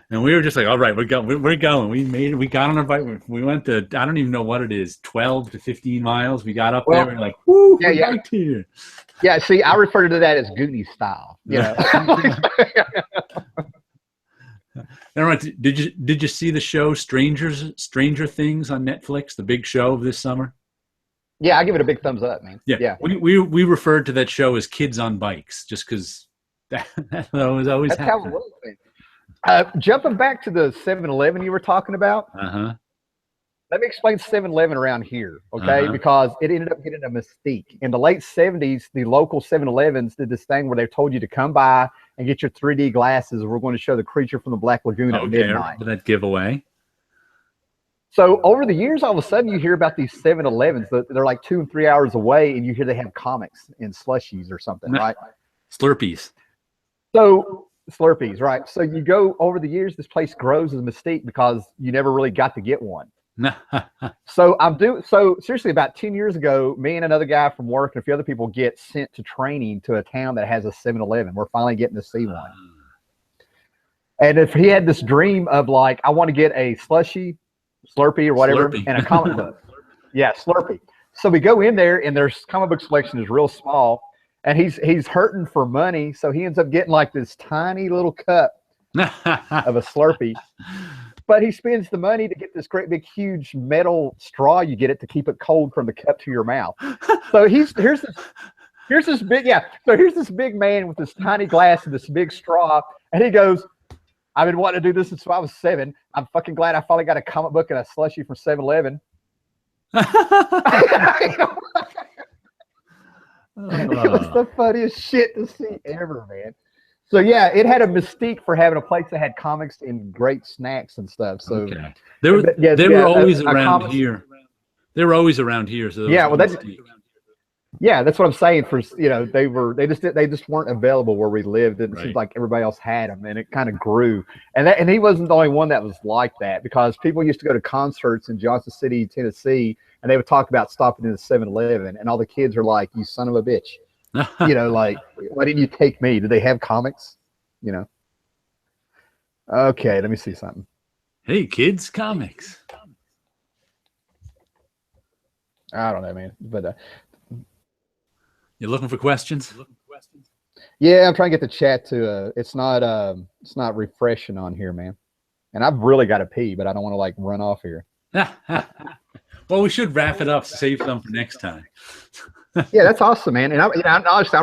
And we were just like, all right, we're going. We got on our bike. We went to, I don't even know what it is, 12 to 15 miles. We got up there and we're like, woo, we're biked here. Yeah, see, I refer to that as Goonies style. You know? Did you see the show Stranger Things on Netflix, the big show of this summer? Yeah, I give it a big thumbs up, man. Yeah. We referred to that show as Kids on Bikes just because that was always That's happening. how it was, man. Jumping back to the 7-Eleven you were talking about, let me explain 7-Eleven around here, okay? Because it ended up getting a mystique. In the late 70s, the local 7-Elevens did this thing where they told you to come by and get your 3D glasses. We're going to show the creature from the Black Lagoon at midnight. That giveaway. So over the years, all of a sudden you hear about these 7-Elevens. They're like 2 and 3 hours away, and you hear they have comics and slushies or something, right? Slurpees. So Slurpees, right? So you go over the years, this place grows as a mystique because you never really got to get one. So seriously, about 10 years ago, me and another guy from work and a few other people get sent to training to a town that has a 7-Eleven. We're finally getting to see one. And if he had this dream of like, I want to get a slushie, Slurpee or whatever, and a comic book. Yeah, Slurpee. So we go in there and their comic book selection is real small. And he's hurting for money, so he ends up getting like this tiny little cup of a Slurpee. But he spends the money to get this great big huge metal straw. You get it to keep it cold from the cup to your mouth. So here's this big man with this tiny glass and this big straw, and he goes, "I've been wanting to do this since I was 7. I'm fucking glad I finally got a comic book and a slushie from 7-Eleven." It was the funniest shit to see ever, man. So yeah, it had a mystique for having a place that had comics and great snacks and stuff. So they were always around here. They were always around here. So yeah, well, that's what I'm saying. For they just weren't available where we lived. It seemed like everybody else had them, and it kind of grew. And he wasn't the only one that was like that, because people used to go to concerts in Johnson City, Tennessee, and they would talk about stopping in the 7-Eleven, and all the kids are like, "You son of a bitch." Like, why didn't you take me? Did they have comics? Okay, let me see something. Hey, kids, comics. I don't know, man. But you're looking for questions? Yeah, I'm trying to get the chat to. It's not refreshing on here, man. And I've really got to pee, but I don't want to like run off here. Well, we should wrap it up. Save some for next time. Yeah, that's awesome, man. And I'm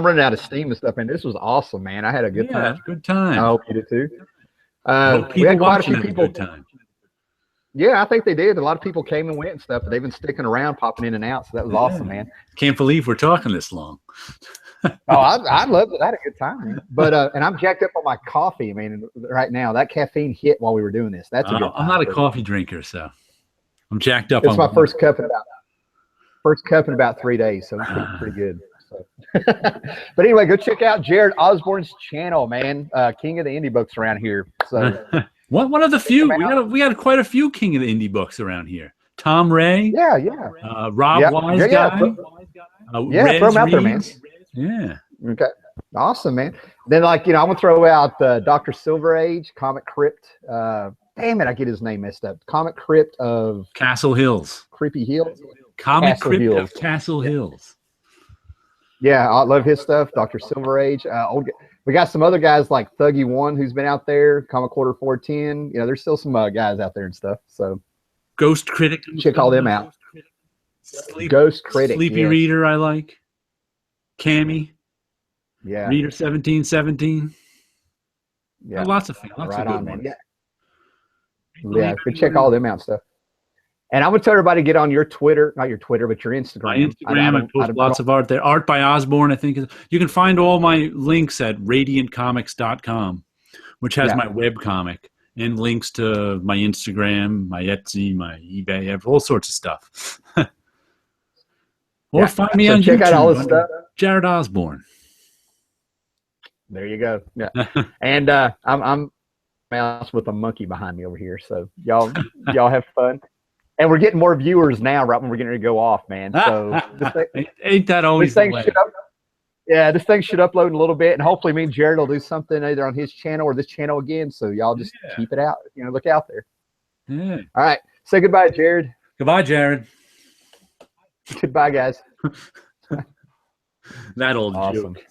running out of steam and stuff, and this was awesome, man. I had a good time. Good time. I hope you did too. We had quite a few people. Good time. Yeah, I think they did. A lot of people came and went and stuff, but they've been sticking around, popping in and out. So that was awesome, man. Can't believe we're talking this long. I loved it. I had a good time, man. But and I'm jacked up on my coffee. I mean, right now that caffeine hit while we were doing this. That's a good time. I'm not a coffee drinker, so I'm jacked up. It's my first cup in about 3 days, so it's pretty good. So. But anyway, go check out Jared Osborn's channel, man. King of the indie books around here. So one of the few. We got quite a few King of the indie books around here. Tom Ray. Yeah. Rob Wise guy. Throw them out there, man. Yeah. Okay. Awesome, man. Then I'm gonna throw out Dr. Silver Age, Comic Crypt. Damn it, I get his name messed up. Comic Crypt of Castle Hills. Creepy Hills. Comic Crypt of Castle Hills. Yeah, I love his stuff. Dr. Silver Age. We got some other guys like Thuggy One who's been out there, Comic Quarter 410. You know, there's still some guys out there and stuff. So Ghost Critic. check all them out. Ghost Critic. Sleepy yes. Reader, I like. Cammy. Yeah. Reader 1717. Yeah. Lots of things. Lots right of good on, man. ones. Yeah. But check all them out stuff. And I'm gonna tell everybody to get on your Twitter, not your Twitter, but your Instagram. My Instagram, I post lots of art there. Art by Osborn, I think. You can find all my links at radiantcomics.com, which has my web comic and links to my Instagram, my Etsy, my eBay, all sorts of stuff. Or find me on check YouTube, out all this stuff. Jared Osborn. There you go. Yeah. And I'm mouse with a monkey behind me over here. So y'all have fun. And we're getting more viewers now, right when we're getting ready to go off, man. So ain't that always the way? This thing should upload in a little bit, and hopefully me and Jared will do something either on his channel or this channel again. So y'all just keep it out, look out there. Yeah. All right. Say goodbye, Jared. Goodbye, Jared. Goodbye, guys. That old joke.